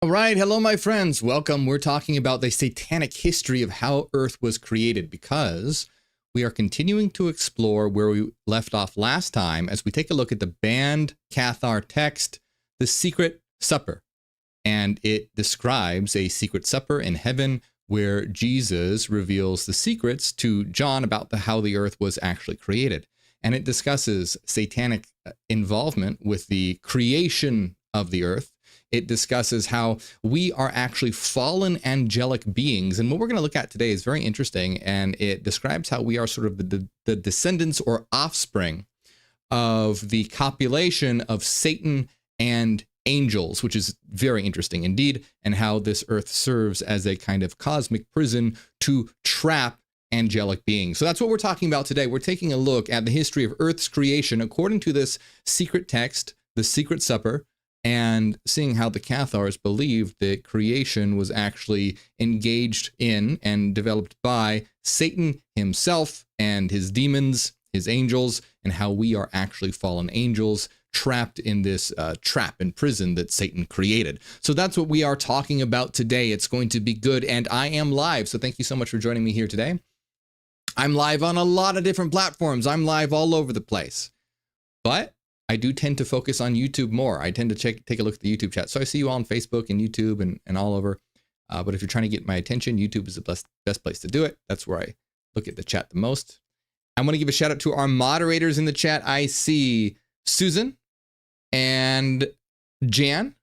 All right, hello, my friends. Welcome. We're talking about the satanic history of how Earth was created because we are continuing to explore where we left off last time as we take a look at the banned Cathar text, The Secret Supper. And it describes a secret supper in heaven where Jesus reveals the secrets to John about how the Earth was actually created. And it discusses satanic involvement with the creation of the Earth. It discusses how we are actually fallen angelic beings. And what we're going to look at today is very interesting. And it describes how we are sort of the descendants or offspring of the copulation of Satan and angels, which is very interesting indeed, and how this earth serves as a kind of cosmic prison to trap angelic beings. So that's what we're talking about today. We're taking a look at the history of Earth's creation according to this secret text, the Secret Supper, and seeing how the Cathars believed that creation was actually engaged in and developed by Satan himself and his demons, his angels, and how we are actually fallen angels trapped in this trap and prison that Satan created. So that's what we are talking about today. It's going to be good, and I am live. So thank you so much for joining me here today. I'm live on a lot of different platforms. I'm live all over the place, but I do tend to focus on YouTube more. I tend to take a look at the YouTube chat. So I see you all on Facebook and YouTube and all over. But if you're trying to get my attention, YouTube is the best place to do it. That's where I look at the chat the most. I want to give a shout out to our moderators in the chat. I see Susan and Jan.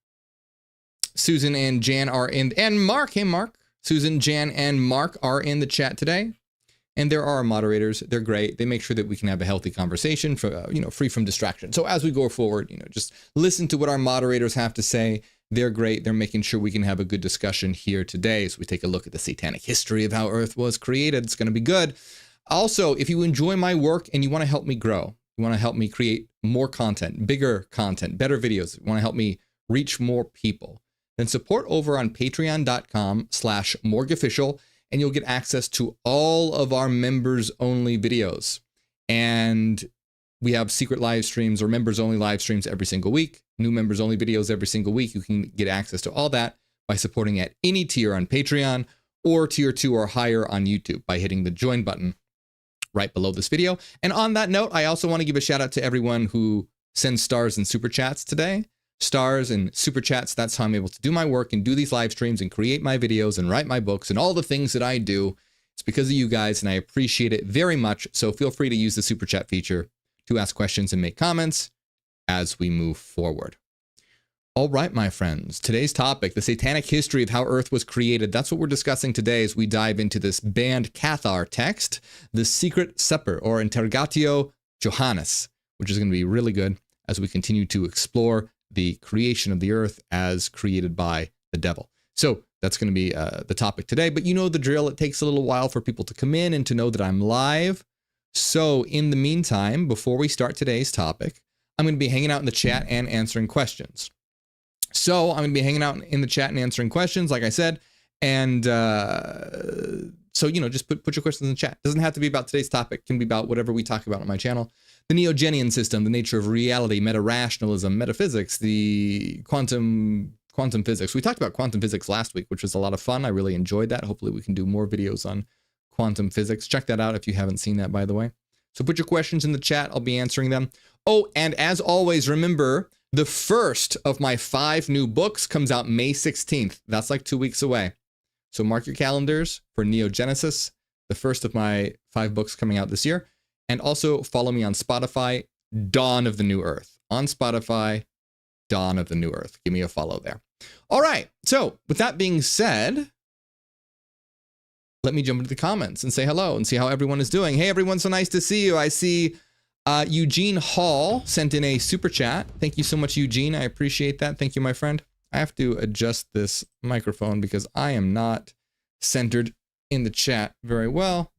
Susan and Jan are in, and Mark. Hey, Mark. Susan, Jan, and Mark are in the chat today. And there are moderators. They're great. They make sure that we can have a healthy conversation, free from distraction. So as we go forward, just listen to what our moderators have to say. They're great. They're making sure we can have a good discussion here today. So we take a look at the satanic history of how Earth was created. It's going to be good. Also, if you enjoy my work and you want to help me grow, you want to help me create more content, bigger content, better videos, you want to help me reach more people, then support over on patreon.com/morgofficial. And you'll get access to all of our members only videos. And we have secret live streams or members only live streams every single week, new members only videos every single week. You can get access to all that by supporting at any tier on Patreon or tier 2 or higher on YouTube by hitting the join button right below this video. And on that note, I also want to give a shout out to everyone who sends stars and super chats today. Stars and super chats, that's how I'm able to do my work and do these live streams and create my videos and write my books and all the things that I do. It's because of you guys, and I appreciate it very much. So feel free to use the super chat feature to ask questions and make comments as we move forward. All right, my friends, today's topic, the satanic history of how Earth was created. That's what we're discussing today as we dive into this banned Cathar text, the Secret Supper, or Interrogatio Johannes, which is going to be really good as we continue to explore the creation of the earth as created by the devil. So that's going to be the topic today, but you know the drill. It takes a little while for people to come in and to know that I'm live. So in the meantime, before we start today's topic, I'm going to be hanging out in the chat and answering questions. So I'm going to be hanging out in the chat and answering questions, like I said. And so, just put your questions in the chat. It doesn't have to be about today's topic. It can be about whatever we talk about on my channel. The Neogenian system, the nature of reality, meta-rationalism, metaphysics, the quantum physics. We talked about quantum physics last week, which was a lot of fun. I really enjoyed that. Hopefully we can do more videos on quantum physics. Check that out if you haven't seen that, by the way. So put your questions in the chat. I'll be answering them. Oh, and as always, remember, the first of my 5 new books comes out May 16th. That's like 2 weeks away. So mark your calendars for Neogenesis, the first of my 5 books coming out this year. And also follow me on Spotify, Dawn of the New Earth. On Spotify, Dawn of the New Earth. Give me a follow there. All right. So with that being said, let me jump into the comments and say hello and see how everyone is doing. Hey, everyone. So nice to see you. I see Eugene Hall sent in a super chat. Thank you so much, Eugene. I appreciate that. Thank you, my friend. I have to adjust this microphone because I am not centered in the chat very well.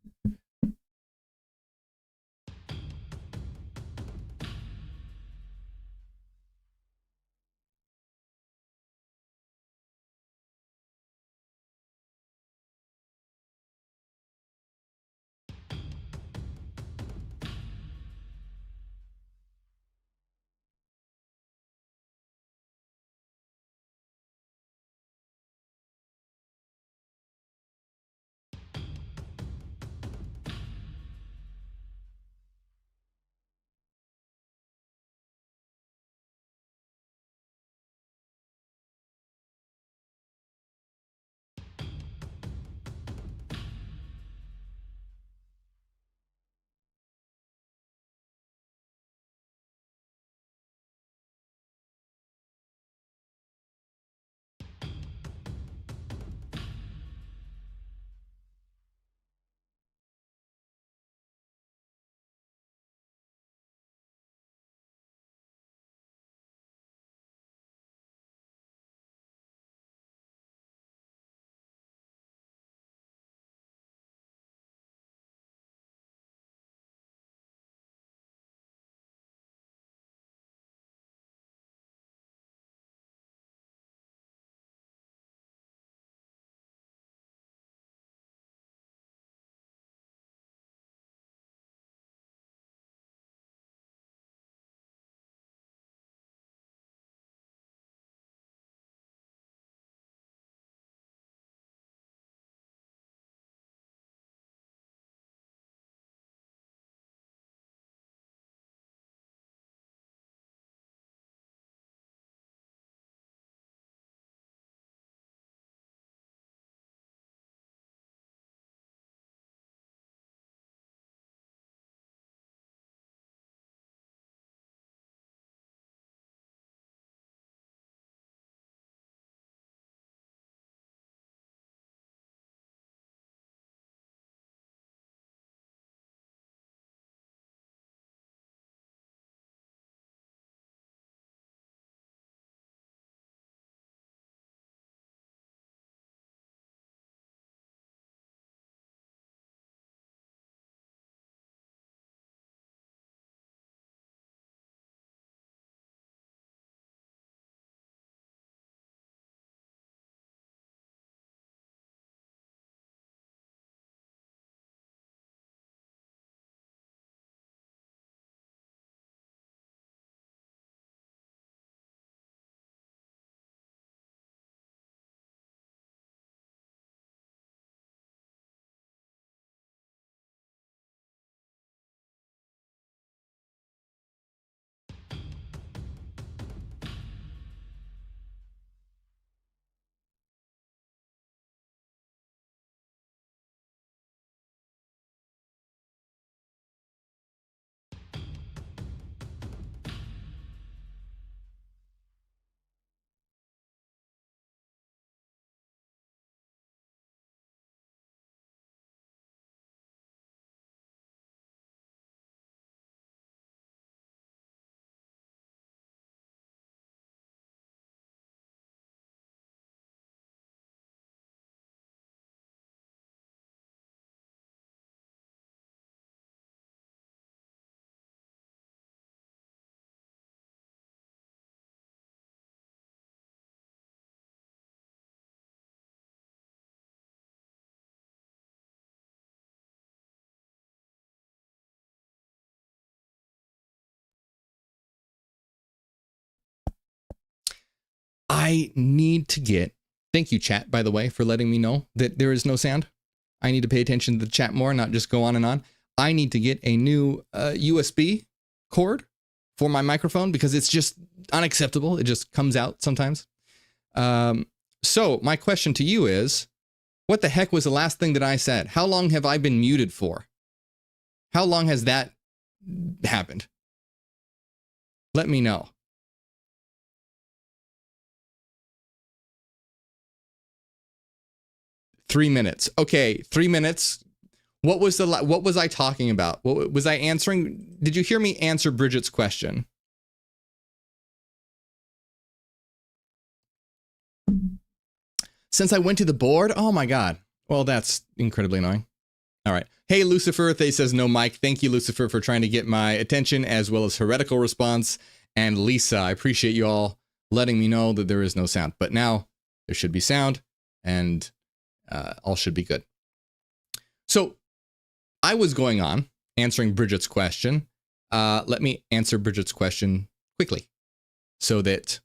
I need to get, thank you chat, by the way, for letting me know that there is no sound. I need to pay attention to the chat more, not just go on and on. I need to get a new USB cord for my microphone because it's just unacceptable. It just comes out sometimes. So my question to you is, what the heck was the last thing that I said? How long have I been muted for? How long has that happened? Let me know. Three minutes. Okay, 3 minutes. What was I talking about? What was I answering? Did you hear me answer Bridget's question? Since I went to the board? Oh my God. Well, that's incredibly annoying. All right. Hey, Lucifer. They says no mic. Thank you, Lucifer, for trying to get my attention as well as heretical response. And Lisa, I appreciate you all letting me know that there is no sound. But now there should be sound and all should be good. So I was going on answering Bridget's question. Let me answer Bridget's question quickly so that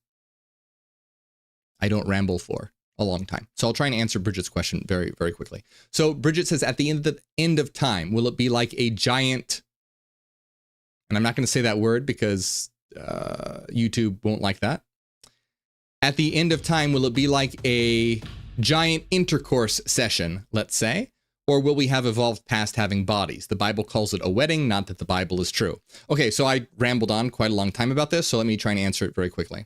I don't ramble for a long time. So I'll try and answer Bridget's question very, very quickly. So Bridget says, at the end of time, will it be like a giant, and I'm not going to say that word because YouTube won't like that. At the end of time, will it be like a giant intercourse session, let's say? Or will we have evolved past having bodies? The Bible calls it a wedding, not that the Bible is true. Okay, so I rambled on quite a long time about this, so let me try and answer it very quickly.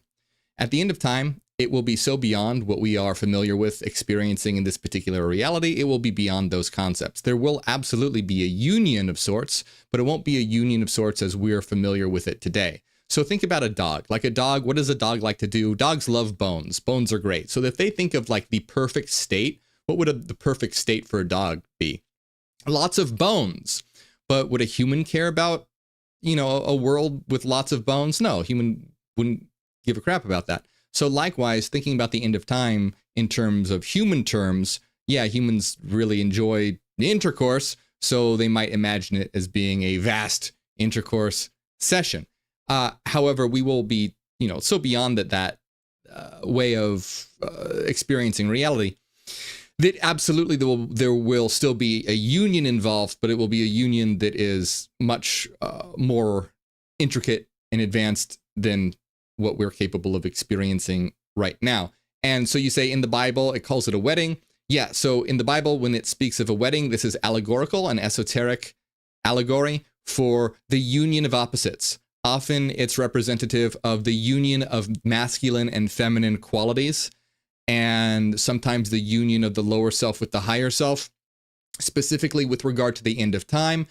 At the end of time, it will be so beyond what we are familiar with experiencing in this particular reality. It will be beyond those concepts. There will absolutely be a union of sorts, but it won't be a union of sorts as we're familiar with it today. So think about a dog. Like a dog, what does a dog like to do? Dogs love bones. Bones are great. So if they think of like the perfect state, what would the perfect state for a dog be? Lots of bones. But would a human care about, a world with lots of bones? No, human wouldn't give a crap about that. So likewise, thinking about the end of time in terms of human terms, yeah, humans really enjoy the intercourse, so they might imagine it as being a vast intercourse session. However, we will be, so beyond that way of experiencing reality, that absolutely there will still be a union involved, but it will be a union that is much more intricate and advanced than what we're capable of experiencing right now. And so you say in the Bible, it calls it a wedding. Yeah, so in the Bible, when it speaks of a wedding, this is allegorical, an esoteric allegory for the union of opposites. Often it's representative of the union of masculine and feminine qualities, and sometimes the union of the lower self with the higher self, specifically with regard to the end of time.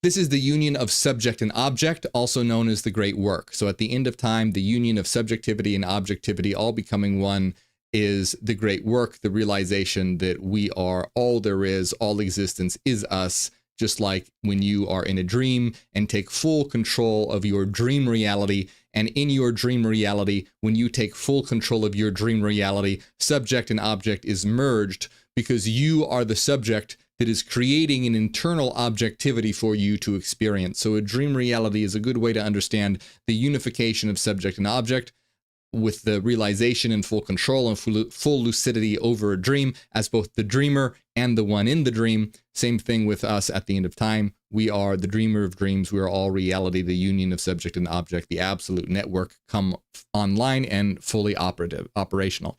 This is the union of subject and object, also known as the great work. So at the end of time, the union of subjectivity and objectivity all becoming one is the great work, the realization that we are all there is, all existence is us, just like when you are in a dream and take full control of your dream reality. And in your dream reality, when you take full control of your dream reality, subject and object is merged because you are the subject that is creating an internal objectivity for you to experience. So a dream reality is a good way to understand the unification of subject and object with the realization and full control and full lucidity over a dream as both the dreamer and the one in the dream. Same thing with us at the end of time. We are the dreamer of dreams. We are all reality, the union of subject and object, the absolute network come online and fully operational.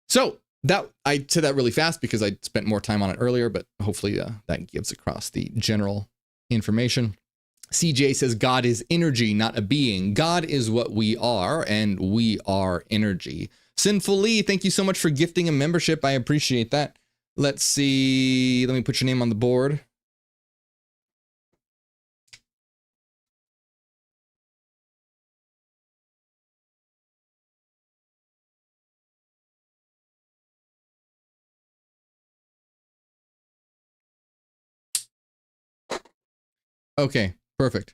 So that I said that really fast because I spent more time on it earlier, but hopefully that gives across the general information. CJ says God is energy, not a being. God is what we are, and we are energy. Sinful Lee, thank you so much for gifting a membership. I appreciate that. Let's see. Let me put your name on the board. Okay, perfect.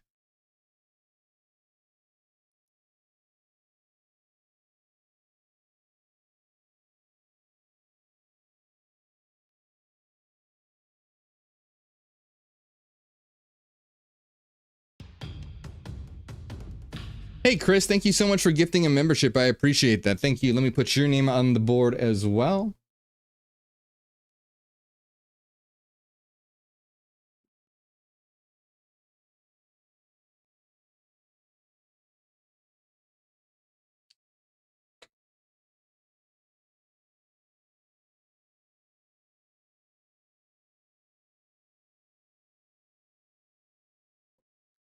Hey, Chris, thank you so much for gifting a membership. I appreciate that. Thank you. Let me put your name on the board as well.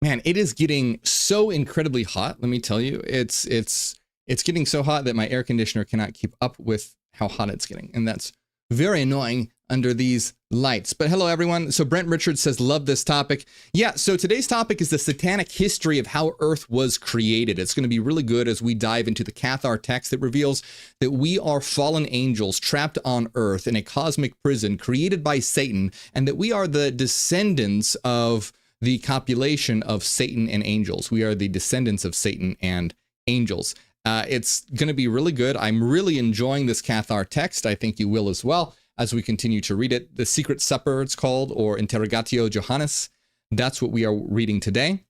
Man, it is getting so incredibly hot. Let me tell you, it's getting so hot that my air conditioner cannot keep up with how hot it's getting, and that's very annoying under these lights. But hello, everyone. So Brent Richards says, love this topic. Yeah, so today's topic is the satanic history of how Earth was created. It's going to be really good as we dive into the Cathar text that reveals that we are fallen angels trapped on Earth in a cosmic prison created by Satan, and that we are the descendants of the copulation of Satan and angels. We are the descendants of Satan and angels. It's going to be really good. I'm really enjoying this Cathar text. I think you will as well as we continue to read it. The Secret Supper, it's called, or Interrogatio Johannes. That's what we are reading today.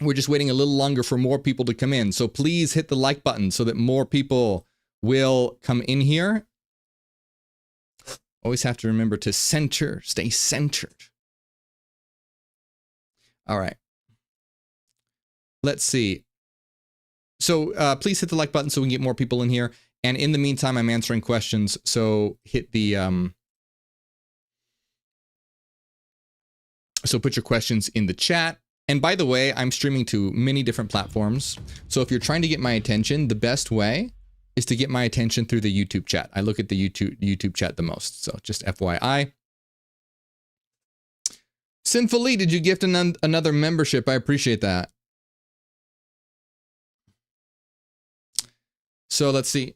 We're just waiting a little longer for more people to come in. So please hit the like button so that more people will come in here. Always have to remember to center, stay centered. All right. Let's see. So please hit the like button so we can get more people in here. And in the meantime, I'm answering questions. So hit the, so put your questions in the chat. And by the way, I'm streaming to many different platforms. So if you're trying to get my attention, the best way is to get my attention through the YouTube chat. I look at the YouTube chat the most. So just FYI. Sinfully, did you gift another membership? I appreciate that. So let's see.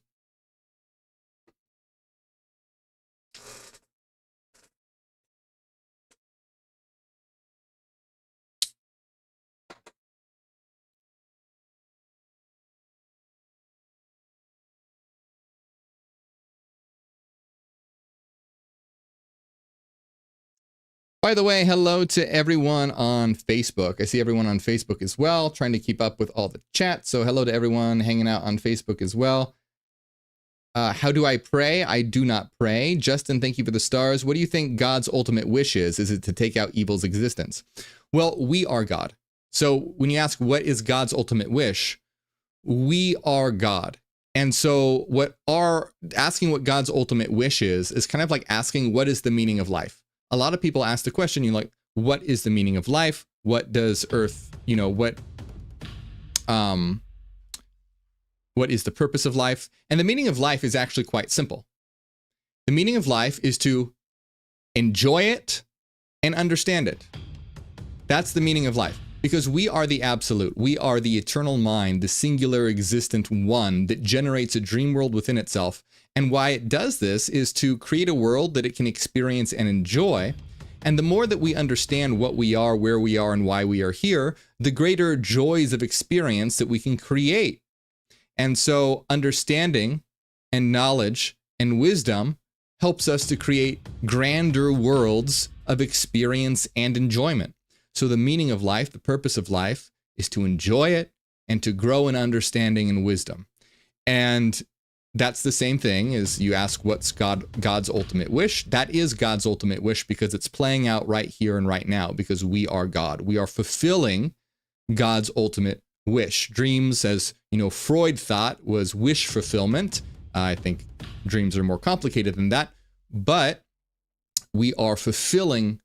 By the way, hello to everyone on Facebook. I see everyone on Facebook as well, trying to keep up with all the chat. So hello to everyone hanging out on Facebook as well. How do I pray? I do not pray. Justin, thank you for the stars. What do you think God's ultimate wish is? Is it to take out evil's existence? Well, we are God. So when you ask what is God's ultimate wish, we are God. And so asking what God's ultimate wish is kind of like asking what is the meaning of life? A lot of people ask the question, you're like, what is the meaning of life? What does Earth, what is the purpose of life? And the meaning of life is actually quite simple. The meaning of life is to enjoy it and understand it. That's the meaning of life, because we are the absolute. We are the eternal mind, the singular existent one that generates a dream world within itself. And why it does this is to create a world that it can experience and enjoy. And the more that we understand what we are, where we are, and why we are here, the greater joys of experience that we can create. And so understanding and knowledge and wisdom helps us to create grander worlds of experience and enjoyment. So the meaning of life, the purpose of life, is to enjoy it and to grow in understanding and wisdom. And that's the same thing as you ask what's God's ultimate wish. That is God's ultimate wish, because it's playing out right here and right now, because we are God. We are fulfilling God's ultimate wish. Dreams, as Freud thought, was wish fulfillment. I think dreams are more complicated than that, but we are fulfilling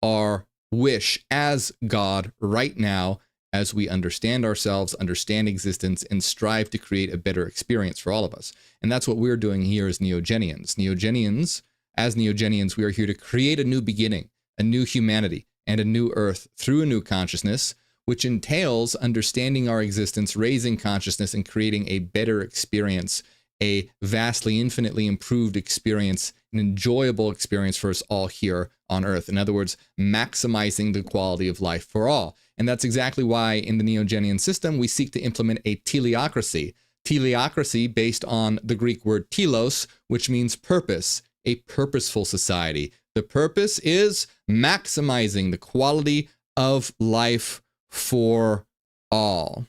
our wish as God right now, as we understand ourselves, understand existence, and strive to create a better experience for all of us. And that's what we're doing here as Neogenians. As Neogenians, we are here to create a new beginning, a new humanity, and a new Earth through a new consciousness, which entails understanding our existence, raising consciousness, and creating a better experience, a vastly, infinitely improved experience, an enjoyable experience for us all here on Earth. In other words, maximizing the quality of life for all. And that's exactly why in the Neogenian system, we seek to implement a teleocracy. Teleocracy based on the Greek word telos, which means purpose, a purposeful society. The purpose is maximizing the quality of life for all.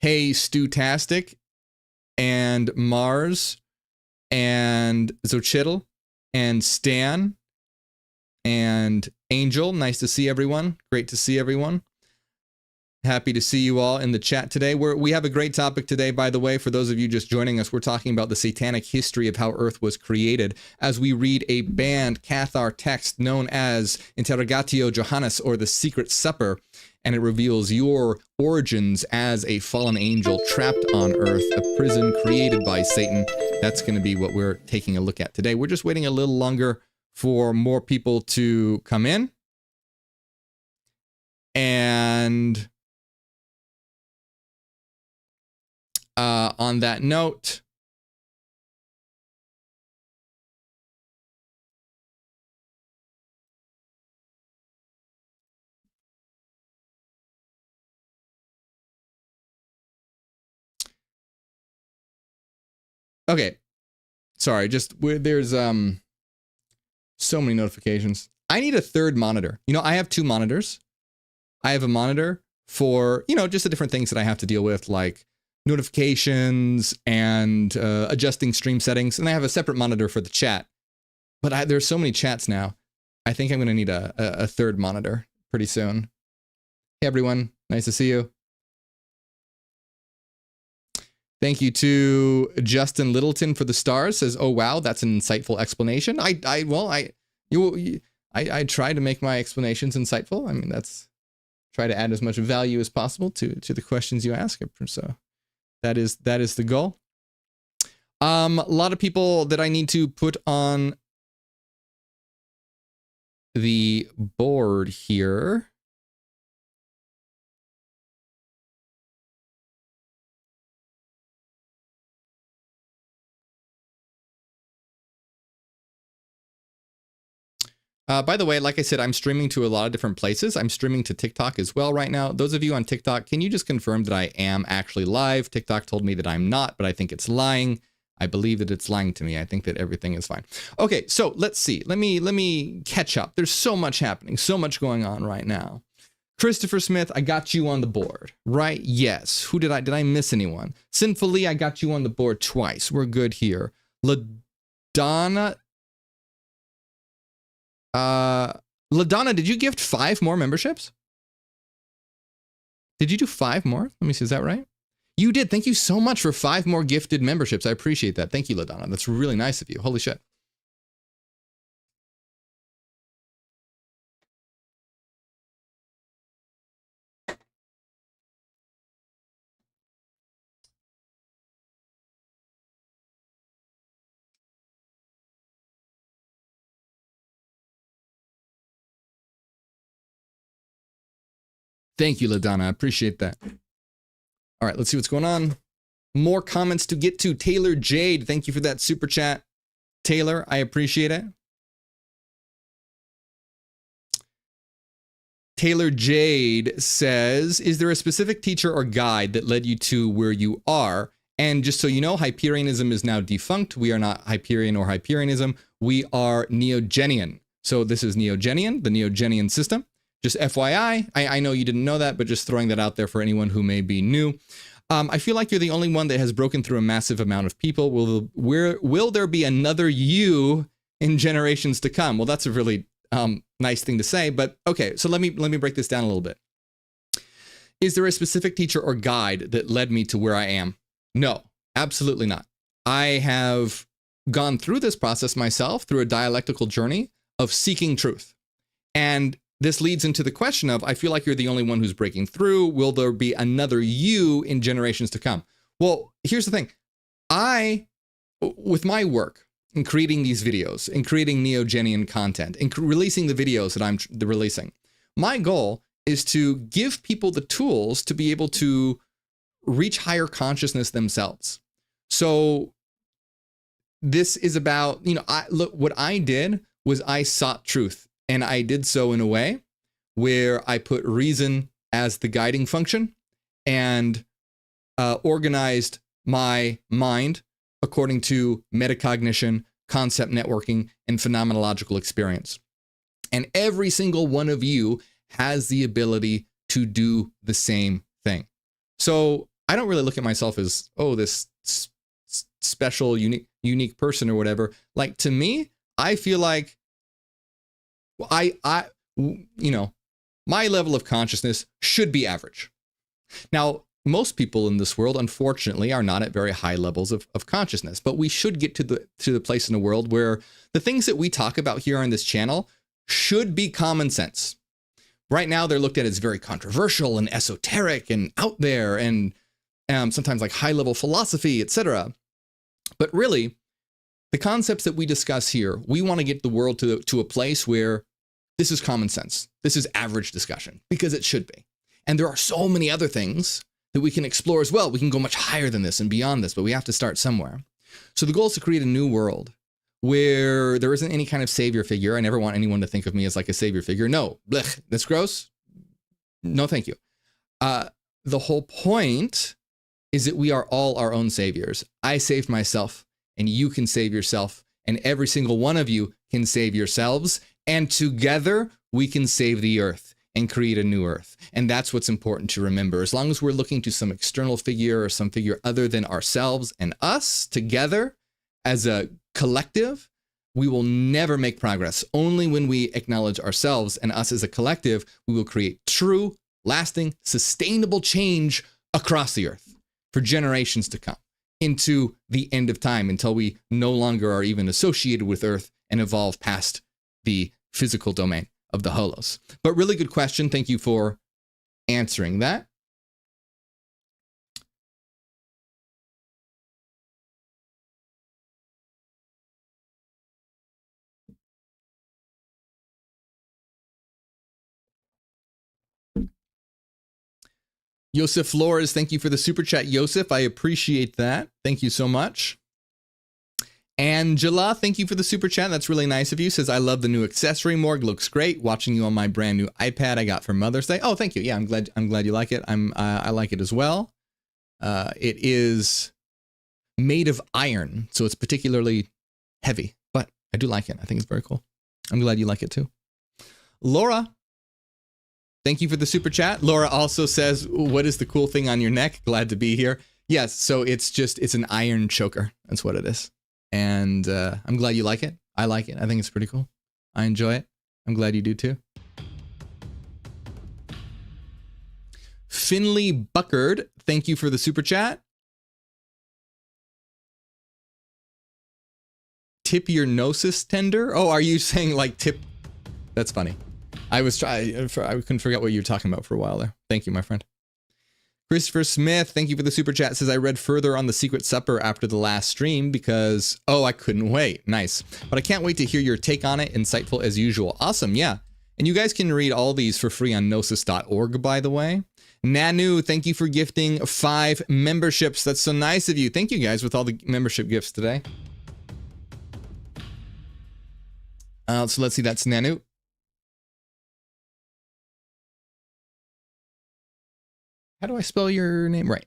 Hey Stewtastic and Mars and Zochitl and Stan and Angel. Nice to see everyone. Great to see everyone. Happy to see you all in the chat today. We have a great topic today, by the way. For those of you just joining us, we're talking about the satanic history of how Earth was created as we read a banned Cathar text known as Interrogatio Johannes, or the Secret Supper, and it reveals your origins as a fallen angel trapped on Earth, a prison created by Satan. That's going to be what we're taking a look at today. We're just waiting a little longer for more people to come in. And on that note, okay, sorry, just there's so many notifications. I need a third monitor. You know, I have two monitors. I have a monitor for, you know, just the different things that I have to deal with, like notifications and adjusting stream settings. And I have a separate monitor for the chat. But there's so many chats now. I think I'm going to need a third monitor pretty soon. Hey, everyone. Nice to see you. Thank you to Justin Littleton for the stars. Says, "Oh wow, that's an insightful explanation." I try to make my explanations insightful. I mean, that's try to add as much value as possible to the questions you ask. So that is the goal. A lot of people that I need to put on the board here. By the way, like I said, I'm streaming to a lot of different places. I'm streaming to TikTok as well right now. Those of you on TikTok, can you just confirm that I am actually live? TikTok told me that I'm not, but I think it's lying. I believe that it's lying to me. I think that everything is fine. Okay, so let's see. Let me catch up. There's so much happening, so much going on right now. Christopher Smith, I got you on the board, right? Yes. Who did I miss anyone? Sinfully, I got you on the board twice. We're good here. LaDonna, did you gift 5 more memberships? Did you do 5 more? Let me see, is that right? You did. Thank you so much for 5 more gifted memberships. I appreciate that. Thank you, LaDonna. That's really nice of you. Holy shit. Thank you, LaDonna. I appreciate that. All right, let's see what's going on. More comments to get to. Taylor Jade, thank you for that super chat. Taylor, I appreciate it. Taylor Jade says, is there a specific teacher or guide that led you to where you are? And just so you know, Hyperianism is now defunct. We are not Hyperion or Hyperianism. We are Neogenian. So this is Neogenian, the Neogenian system. Just FYI, I know you didn't know that, but just throwing that out there for anyone who may be new. I feel like you're the only one that has broken through a massive amount of people. Will there be another you in generations to come? Well, that's a really nice thing to say, but okay, so let me break this down a little bit. Is there a specific teacher or guide that led me to where I am? No, absolutely not. I have gone through this process myself through a dialectical journey of seeking truth. And this leads into the question of, I feel like you're the only one who's breaking through. Will there be another you in generations to come? Well, here's the thing. With my work in creating these videos, in creating Neogenian content, in releasing the videos that I'm releasing, my goal is to give people the tools to be able to reach higher consciousness themselves. So this is about, look, what I did was I sought truth. And I did so in a way where I put reason as the guiding function and organized my mind according to metacognition, concept networking, and phenomenological experience. And every single one of you has the ability to do the same thing. So I don't really look at myself as, oh, this special, unique person or whatever. Like, to me, I feel like my level of consciousness should be average. Now, most people in this world, unfortunately, are not at very high levels of consciousness, but we should get to the place in the world where the things that we talk about here on this channel should be common sense. Right now, they're looked at as very controversial and esoteric and out there, and sometimes like high-level philosophy, etc. But really, the concepts that we discuss here, we want to get the world to a place where this is common sense. This is average discussion, because it should be. And there are so many other things that we can explore as well. We can go much higher than this and beyond this, but we have to start somewhere. So the goal is to create a new world where there isn't any kind of savior figure. I never want anyone to think of me as like a savior figure. No, blech, that's gross. No, thank you. The whole point is that we are all our own saviors. I saved myself, and you can save yourself, and every single one of you can save yourselves, and together we can save the earth and create a new earth. And that's what's important to remember. As long as we're looking to some external figure or some figure other than ourselves and us together as a collective, we will never make progress. Only when we acknowledge ourselves and us as a collective, we will create true, lasting, sustainable change across the earth for generations to come, into the end of time, until we no longer are even associated with Earth and evolve past the physical domain of the holos. But really good question. Thank you for answering that. Yosef Flores, thank you for the super chat, Yosef. I appreciate that. Thank you so much. Angela, thank you for the super chat. That's really nice of you. Says, I love the new accessory. Morg looks great. Watching you on my brand new iPad I got for Mother's Day. Oh, thank you. Yeah, I'm glad you like it. I like it as well. It is made of iron, so it's particularly heavy, but I do like it. I think it's very cool. I'm glad you like it too. Laura, thank you for the super chat. Laura also says, what is the cool thing on your neck? Glad to be here. Yes, so it's an iron choker. That's what it is. And I'm glad you like it. I like it. I think it's pretty cool. I enjoy it. I'm glad you do too. Finley Buckard, thank you for the super chat. Tip your gnosis tender? Oh, are you saying like tip? That's funny. I couldn't forget what you were talking about for a while there. Thank you, my friend. Christopher Smith, thank you for the super chat. Says, I read further on the Secret Supper after the last stream because, I couldn't wait. Nice. But I can't wait to hear your take on it. Insightful as usual. Awesome, yeah. And you guys can read all these for free on gnosis.org, by the way. Nanu, thank you for gifting 5 memberships. That's so nice of you. Thank you guys with all the membership gifts today. So let's see, that's Nanu. How do I spell your name right?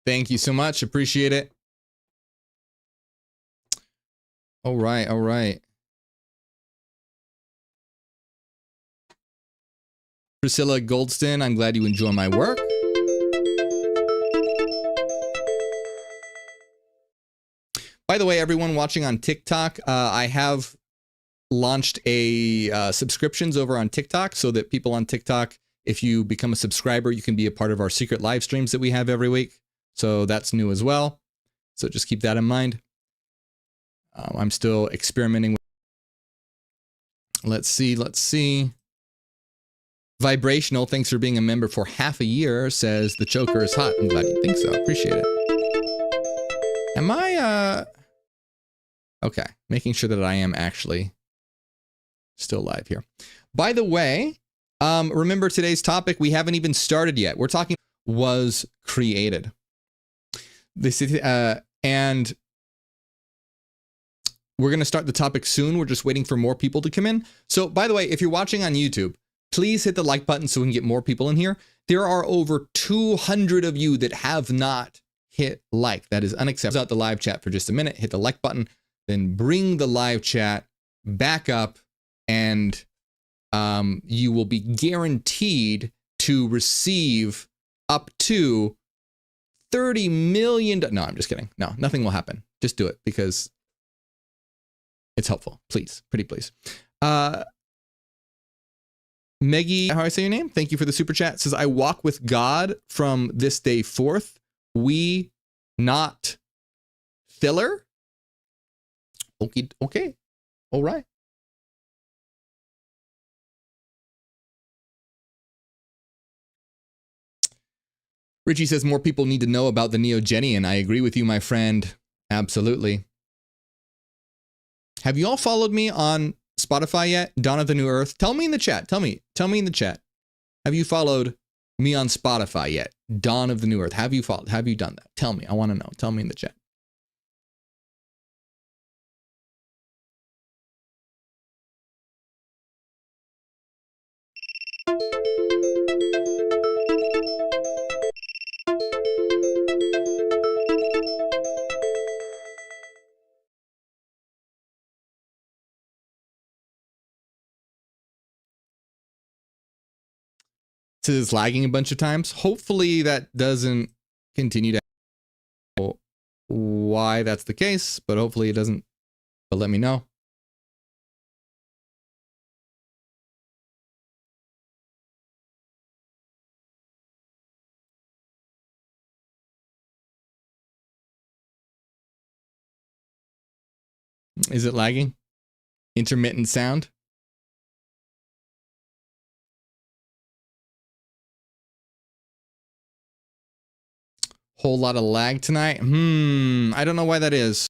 Thank you so much. Appreciate it. All right, all right. Priscilla Goldston, I'm glad you enjoy my work. By the way, everyone watching on TikTok, I have launched a subscriptions over on TikTok so that people on TikTok, if you become a subscriber, you can be a part of our secret live streams that we have every week. So that's new as well. So just keep that in mind. I'm still experimenting with. Let's see. Vibrational, thanks for being a member for half a year, says the choker is hot. I'm glad you think so. Appreciate it. Am I, okay, making sure that I am actually still live here. By the way, remember today's topic, we haven't even started yet. We're talking was created. This is, and we're going to start the topic soon. We're just waiting for more people to come in. So by the way, if you're watching on YouTube, please hit the like button so we can get more people in here. There are over 200 of you that have not hit like. That is unacceptable. Out the live chat for just a minute. Hit the like button. then bring the live chat back up, and you will be guaranteed to receive up to $30 million. No, I'm just kidding. No, nothing will happen. Just do it because it's helpful. Please, pretty please. Meggie, how I say your name? Thank you for the super chat. Says, I walk with God from this day forth. We not filler. Okay. Okay. All right. Richie says more people need to know about the Neogenian. I agree with you, my friend. Absolutely. Have you all followed me on Spotify yet? Dawn of the New Earth. Tell me in the chat. Tell me in the chat. Have you followed me on Spotify yet? Dawn of the New Earth. Have you followed? Have you done that? Tell me. I want to know. Tell me in the chat. So it's lagging a bunch of times. Hopefully that doesn't continue to happen. Why that's the case, but hopefully it doesn't. But let me know. Is it lagging? Intermittent sound? Whole lot of lag tonight. I don't know why that is.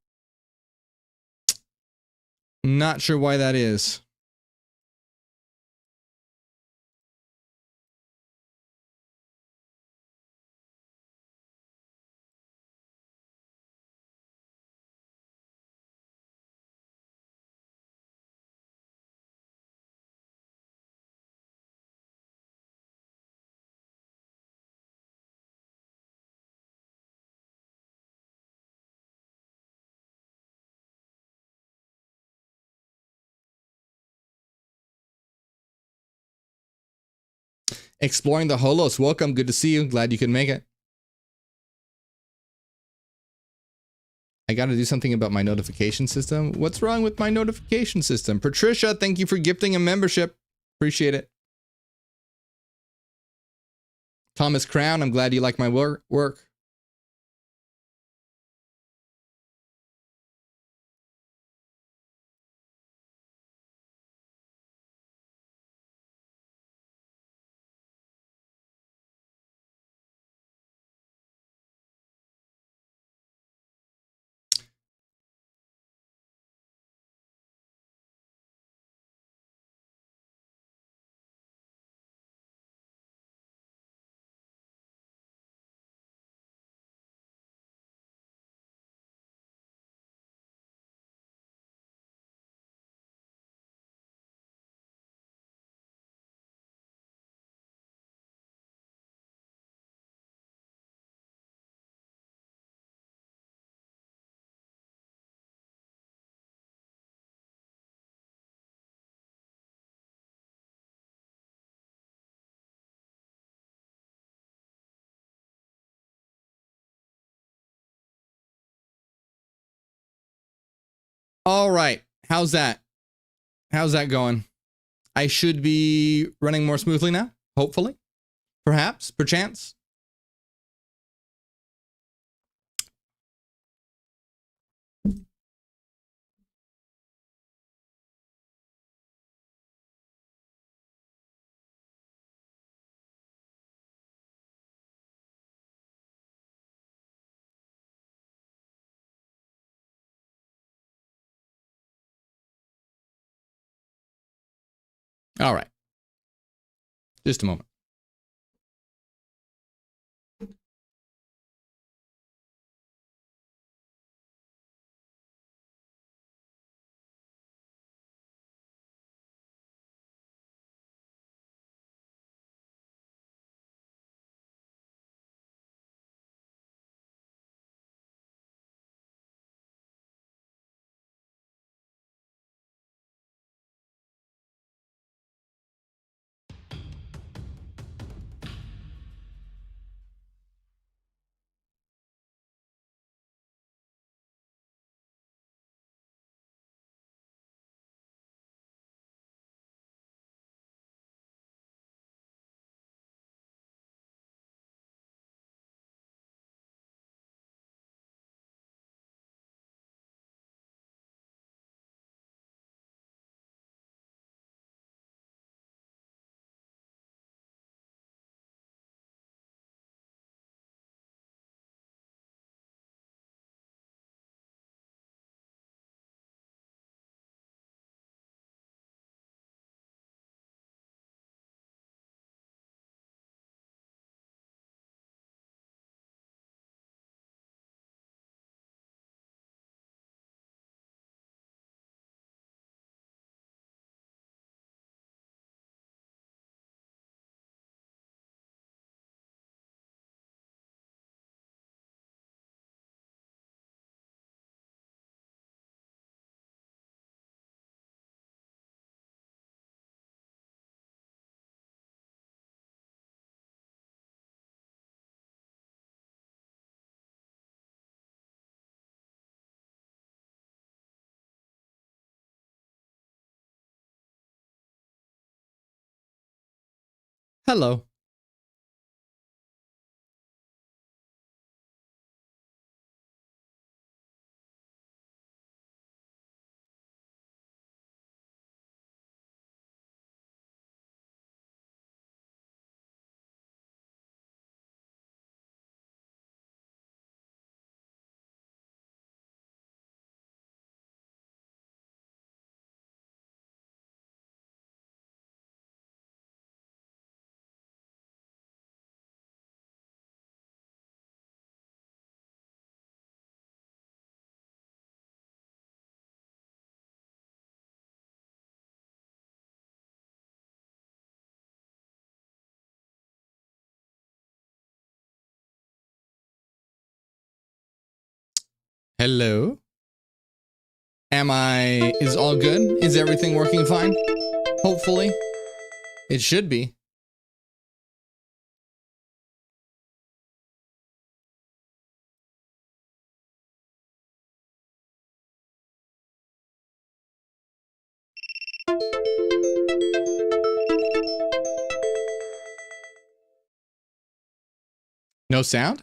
Not sure why that is. Exploring the Holos. Welcome. Good to see you. Glad you could make it. I got to do something about my notification system. What's wrong with my notification system? Patricia, thank you for gifting a membership. Appreciate it. Thomas Crown, I'm glad you like my work. All right. How's that? How's that going? I should be running more smoothly now. Hopefully. Perhaps. Perchance. All right. Just a moment. Hello. Hello. Is all good? Is everything working fine? Hopefully. It should be. No sound?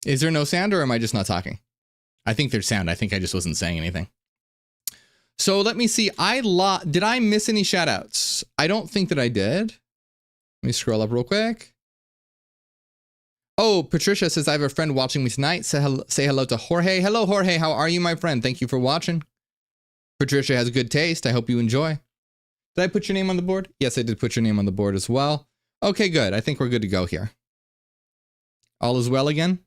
Is there no sound, or am I just not talking? I think there's sound. I think I just wasn't saying anything. So let me see. Did I miss any shout outs? I don't think that I did. Let me scroll up real quick. Oh, Patricia says, I have a friend watching me tonight. Say hello to Jorge. Hello, Jorge. How are you, my friend? Thank you for watching. Patricia has good taste. I hope you enjoy. Did I put your name on the board? Yes, I did put your name on the board as well. Okay, good. I think we're good to go here. All is well again?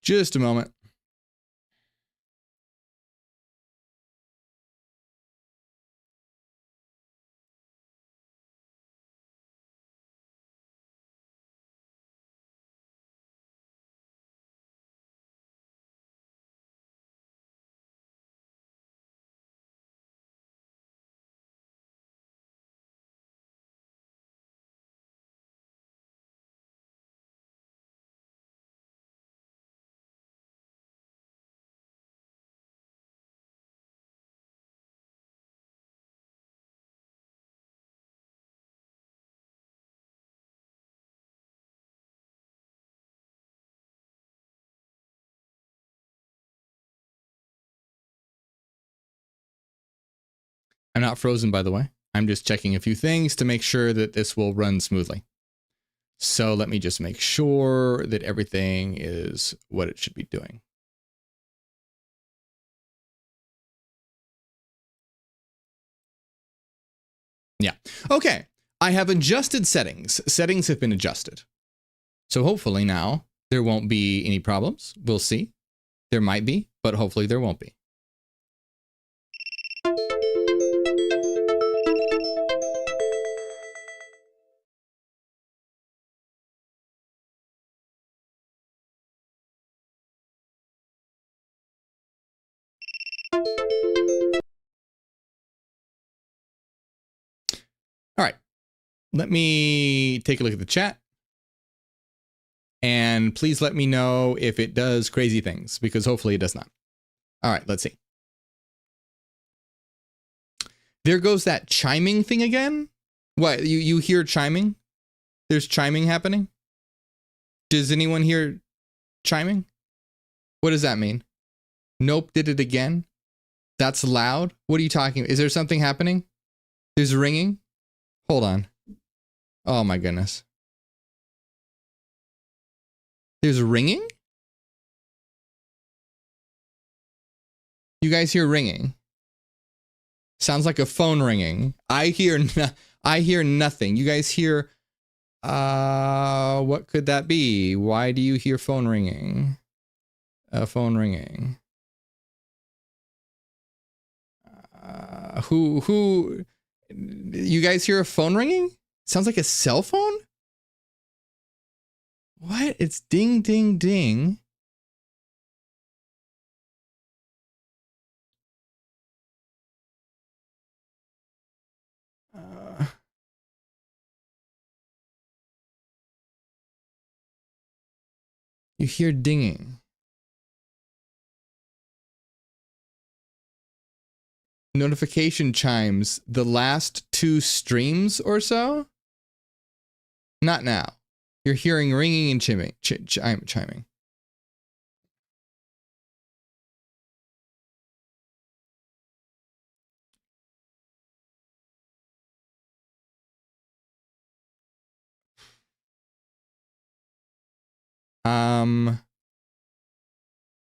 Just a moment. I'm not frozen, by the way. I'm just checking a few things to make sure that this will run smoothly. So let me just make sure that everything is what it should be doing. Yeah. Okay. I have adjusted settings. Settings have been adjusted. So hopefully now there won't be any problems. We'll see. There might be, but hopefully there won't be. All right. Let me take a look at the chat. And please let me know if it does crazy things, because hopefully it does not. All right, let's see. There goes that chiming thing again. What, you hear chiming? There's chiming happening? Does anyone hear chiming? What does that mean? Nope, did it again? That's loud? What are you talking about? Is there something happening? There's ringing? Hold on. Oh my goodness. There's ringing? You guys hear ringing? Sounds like a phone ringing. I hear nothing. You guys hear, what could that be? Why do you hear phone ringing? Phone ringing. Who? You guys hear a phone ringing? Sounds like a cell phone. What? It's ding, ding, ding. You hear dinging. Notification chimes the last 2 streams or so? Not now. You're hearing ringing and chiming. Chiming.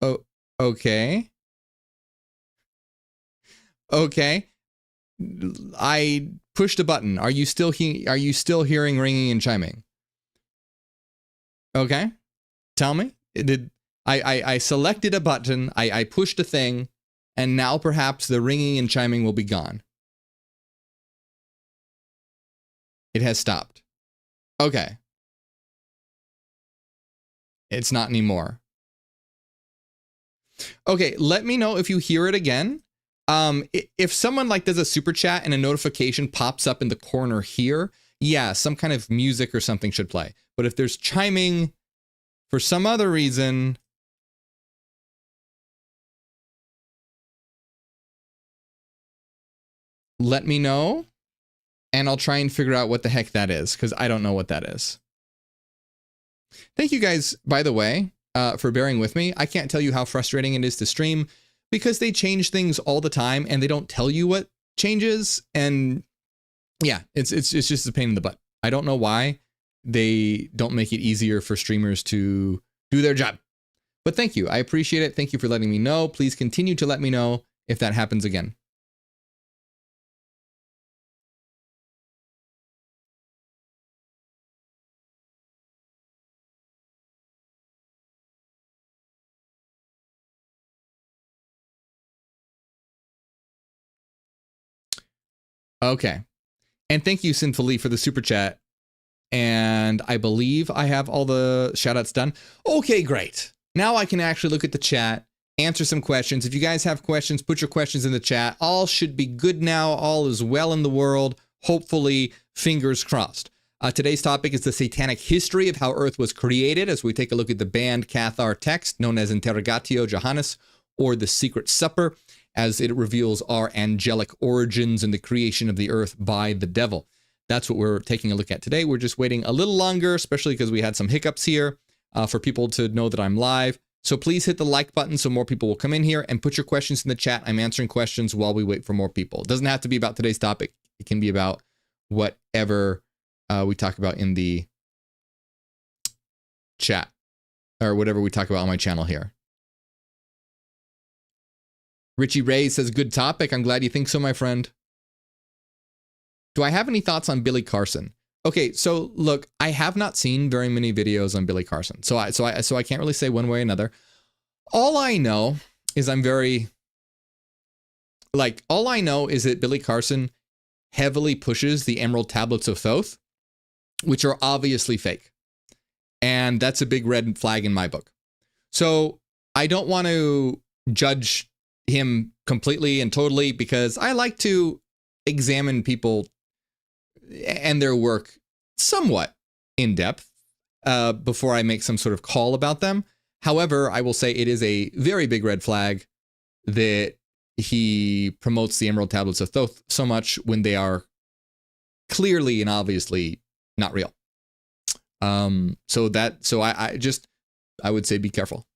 Oh, okay. Okay. I pushed a button. Are you still hearing ringing and chiming? Okay. Tell me. I selected a button, I pushed a thing, and now perhaps the ringing and chiming will be gone. It has stopped. Okay. It's not anymore. Okay, let me know if you hear it again. If someone like does a super chat and a notification pops up in the corner here, yeah, some kind of music or something should play. But if there's chiming for some other reason, let me know and I'll try and figure out what the heck that is, because I don't know what that is. Thank you guys, by the way, for bearing with me. I can't tell you how frustrating it is to stream because they change things all the time and they don't tell you what changes. And yeah, it's just a pain in the butt. I don't know why they don't make it easier for streamers to do their job. But thank you. I appreciate it. Thank you for letting me know. Please continue to let me know if that happens again. Okay. And thank you, Sinfully, for the super chat. And I believe I have all the shout outs done. Okay, great. Now I can actually look at the chat, answer some questions. If you guys have questions, put your questions in the chat. All should be good now. All is well in the world. Hopefully, fingers crossed. Today's topic is the satanic history of how Earth was created, as we take a look at the banned Cathar text known as Interrogatio Johannes, or the Secret Supper, as it reveals our angelic origins and the creation of the Earth by the devil. That's what we're taking a look at today. We're just waiting a little longer, especially because we had some hiccups here, for people to know that I'm live. So please hit the like button so more people will come in here, and put your questions in the chat. I'm answering questions while we wait for more people. It doesn't have to be about today's topic. It can be about whatever we talk about in the chat, or whatever we talk about on my channel here. Richie Ray says, good topic. I'm glad you think so, my friend. Do I have any thoughts on Billy Carson? Okay, so look, I have not seen very many videos on Billy Carson, so I can't really say one way or another. All I know is all I know is that Billy Carson heavily pushes the Emerald Tablets of Thoth, which are obviously fake. And that's a big red flag in my book. So I don't want to judge him completely and totally, because I like to examine people and their work somewhat in depth before I make some sort of call about them. However, I will say it is a very big red flag that he promotes the Emerald Tablets of Thoth so much when they are clearly and obviously not real. So I would say be careful.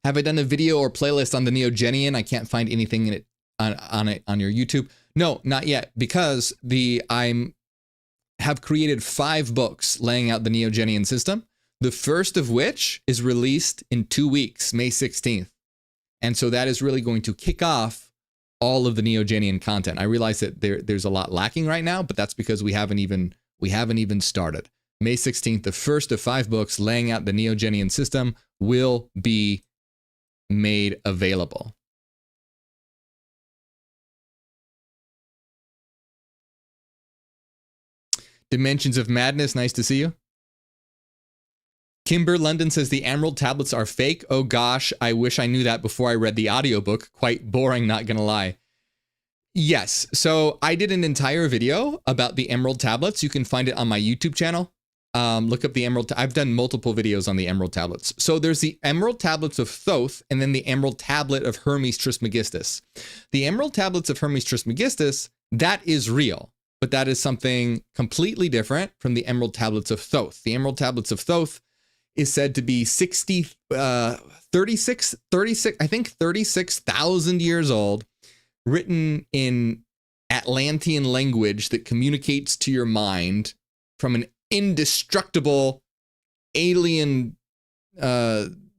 Have I done a video or playlist on the Neogenian? I can't find anything in it on your YouTube. No, not yet, because I have created 5 books laying out the Neogenian system. The first of which is released in 2 weeks, May 16th. And so that is really going to kick off all of the Neogenian content. I realize that there's a lot lacking right now, but that's because we haven't even We haven't even started. May 16th, the first of 5 books laying out the Neogenian system will be made available. Dimensions of Madness, nice to see you. Kimber London says the Emerald tablets are fake. Oh gosh, I wish I knew that before I read the audiobook. Quite boring, not gonna lie. Yes, so I did an entire video about the Emerald tablets. You can find it on my YouTube channel. Look up the Emerald. I've done multiple videos on the Emerald tablets. So there's the Emerald tablets of Thoth and then the Emerald tablet of Hermes Trismegistus. The Emerald tablets of Hermes Trismegistus, that is real, but that is something completely different from the Emerald tablets of Thoth. The Emerald tablets of Thoth is said to be 36,000 years old, written in Atlantean language that communicates to your mind from an indestructible alien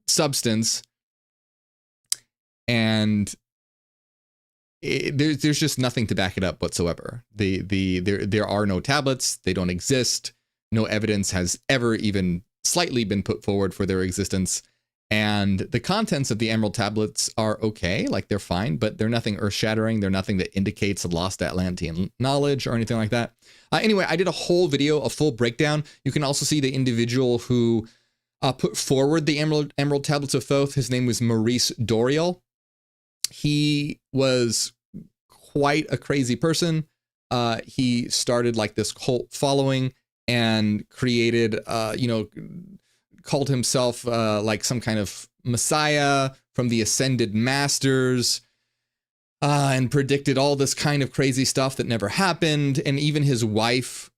substance. And there's just nothing to back it up whatsoever. There are no tablets. They don't exist. No evidence has ever even slightly been put forward for their existence. And the contents of the Emerald tablets are okay, like they're fine, but they're nothing earth-shattering. They're nothing that indicates lost Atlantean knowledge or anything like that. Anyway, I did a whole video, a full breakdown. You can also see the individual who put forward the Emerald tablets of Thoth. His name was Maurice Doreal. He was quite a crazy person. He started like this cult following and created, called himself like some kind of messiah from the ascended masters, and predicted all this kind of crazy stuff that never happened. And even his wife,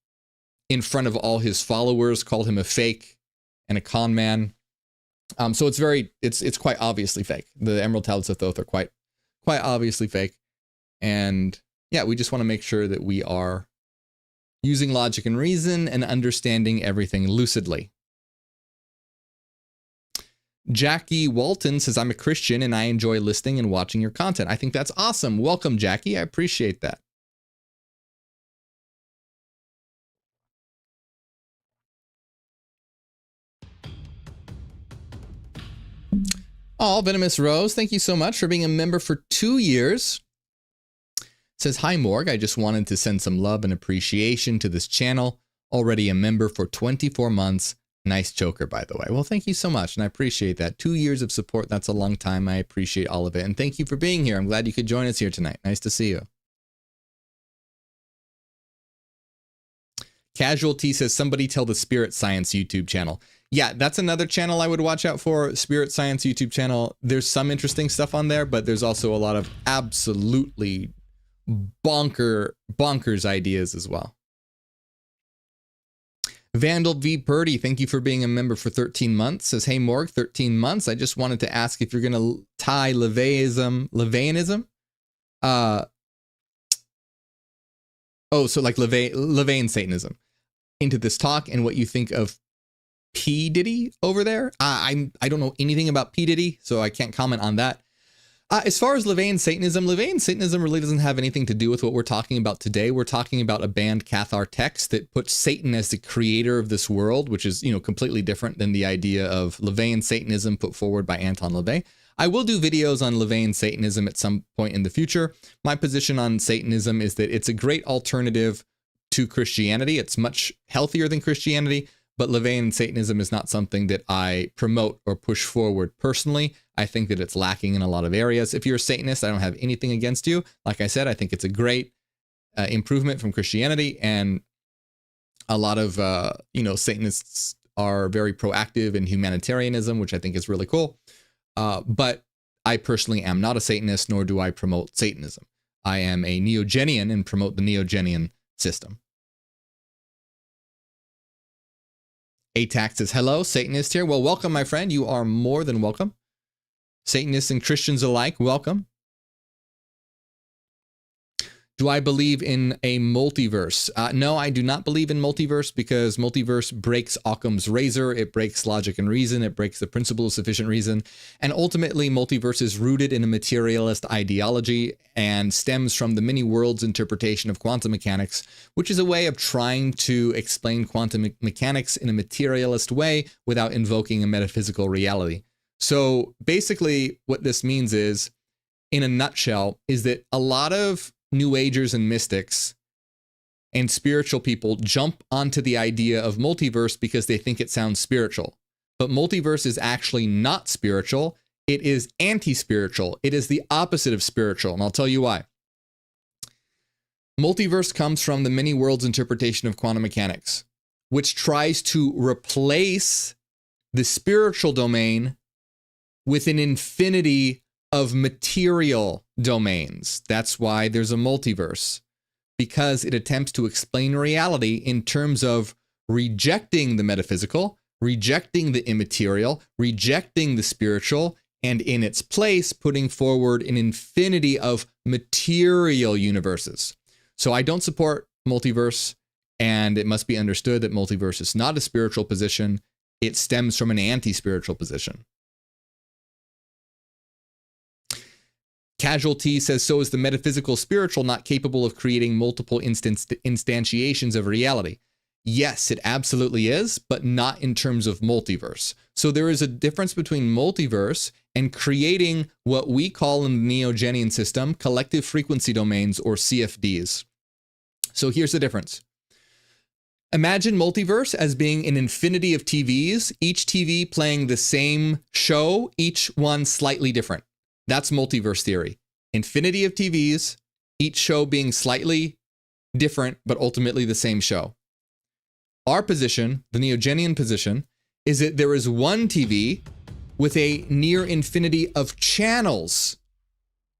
in front of all his followers, called him a fake and a con man. So it's quite obviously fake. The Emerald tablets of Thoth are quite obviously fake. And yeah, we just want to make sure that we are using logic and reason and understanding everything lucidly. Jackie Walton says, I'm a Christian and I enjoy listening and watching your content. I think that's awesome. Welcome, Jackie. I appreciate that. Oh, Venomous Rose, thank you so much for being a member for 2 years. Says, hi, Morg. I just wanted to send some love and appreciation to this channel. Already a member for 24 months. Nice choker, by the way. Well, thank you so much, and I appreciate that. 2 years of support, that's a long time. I appreciate all of it, and thank you for being here. I'm glad you could join us here tonight. Nice to see you. Casualty says, somebody tell the Spirit Science YouTube channel. Yeah, that's another channel I would watch out for, Spirit Science YouTube channel. There's some interesting stuff on there, but there's also a lot of absolutely bonkers ideas as well. Vandal V. Purdy, thank you for being a member for 13 months. Says, hey, Morg, 13 months. I just wanted to ask if you're going to tie LaVeyanism? So like LaVeyan Satanism into this talk and what you think of P. Diddy over there. I don't know anything about P. Diddy, so I can't comment on that. As far as LaVeyan Satanism really doesn't have anything to do with what we're talking about today. We're talking about a banned Cathar text that puts Satan as the creator of this world, which is, completely different than the idea of LaVeyan Satanism put forward by Anton LaVey. I will do videos on LaVeyan Satanism at some point in the future. My position on Satanism is that it's a great alternative to Christianity. It's much healthier than Christianity, but LaVeyan Satanism is not something that I promote or push forward personally. I think that it's lacking in a lot of areas. If you're a Satanist, I don't have anything against you. Like I said, I think it's a great improvement from Christianity, and a lot of, Satanists are very proactive in humanitarianism, which I think is really cool. But I personally am not a Satanist, nor do I promote Satanism. I am a Neogenian and promote the Neogenian system. ATAC says, hello, Satanist here. Well, welcome, my friend. You are more than welcome. Satanists and Christians alike, welcome. Do I believe in a multiverse? No, I do not believe in multiverse, because multiverse breaks Occam's razor. It breaks logic and reason. It breaks the principle of sufficient reason. And ultimately, multiverse is rooted in a materialist ideology and stems from the many worlds interpretation of quantum mechanics, which is a way of trying to explain quantum mechanics in a materialist way without invoking a metaphysical reality. So basically, what this means is, in a nutshell, is that a lot of New Agers and mystics and spiritual people jump onto the idea of multiverse because they think it sounds spiritual. But multiverse is actually not spiritual. It is anti-spiritual. It is the opposite of spiritual, and I'll tell you why. Multiverse comes from the many worlds interpretation of quantum mechanics, which tries to replace the spiritual domain with an infinity of material domains. That's why there's a multiverse, because it attempts to explain reality in terms of rejecting the metaphysical, rejecting the immaterial, rejecting the spiritual, and in its place putting forward an infinity of material universes. So I don't support multiverse, and it must be understood that multiverse is not a spiritual position. It stems from an anti-spiritual position. Casualty says, so is the metaphysical spiritual not capable of creating multiple instantiations of reality? Yes, it absolutely is, but not in terms of multiverse. So there is a difference between multiverse and creating what we call in the Neo-Genian system collective frequency domains, or CFDs. So here's the difference. Imagine multiverse as being an infinity of TVs, each TV playing the same show, each one slightly different. That's multiverse theory. Infinity of TVs, each show being slightly different, but ultimately the same show. Our position, the Neo-Genian position, is that there is one TV with a near infinity of channels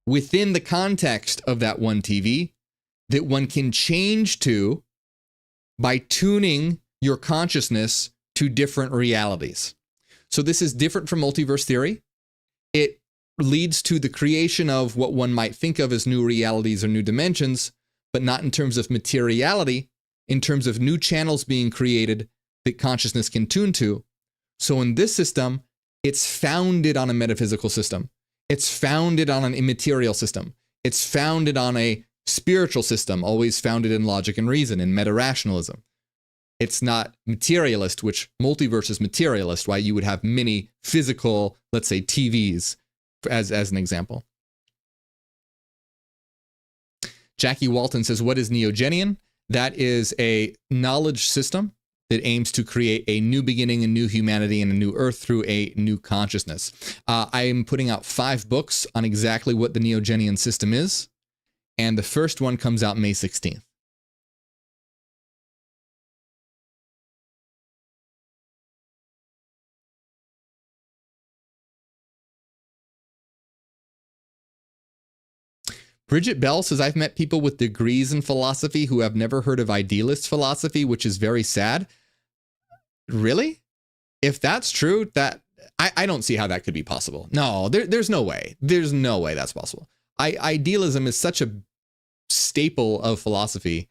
within the context of that one TV that one can change to by tuning your consciousness to different realities. So this is different from multiverse theory. It leads to the creation of what one might think of as new realities or new dimensions, but not in terms of materiality, in terms of new channels being created that consciousness can tune to. So in this system, it's founded on a metaphysical system. It's founded on an immaterial system. It's founded on a spiritual system, always founded in logic and reason, in meta-rationalism. It's not materialist, which multiverse is materialist, why you would have many physical, let's say, TVs, as an example. Jackie Walton says, what is Neo-Genian? That is a knowledge system that aims to create a new beginning, a new humanity, and a new earth through a new consciousness. I am putting out 5 books on exactly what the Neo-Genian system is, and the first one comes out May 16th. Bridget Bell says, I've met people with degrees in philosophy who have never heard of idealist philosophy, which is very sad. Really? If that's true, that I don't see how that could be possible. No, there's no way. There's no way that's possible. Idealism is such a staple of philosophy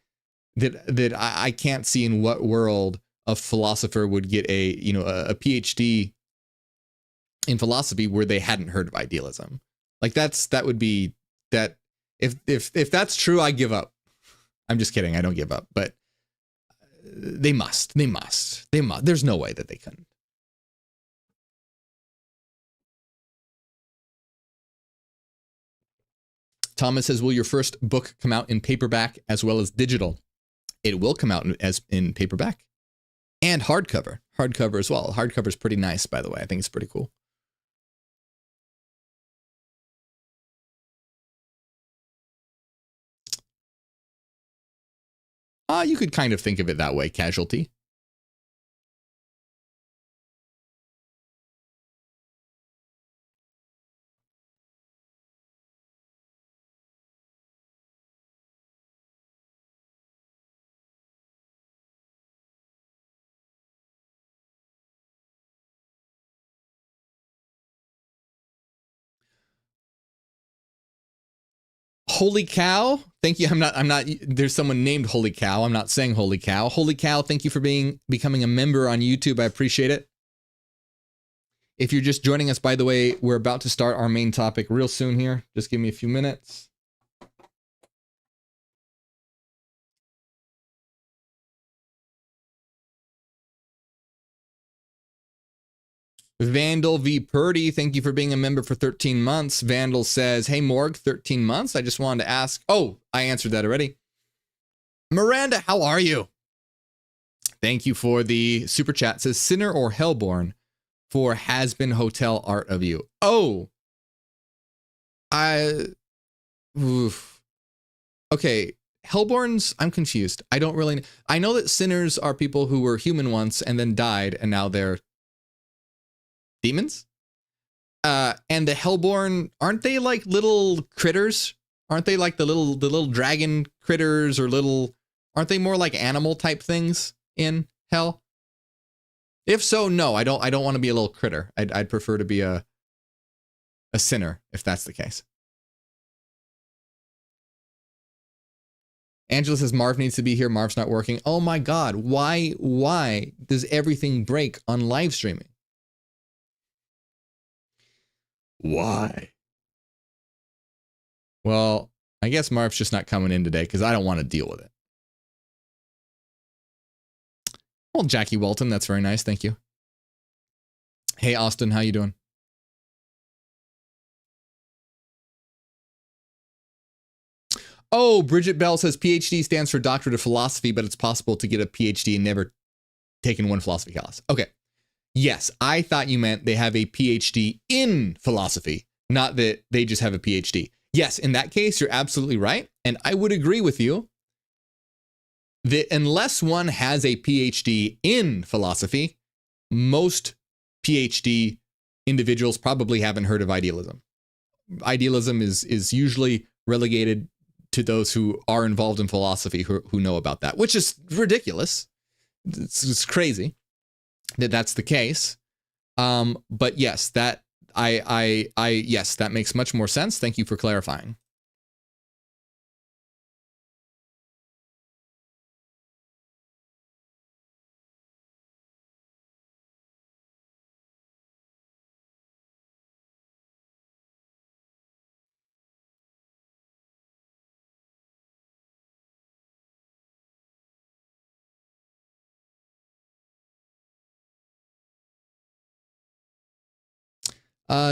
that I can't see in what world a philosopher would get a PhD in philosophy where they hadn't heard of idealism. Like that would be that. If that's true, I give up. I'm just kidding. I don't give up, but they must. There's no way that they couldn't. Thomas says, will your first book come out in paperback as well as digital? It will come out in paperback and hardcover as well. Hardcover is pretty nice, by the way. I think it's pretty cool. You could kind of think of it that way, Casualty. Holy cow. Thank you. I'm not, there's someone named Holy Cow. I'm not saying Holy Cow. Holy Cow, thank you for becoming a member on YouTube. I appreciate it. If you're just joining us, by the way, we're about to start our main topic real soon here. Just give me a few minutes. Vandal V. Purdy, thank you for being a member for 13 months. Vandal says, hey, Morg, 13 months. I just wanted to ask. Oh, I answered that already. Miranda, how are you? Thank you for the super chat. It says, Sinner or Hellborn for Has Been Hotel Art of You. Oh, okay. Hellborns, I'm confused. I don't really, I know that sinners are people who were human once and then died and now they're demons. And the Hellborn, aren't they like little critters? Aren't they like the little dragon critters or aren't they more like animal type things in hell? If so, no, I don't want to be a little critter. I'd prefer to be a sinner if that's the case. Angela says Marv needs to be here. Marv's not working. Oh my God. Why does everything break on live streaming? Why? Well, I guess Marv's just not coming in today because I don't want to deal with it. Well, Jackie Walton, that's very nice. Thank you. Hey, Austin, how you doing? Oh, Bridget Bell says PhD stands for Doctorate of Philosophy, but it's possible to get a PhD and never taken one philosophy class. Okay. Yes, I thought you meant they have a PhD in philosophy, not that they just have a PhD. Yes, in that case, you're absolutely right. And I would agree with you that unless one has a PhD in philosophy, most PhD individuals probably haven't heard of idealism. Idealism is usually relegated to those who are involved in philosophy who know about that, which is ridiculous. It's crazy that that's the case. But yes, that yes, that makes much more sense. Thank you for clarifying.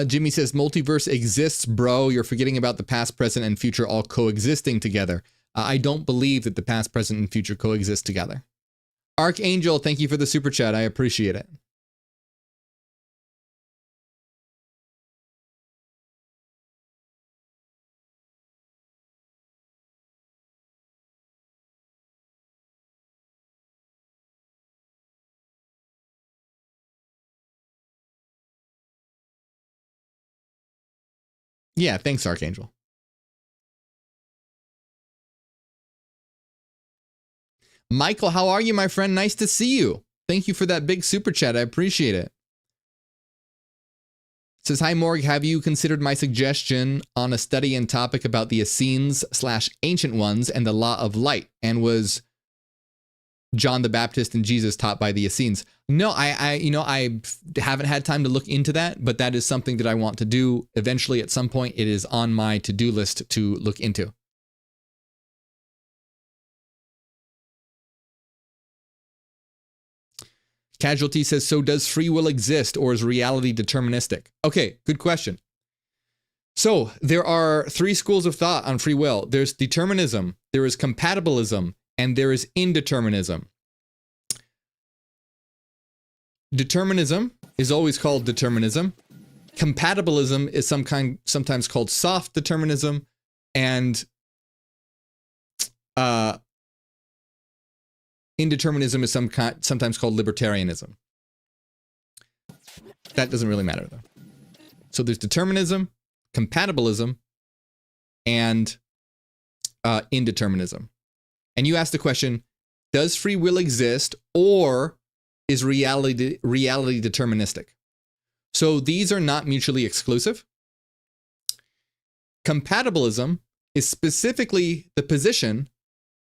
Jimmy says, multiverse exists, bro. You're forgetting about the past, present, and future all coexisting together. I don't believe that the past, present, and future coexist together. Archangel, thank you for the super chat. I appreciate it. Yeah, thanks, Archangel. Michael, how are you, my friend? Nice to see you. Thank you for that big super chat. I appreciate it. Says, hi, Morg. Have you considered my suggestion on a study and topic about the Essenes/Ancient Ones and the Law of Light? And was John the Baptist and Jesus taught by the Essenes? No, I haven't had time to look into that, but that is something that I want to do eventually at some point. It is on my to-do list to look into. Casualty says, so does free will exist or is reality deterministic? Okay, good question. So there are three schools of thought on free will. There's determinism, there is compatibilism, and there is indeterminism. Determinism is always called determinism. Compatibilism is sometimes called soft determinism, and indeterminism is sometimes called libertarianism. That doesn't really matter though. So there's determinism, compatibilism, and indeterminism. And you asked the question, does free will exist or is reality deterministic? So these are not mutually exclusive. Compatibilism is specifically the position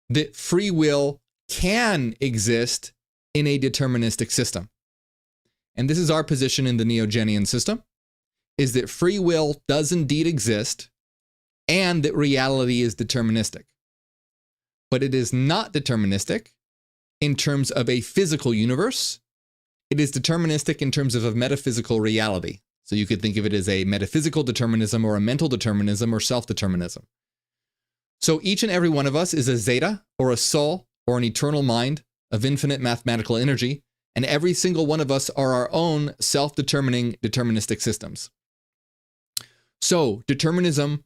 that free will can exist in a deterministic system. And this is our position in the Neogenian system, is that free will does indeed exist and that reality is deterministic. But it is not deterministic in terms of a physical universe. It is deterministic in terms of a metaphysical reality. So you could think of it as a metaphysical determinism or a mental determinism or self-determinism. So each and every one of us is a zeta or a soul or an eternal mind of infinite mathematical energy, and every single one of us are our own self-determining deterministic systems. So determinism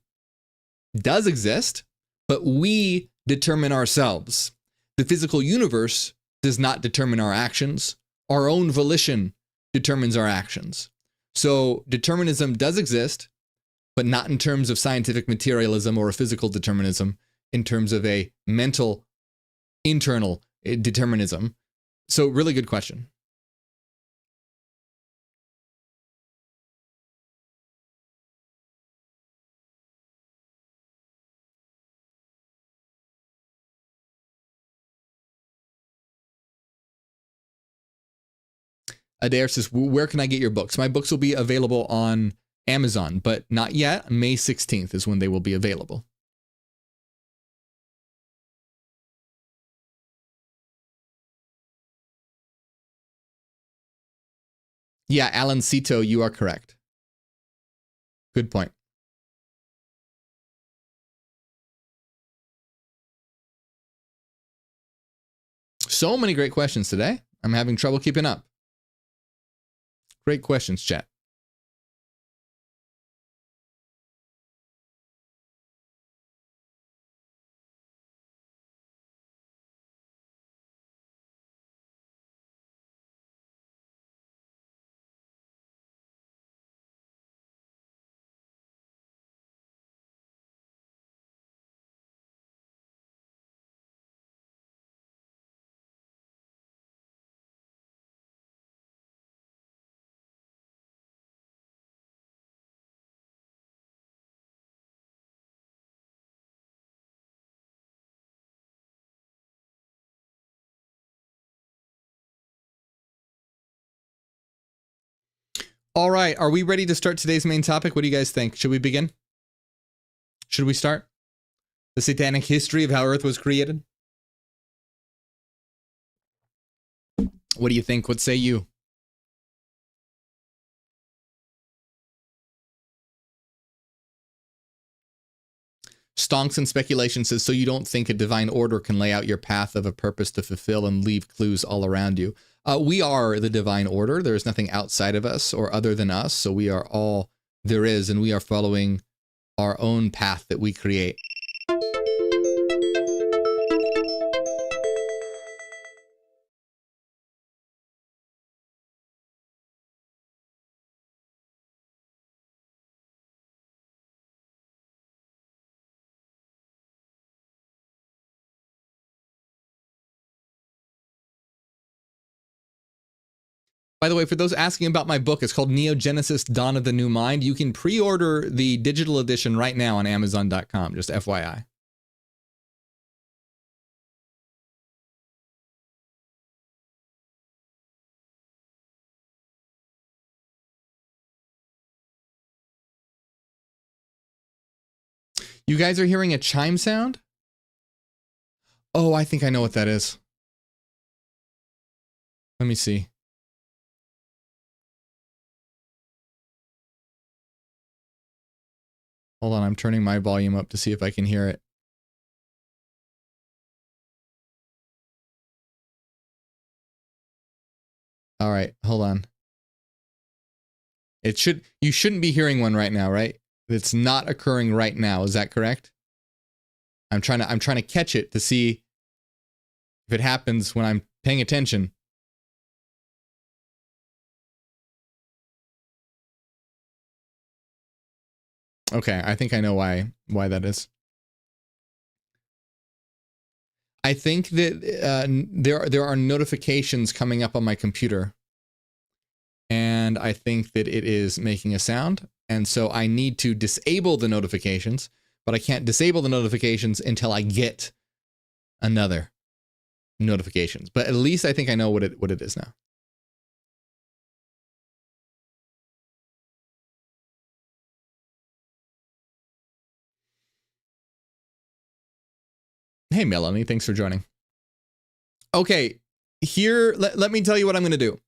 does exist, but we determine ourselves. The physical universe does not determine our actions. Our own volition determines our actions. So determinism does exist, but not in terms of scientific materialism or a physical determinism, in terms of a mental, internal determinism. So really good question. Adair says, where can I get your books? My books will be available on Amazon, but not yet. May 16th is when they will be available. Yeah, Alan Cito, you are correct. Good point. So many great questions today. I'm having trouble keeping up. Great questions, chat. All right, are we ready to start today's main topic? What do you guys think? Should we begin? Should we start? The satanic history of how Earth was created? What do you think? What say you? Stonks and Speculation says, so you don't think a divine order can lay out your path of a purpose to fulfill and leave clues all around you? We are the divine order. There is nothing outside of us or other than us. So we are all there is, and we are following our own path that we create. By the way, for those asking about my book, it's called Neogenesis: Dawn of the New Mind. You can pre-order the digital edition right now on Amazon.com, just FYI. You guys are hearing a chime sound? Oh, I think I know what that is. Let me see. Hold on, I'm turning my volume up to see if I can hear it. All right, hold on. You shouldn't be hearing one right now, right? It's not occurring right now. Is that correct? I'm trying to catch it to see if it happens when I'm paying attention. Okay, I think I know why that is. I think that there are notifications coming up on my computer, and I think that it is making a sound, and so I need to disable the notifications. but I can't disable the notifications until I get another notifications. But at least I think I know what it is now. Hey, Melanie, thanks for joining. Okay, here, let me tell you what I'm going to do.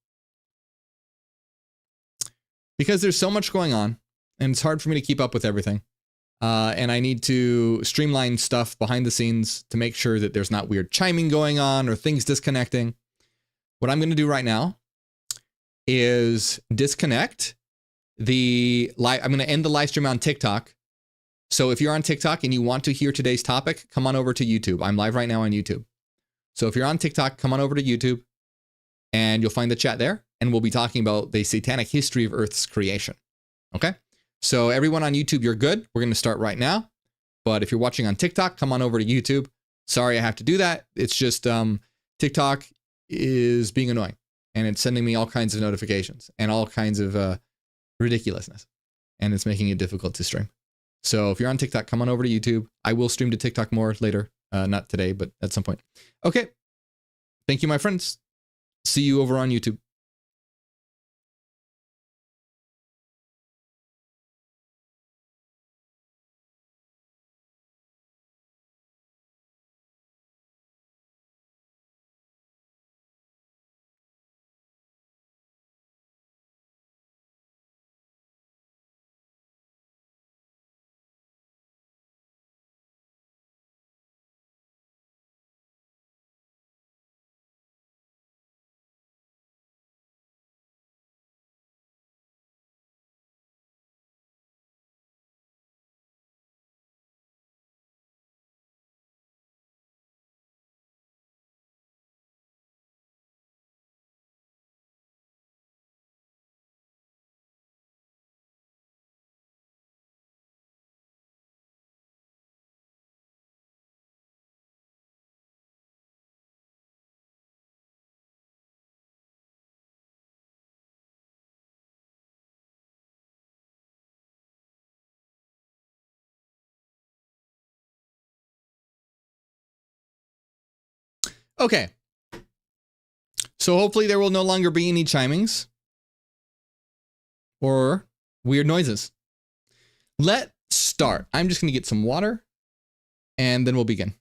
Because there's so much going on, and it's hard for me to keep up with everything. And I need to streamline stuff behind the scenes to make sure that there's not weird chiming going on or things disconnecting. What I'm going to do right now is disconnect the live. I'm going to end the live stream on TikTok. So if you're on TikTok and you want to hear today's topic, come on over to YouTube. I'm live right now on YouTube. So if you're on TikTok, come on over to YouTube and you'll find the chat there. And we'll be talking about the satanic history of Earth's creation. Okay? So everyone on YouTube, you're good. We're going to start right now. But if you're watching on TikTok, come on over to YouTube. Sorry I have to do that. It's just TikTok is being annoying. And it's sending me all kinds of notifications and all kinds of ridiculousness. And it's making it difficult to stream. So if you're on TikTok, come on over to YouTube. I will stream to TikTok more later. Not today, but at some point. Okay. Thank you, my friends. See you over on YouTube. Okay. So hopefully there will no longer be any chimings or weird noises. Let's start. I'm just going to get some water and then we'll begin.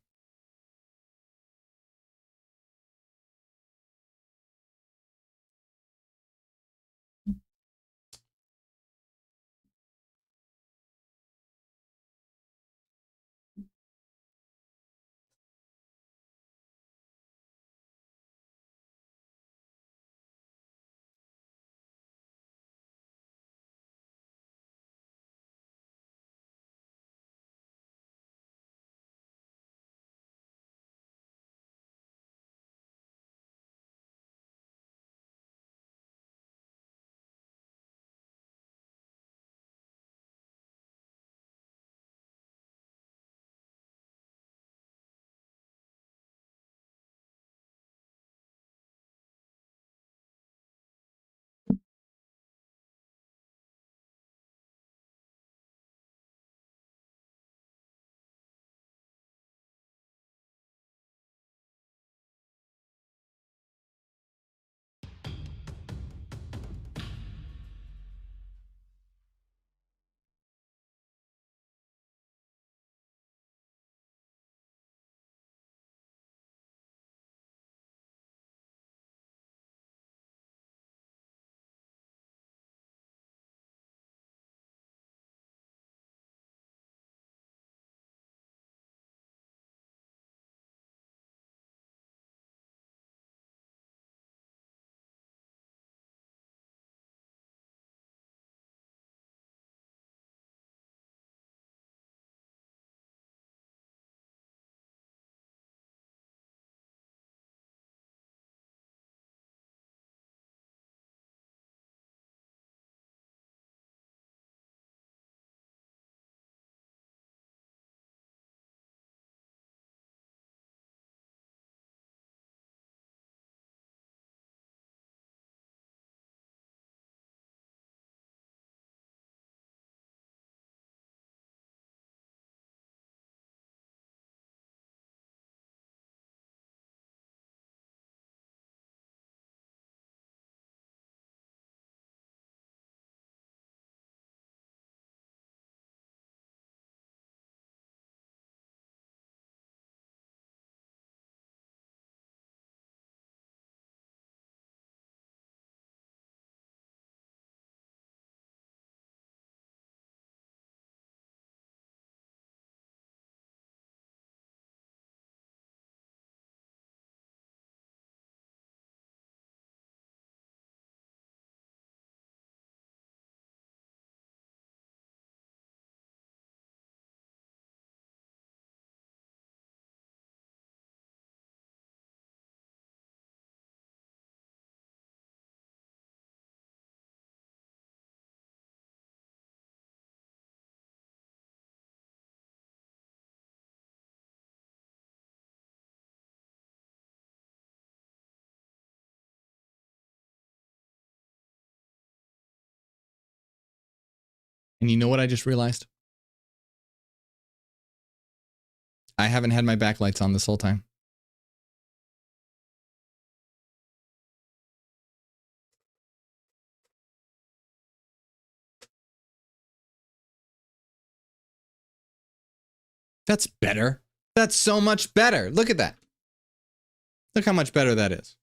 And you know what I just realized? I haven't had my backlights on this whole time. That's better. That's so much better. Look at that. Look how much better that is.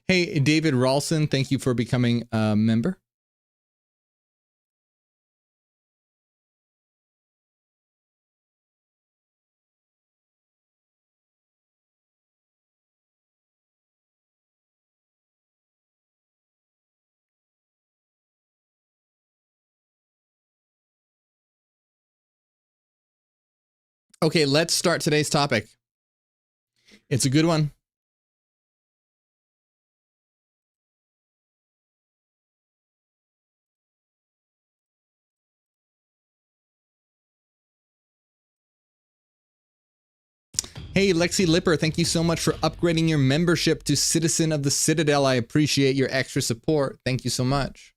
Hey, David Ralston, thank you for becoming a member. Okay, let's start today's topic. It's a good one. Hey, Lexi Lipper, thank you so much for upgrading your membership to Citizen of the Citadel. I appreciate your extra support. Thank you so much.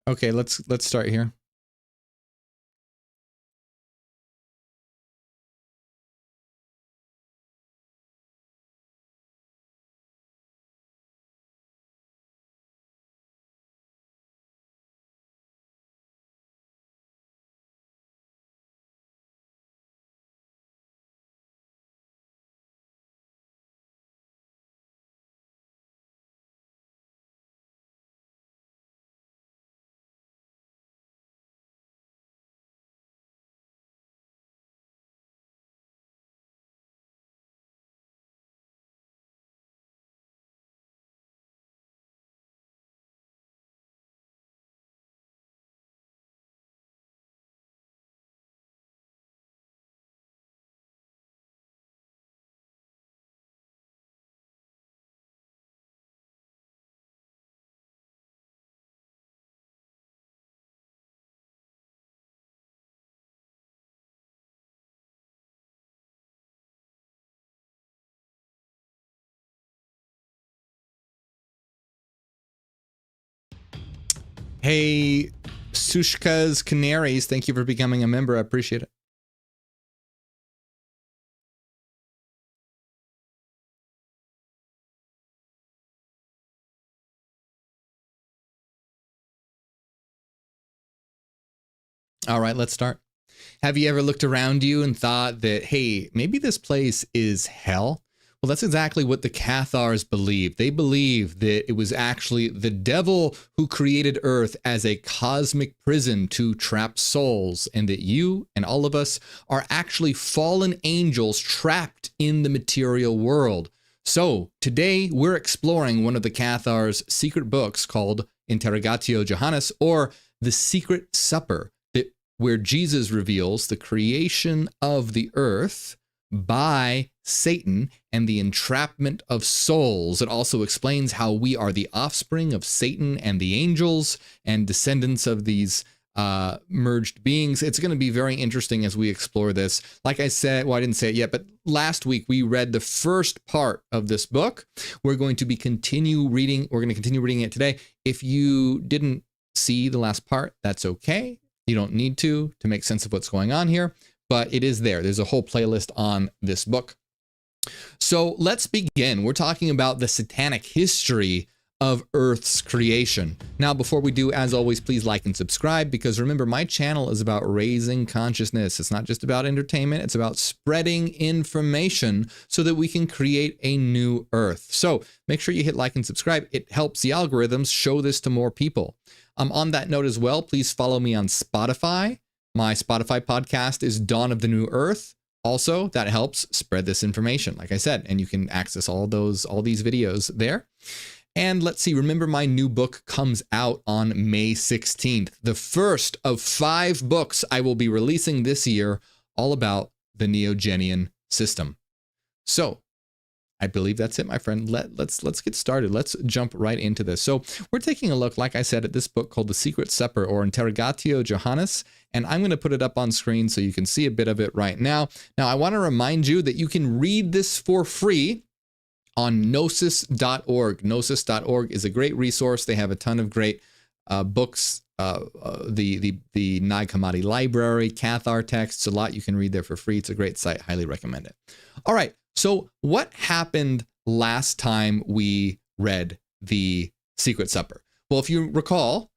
Okay, let's start here. Hey, Sushka's Canaries, thank you for becoming a member. I appreciate it. All right, let's start. Have you ever looked around you and thought that, hey, maybe this place is hell? Well, that's exactly what the Cathars believe. They believe that it was actually the devil who created Earth as a cosmic prison to trap souls, and that you and all of us are actually fallen angels trapped in the material world. So today we're exploring one of the Cathars' secret books called Interrogatio Johannes, or The Secret Supper, where Jesus reveals the creation of the earth by Satan and the entrapment of souls. It also explains how we are the offspring of Satan and the angels and descendants of these merged beings. It's going to be very interesting as we explore this. Like I said, well, I didn't say it yet, but last week we read the first part of this book. We're going to continue reading it today. If you didn't see the last part, that's okay. You don't need to make sense of what's going on here, but it is there. There's a whole playlist on this book. So let's begin. We're talking about the satanic history of Earth's creation. Now, before we do, as always, please like and subscribe, because remember, my channel is about raising consciousness. It's not just about entertainment. It's about spreading information so that we can create a new Earth. So make sure you hit like and subscribe. It helps the algorithms show this to more people. On that note as well, please follow me on Spotify. My Spotify podcast is Dawn of the New Earth. Also, that helps spread this information, like I said, and you can access all these videos there. And let's see, remember, my new book comes out on May 16th, the first of 5 books I will be releasing this year, all about the Neogenian system. So I believe that's it, my friend. Let's get started. Let's jump right into this. So we're taking a look, like I said, at this book called The Secret Supper, or Interrogatio Johannis, and I'm going to put it up on screen so you can see a bit of it right now. Now, I want to remind you that you can read this for free on gnosis.org. Gnosis.org is a great resource. They have a ton of great books, the Nag Hammadi Library, Cathar texts, a lot you can read there for free. It's a great site. Highly recommend it. All right. So what happened last time we read The Secret Supper? Well, if you recall,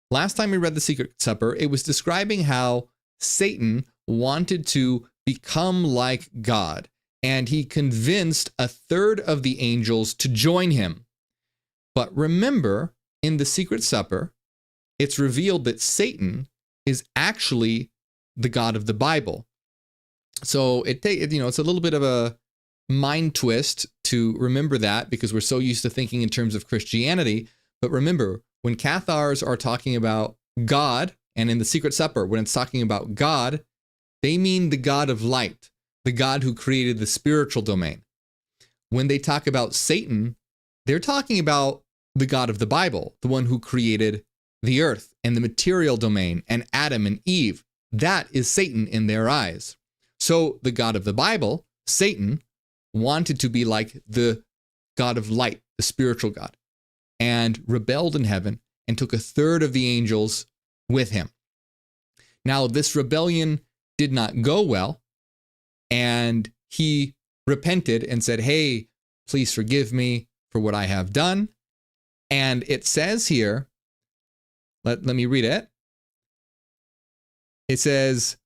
last time we read The Secret Supper, it was describing how Satan wanted to become like God, and he convinced a third of the angels to join him. But remember, in The Secret Supper, it's revealed that Satan is actually the God of the Bible. So it's a little bit of a mind twist to remember that, because we're so used to thinking in terms of Christianity. But remember, when Cathars are talking about God, and in The Secret Supper, when it's talking about God, they mean the God of light, the God who created the spiritual domain. When they talk about Satan, they're talking about the God of the Bible, the one who created the earth and the material domain and Adam and Eve. That is Satan in their eyes. So the God of the Bible, Satan, wanted to be like the God of light, the spiritual God, and rebelled in heaven and took a third of the angels with him. Now, this rebellion did not go well, and he repented and said, hey, please forgive me for what I have done. And it says here, let me read it. It says,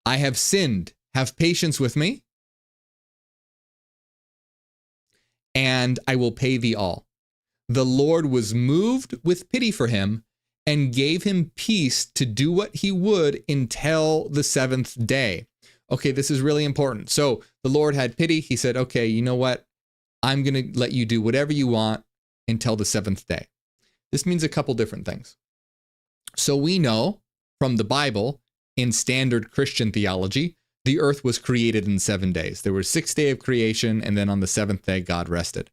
I have sinned. Have patience with me, and I will pay thee all. The Lord was moved with pity for him and gave him peace to do what he would until the seventh day. Okay, this is really important. So the Lord had pity. He said, okay, you know what? I'm going to let you do whatever you want until the seventh day. This means a couple different things. So we know from the Bible, in standard Christian theology, the earth was created in 7 days. There was 6 days of creation, and then on the seventh day, God rested.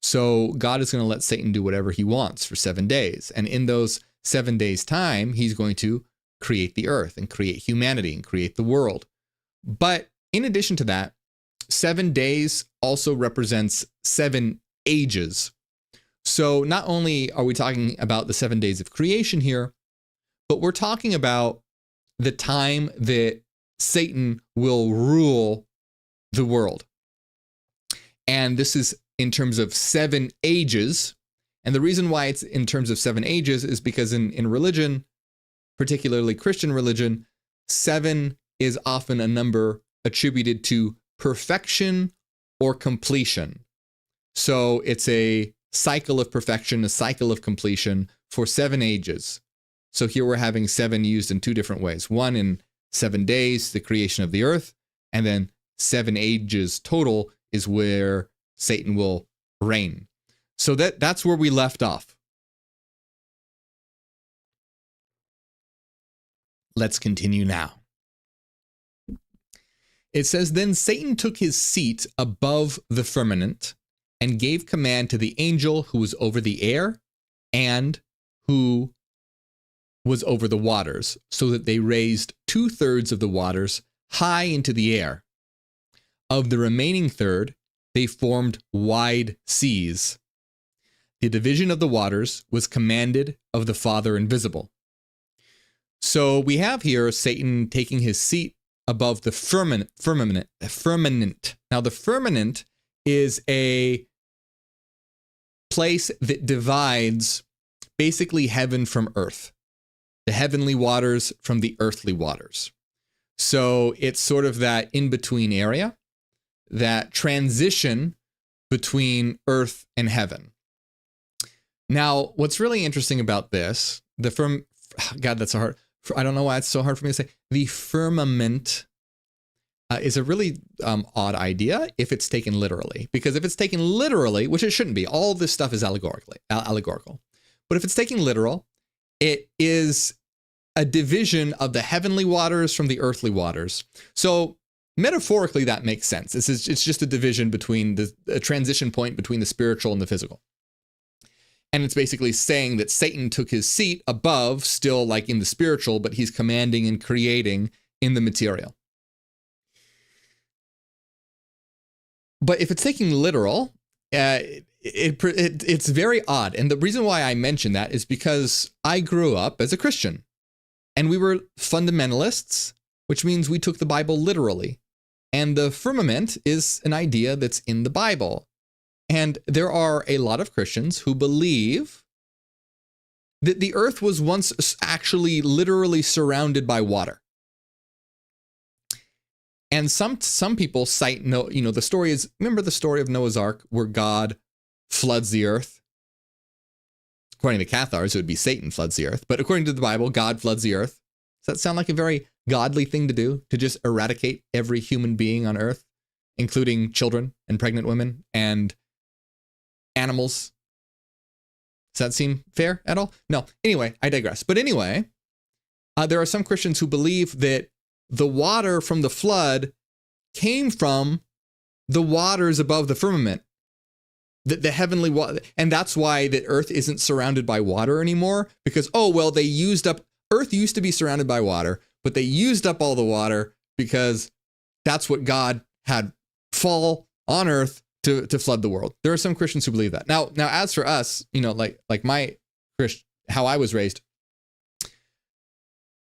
So God is going to let Satan do whatever he wants for 7 days. And in those 7 days' time, he's going to create the earth and create humanity and create the world. But in addition to that, 7 days also represents 7 ages. So not only are we talking about the 7 days of creation here, but we're talking about the time that Satan will rule the world. And this is in terms of 7 ages. And the reason why it's in terms of 7 ages is because in religion, particularly Christian religion, 7 is often a number attributed to perfection or completion. So it's a cycle of perfection, a cycle of completion for 7 ages. So here we're having 7 used in 2 different ways. One in 7 days, the creation of the earth, and then 7 ages total is where Satan will reign. So that's where we left off. Let's continue now. It says, then Satan took his seat above the firmament and gave command to the angel who was over the air and who was over the waters, so that they raised 2/3 of the waters high into the air. Of the remaining third, they formed wide seas. The division of the waters was commanded of the Father invisible. So we have here Satan taking his seat above the firmament. Now, the firmament is a place that divides basically heaven from earth, the heavenly waters from the earthly waters. So it's sort of that in-between area, that transition between earth and heaven. Now, what's really interesting about this, God, that's so hard. I don't know why it's so hard for me to say. The firmament is a really odd idea if it's taken literally. Because if it's taken literally, which it shouldn't be, all this stuff is allegorical. But if it's taken literal, it is a division of the heavenly waters from the earthly waters. So metaphorically, that makes sense. It's just a division between a transition point between the spiritual and the physical. And it's basically saying that Satan took his seat above, still like in the spiritual, but he's commanding and creating in the material. But if it's taking literal, it's very odd. And the reason why I mention that is because I grew up as a Christian and we were fundamentalists, which means we took the Bible literally. And the firmament is an idea that's in the Bible. And there are a lot of Christians who believe that the earth was once actually literally surrounded by water. And some people cite, the story is, remember the story of Noah's Ark where God floods the earth? According to Cathars, it would be Satan floods the earth. But according to the Bible, God floods the earth. Does that sound like a very godly thing to do? To just eradicate every human being on earth, including children and pregnant women and animals? Does that seem fair at all? No. Anyway, I digress. But anyway, there are some Christians who believe that the water from the flood came from the waters above the firmament, the heavenly water. And that's why the earth isn't surrounded by water anymore, because, they used up, earth used to be surrounded by water, but they used up all the water because that's what God had fall on earth to flood the world. There are some Christians who believe that. Now, as for us, like my how I was raised,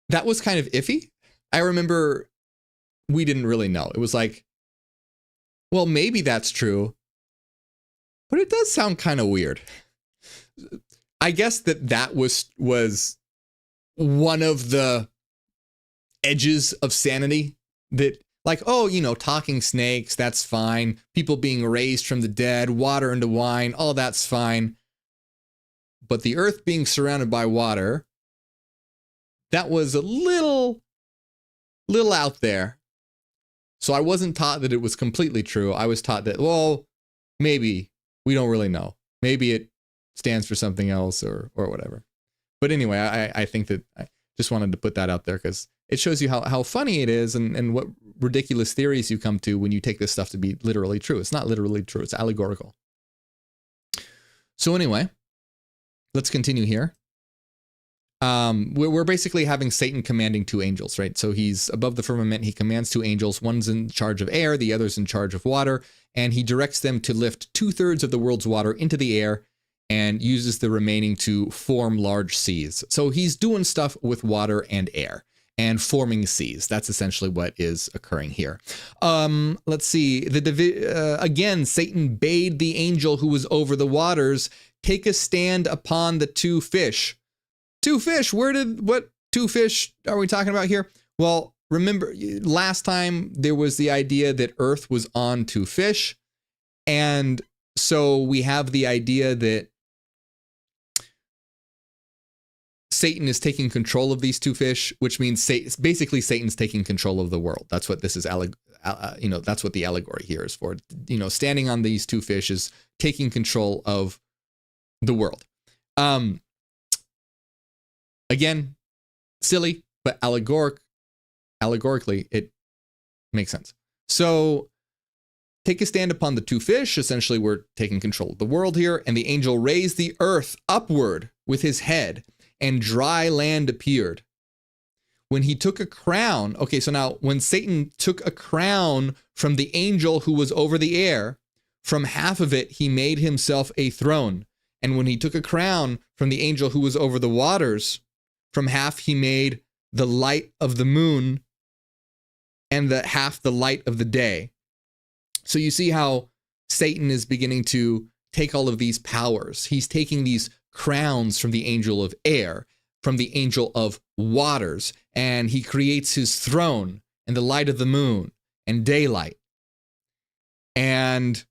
that was kind of iffy. I remember we didn't really know. It was like, well, maybe that's true, but it does sound kind of weird. I guess that was one of the edges of sanity that, like, talking snakes, that's fine. People being raised from the dead, water into wine, all that's fine. But the earth being surrounded by water, that was a little out there. So I wasn't taught that it was completely true. I was taught that, well, maybe, we don't really know. Maybe it stands for something else or whatever. But anyway, I think that I just wanted to put that out there because it shows you how funny it is and what ridiculous theories you come to when you take this stuff to be literally true. It's not literally true. It's allegorical. So anyway, let's continue here. We're basically having Satan commanding two angels, right? So he's above the firmament. He commands two angels. One's in charge of air. The other's in charge of water. And he directs them to lift 2/3 of the world's water into the air and uses the remaining to form large seas. So he's doing stuff with water and air and forming seas. That's essentially what is occurring here. Let's see. Again, Satan bade the angel who was over the waters take a stand upon the two fish. Two fish. What two fish are we talking about here? Well, remember last time there was the idea that Earth was on two fish. And so we have the idea that Satan is taking control of these two fish, which means basically Satan's taking control of the world. That's what this is. That's what the allegory here is for. Standing on these two fish is taking control of the world. Again, silly, but allegorically, it makes sense. So take a stand upon the two fish. Essentially, we're taking control of the world here. And the angel raised the earth upward with his head, and dry land appeared. When he took a crown, okay, so now when Satan took a crown from the angel who was over the air, from half of it he made himself a throne. And when he took a crown from the angel who was over the waters, from half he made the light of the moon and half the light of the day. So you see how Satan is beginning to take all of these powers. He's taking these crowns from the angel of air, from the angel of waters, and he creates his throne and the light of the moon and daylight. And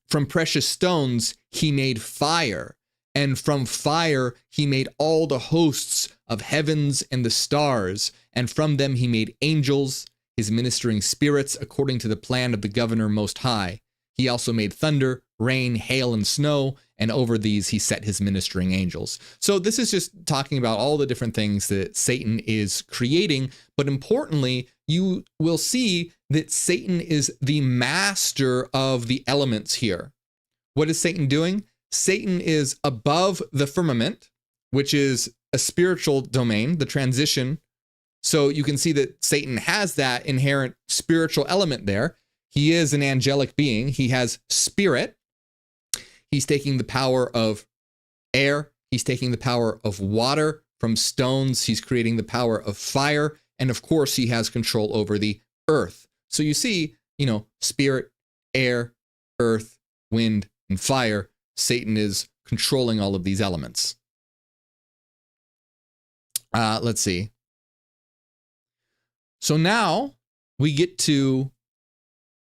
from precious stones, he made fire. And from fire, he made all the hosts of heavens and the stars. And from them, he made angels, his ministering spirits, according to the plan of the governor most high. He also made thunder, rain, hail, and snow, and over these he set his ministering angels. So this is just talking about all the different things that Satan is creating, but importantly, you will see that Satan is the master of the elements here. What is Satan doing? Satan is above the firmament, which is a spiritual domain, the transition. So you can see that Satan has that inherent spiritual element there. He is an angelic being. He has spirit. He's taking the power of air. He's taking the power of water from stones. He's creating the power of fire. And of course, he has control over the earth. So you see, spirit, air, earth, wind, and fire. Satan is controlling all of these elements. Let's see. So now we get to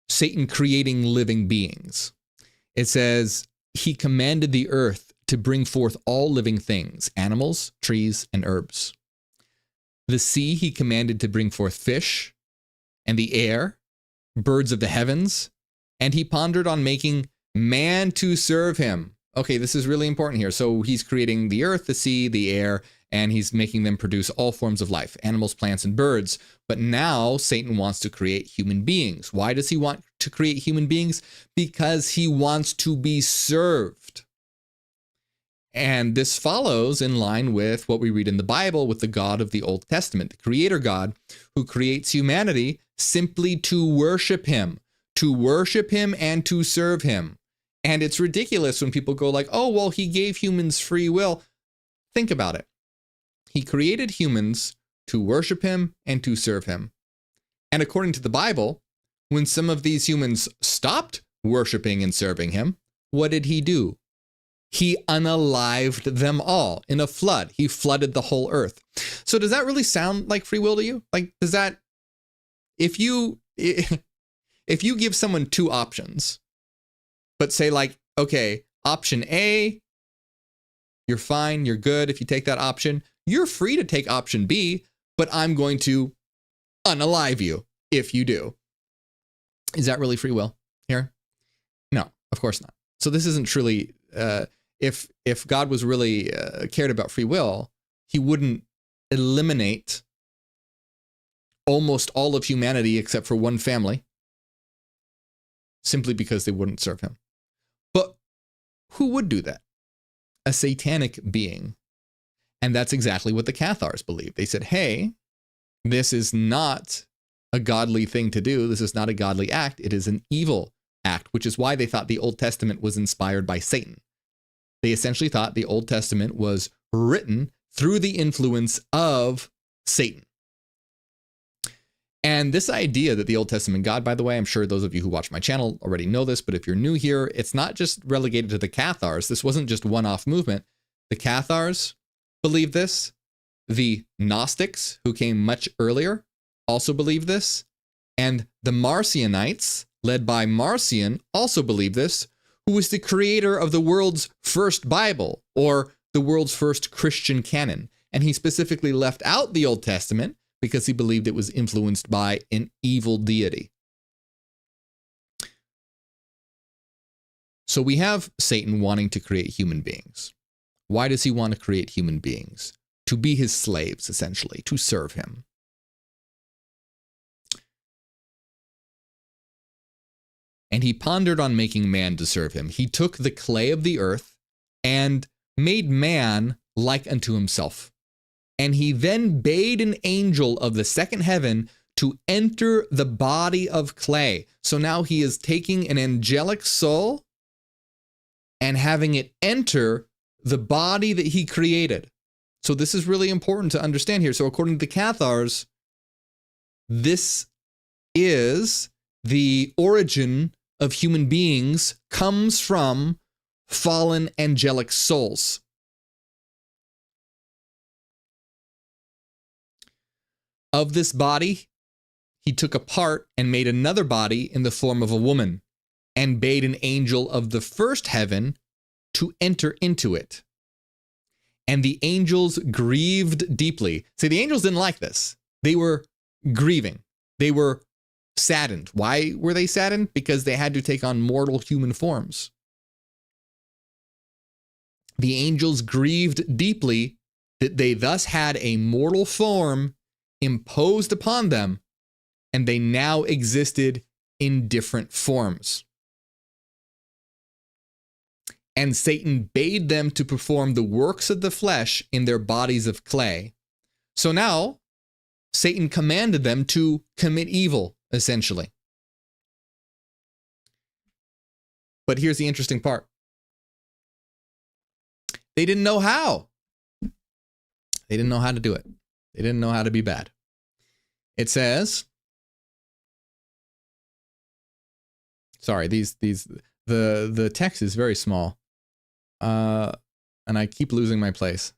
Satan creating living beings. It says, he commanded the earth to bring forth all living things, animals, trees, and herbs. The sea he commanded to bring forth fish, and the air, birds of the heavens, and he pondered on making man to serve him. Okay, this is really important here. So he's creating the earth, the sea, the air, and he's making them produce all forms of life, animals, plants, and birds. But now Satan wants to create human beings. Why does he want to create human beings? Because he wants to be served. And this follows in line with what we read in the Bible with the God of the Old Testament, the creator God who creates humanity simply to worship him and to serve him. And it's ridiculous when people go like, oh, well, he gave humans free will. Think about it. He created humans to worship him and to serve him. And according to the Bible, when some of these humans stopped worshiping and serving him, what did he do? He unalived them all in a flood. He flooded the whole earth. So does that really sound like free will to you? Like, does that, if you give someone two options, but say like, okay, option A, you're fine, you're good if you take that option. You're free to take option B, but I'm going to unalive you if you do. Is that really free will here? No, of course not. So this isn't truly, if God was really cared about free will, he wouldn't eliminate almost all of humanity except for one family simply because they wouldn't serve him. But who would do that? A satanic being. And that's exactly what the Cathars believed. They said, hey, this is not a godly thing to do. This is not a godly act. It is an evil act, which is why they thought the Old Testament was inspired by Satan. They essentially thought the Old Testament was written through the influence of Satan. And this idea that the Old Testament God, by the way, I'm sure those of you who watch my channel already know this, but if you're new here, it's not just relegated to the Cathars. This wasn't just one-off movement. The Cathars believed this. The Gnostics, who came much earlier, also believed this. And the Marcionites, led by Marcion, also believed this, who was the creator of the world's first Bible, or the world's first Christian canon. And he specifically left out the Old Testament because he believed it was influenced by an evil deity. So we have Satan wanting to create human beings. Why does he want to create human beings? To be his slaves, essentially, to serve him. And he pondered on making man to serve him. He took the clay of the earth and made man like unto himself. And he then bade an angel of the second heaven to enter the body of clay. So now he is taking an angelic soul and having it enter the body that he created. So this is really important to understand here. So according to the Cathars, this is the origin of human beings, comes from fallen angelic souls. Of this body, he took a part and made another body in the form of a woman, and bade an angel of the first heaven to enter into it. And the angels grieved deeply. See, the angels didn't like this. They were grieving. They were saddened. Why were they saddened? Because they had to take on mortal human forms. The angels grieved deeply that they thus had a mortal form imposed upon them, and they now existed in different forms. And Satan bade them to perform the works of the flesh in their bodies of clay. So now, Satan commanded them to commit evil, essentially. But here's the interesting part. They didn't know how. They didn't know how to do it. They didn't know how to be bad. It says, sorry, the text is very small. And I keep losing my place.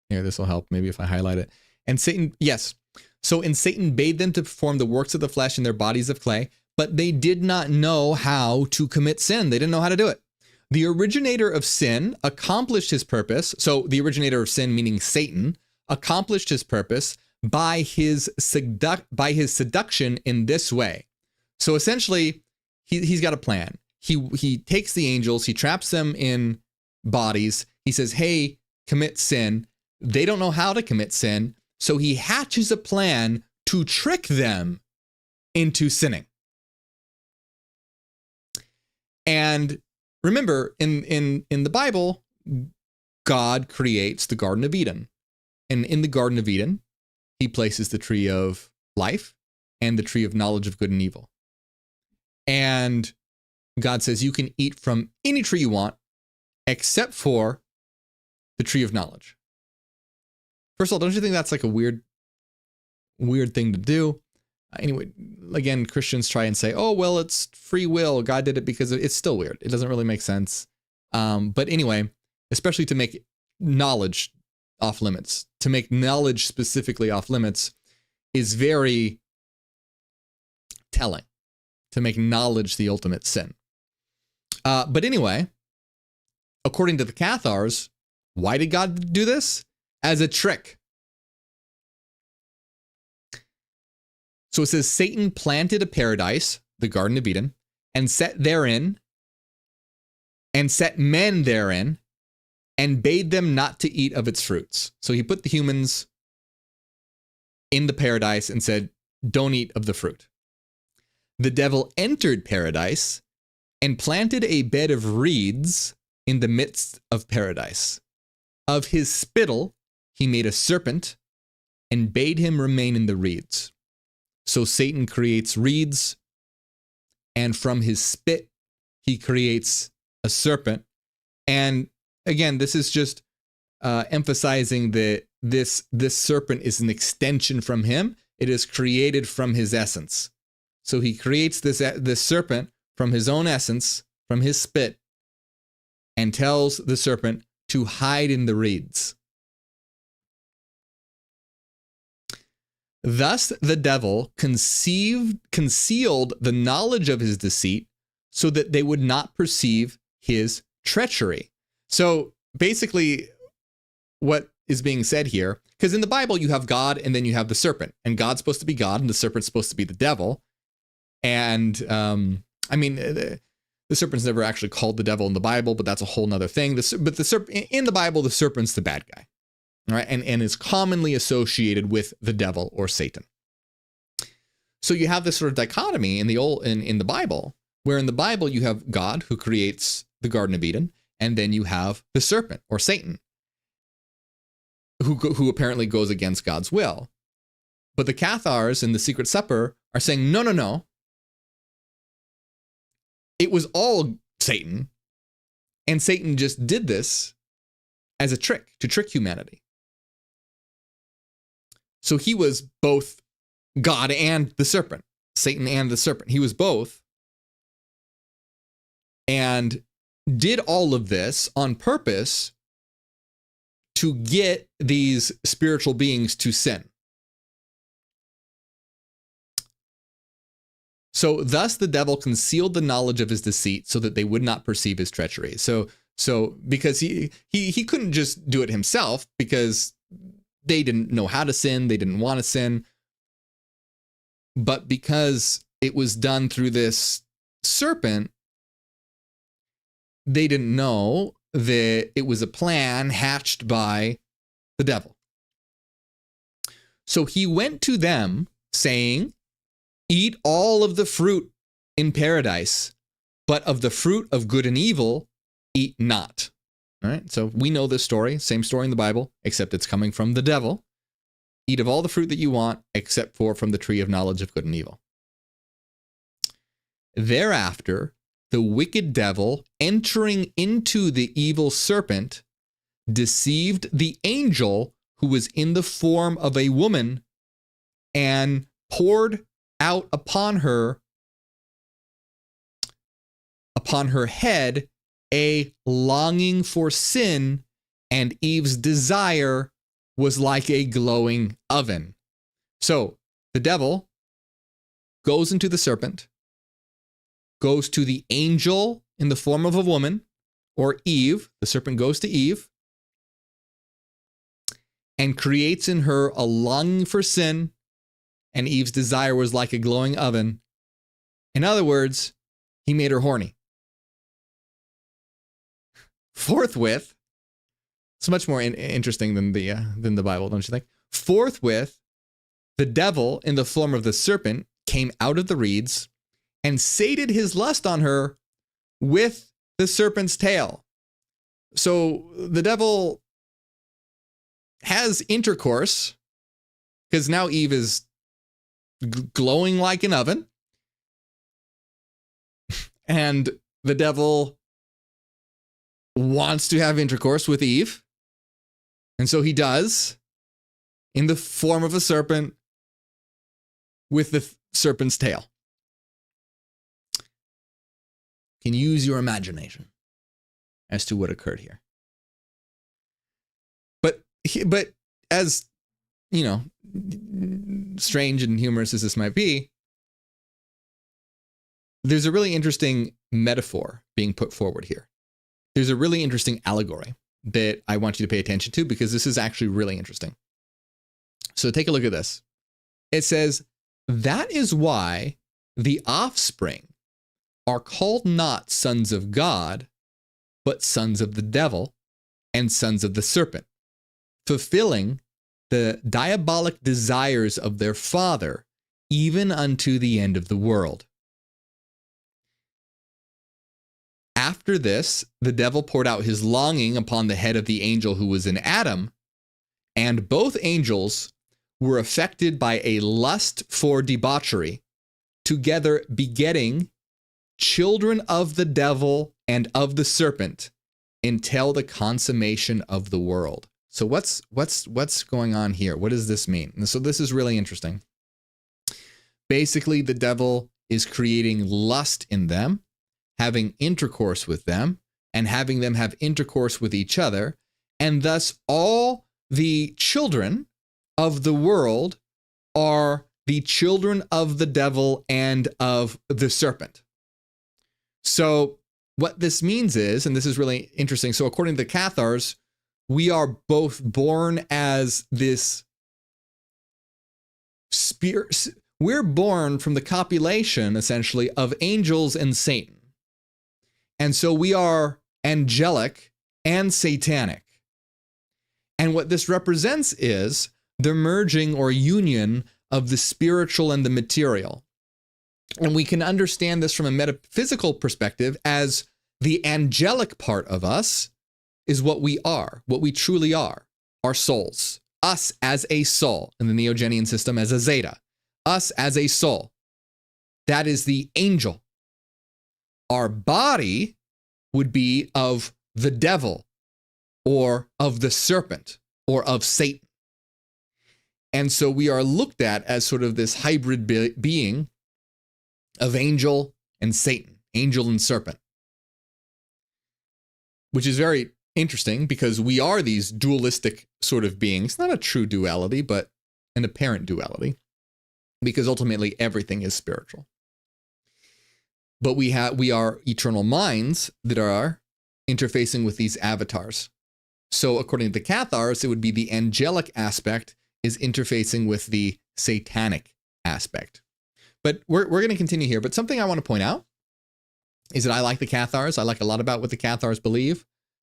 Here, this will help maybe if I highlight it. And Satan, yes. So, and Satan bade them to perform the works of the flesh in their bodies of clay, but they did not know how to commit sin. They didn't know how to do it. The originator of sin accomplished his purpose. So the originator of sin, meaning Satan, accomplished his purpose by his seduction in this way. So essentially, he's got a plan. He takes the angels, he traps them in bodies. He says, hey, commit sin. They don't know how to commit sin. So he hatches a plan to trick them into sinning. And remember, in the Bible, God creates the Garden of Eden. And in the Garden of Eden, he places the tree of life and the tree of knowledge of good and evil. And God says you can eat from any tree you want except for the tree of knowledge. First of all, don't you think that's like a weird thing to do? Anyway, again, Christians try and say, oh, well, it's free will. God did it because it's still weird. It doesn't really make sense. But anyway, especially to make knowledge off limits, to make knowledge specifically off limits is very telling, to make knowledge the ultimate sin. But anyway, according to the Cathars, why did God do this? As a trick. So it says Satan planted a paradise, the Garden of Eden, and set men therein, and bade them not to eat of its fruits. So he put the humans in the paradise and said, don't eat of the fruit. The devil entered paradise and planted a bed of reeds in the midst of paradise. Of his spittle he made a serpent and bade him remain in the reeds. So Satan creates reeds, and from his spit, he creates a serpent. And again, this is just emphasizing that this serpent is an extension from him. It is created from his essence. So he creates this serpent from his own essence, from his spit, and tells the serpent to hide in the reeds. Thus the devil concealed the knowledge of his deceit so that they would not perceive his treachery. So basically what is being said here, because in the Bible you have God and then you have the serpent, and God's supposed to be God and the serpent's supposed to be the devil. And I mean, the serpent's never actually called the devil in the Bible, but that's a whole nother thing. But the serpent in the Bible, the serpent's the bad guy. All right, and is commonly associated with the devil or Satan. So you have this sort of dichotomy in the Bible, where in the Bible you have God who creates the Garden of Eden, and then you have the serpent or Satan, who apparently goes against God's will. But the Cathars in the Secret Supper are saying, no. It was all Satan, and Satan just did this as a trick to trick humanity. So he was both God and the serpent, Satan and the serpent. He was both, and did all of this on purpose to get these spiritual beings to sin. So thus the devil concealed the knowledge of his deceit so that they would not perceive his treachery. So because he couldn't just do it himself, because they didn't know how to sin, they didn't want to sin. But because it was done through this serpent, they didn't know it was a plan hatched by the devil. So he went to them saying, eat all of the fruit in paradise, but of the fruit of good and evil, eat not. All right. So we know this story, same story in the Bible, except it's coming from the devil. Eat of all the fruit that you want, except for from the tree of knowledge of good and evil. Thereafter, the wicked devil, entering into the evil serpent, deceived the angel who was in the form of a woman and poured out upon her head a longing for sin, and Eve's desire was like a glowing oven. So the devil goes into the serpent, goes to the angel in the form of a woman, or Eve. The serpent goes to Eve and creates in her a longing for sin, and Eve's desire was like a glowing oven. In other words, he made her horny. Forthwith, it's much more interesting than the Bible, don't you think? Forthwith, the devil in the form of the serpent came out of the reeds and sated his lust on her with the serpent's tail. So the devil has intercourse because now Eve is glowing like an oven, and the devil wants to have intercourse with Eve, and so he does in the form of a serpent with the serpent's tail. You can use your imagination as to what occurred here. But as, you know, strange and humorous as this might be, there's a really interesting metaphor being put forward here. There's a really interesting allegory that I want you to pay attention to, because this is actually really interesting. So take a look at this. It says, that is why the offspring are called not sons of God, but sons of the devil and sons of the serpent, fulfilling the diabolic desires of their father, even unto the end of the world. After this, the devil poured out his longing upon the head of the angel who was in Adam, and both angels were affected by a lust for debauchery, together begetting children of the devil and of the serpent until the consummation of the world. So what's going on here? What does this mean? And so this is really interesting. Basically, the devil is creating lust in them, having intercourse with them, and having them have intercourse with each other. And thus all the children of the world are the children of the devil and of the serpent. So what this means is, and this is really interesting, so according to the Cathars, we are both born as this spirit. We're born from the copulation, essentially, of angels and Satan. And so we are angelic and satanic. And what this represents is the merging or union of the spiritual and the material. And we can understand this from a metaphysical perspective as the angelic part of us is what we are, what we truly are, our souls. Us as a soul in the Neogenian system as a zeta. Us as a soul. That is the angel. Our body would be of the devil or of the serpent or of Satan. And so we are looked at as sort of this hybrid being of angel and Satan, angel and serpent, which is very interesting because we are these dualistic sort of beings, not a true duality, but an apparent duality, because ultimately everything is spiritual. But we are eternal minds that are interfacing with these avatars. So according to the Cathars, it would be the angelic aspect is interfacing with the satanic aspect. But we're going to continue here. But something I want to point out is that I like the Cathars. I like a lot about what the Cathars believe.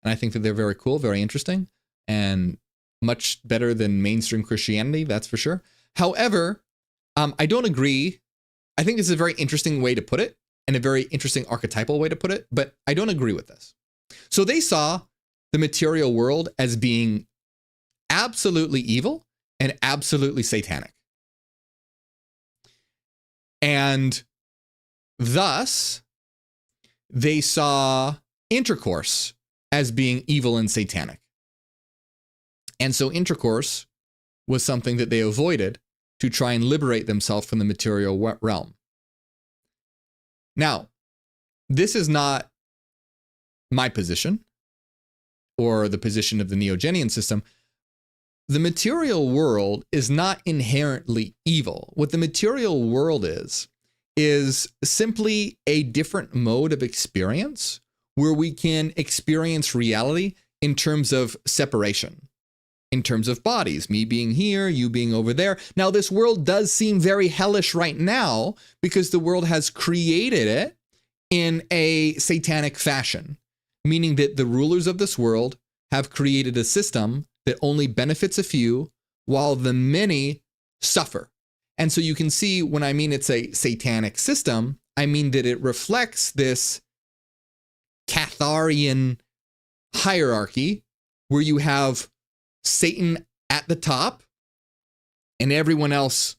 And I think that they're very cool, very interesting, and much better than mainstream Christianity, that's for sure. However, I don't agree. I think this is a very interesting way to put it and a very interesting archetypal way to put it, but I don't agree with this. So they saw the material world as being absolutely evil and absolutely satanic. And thus, they saw intercourse as being evil and satanic. And so intercourse was something that they avoided to try and liberate themselves from the material realm. Now, this is not my position or the position of the Neogenian system. The material world is not inherently evil. What the material world is simply a different mode of experience where we can experience reality in terms of separation, in terms of bodies, me being here, you being over there. Now, this world does seem very hellish right now because the world has created it in a satanic fashion, meaning that the rulers of this world have created a system that only benefits a few while the many suffer. And so you can see when I mean it's a satanic system, I mean that it reflects this Catharian hierarchy where you have Satan at the top and everyone else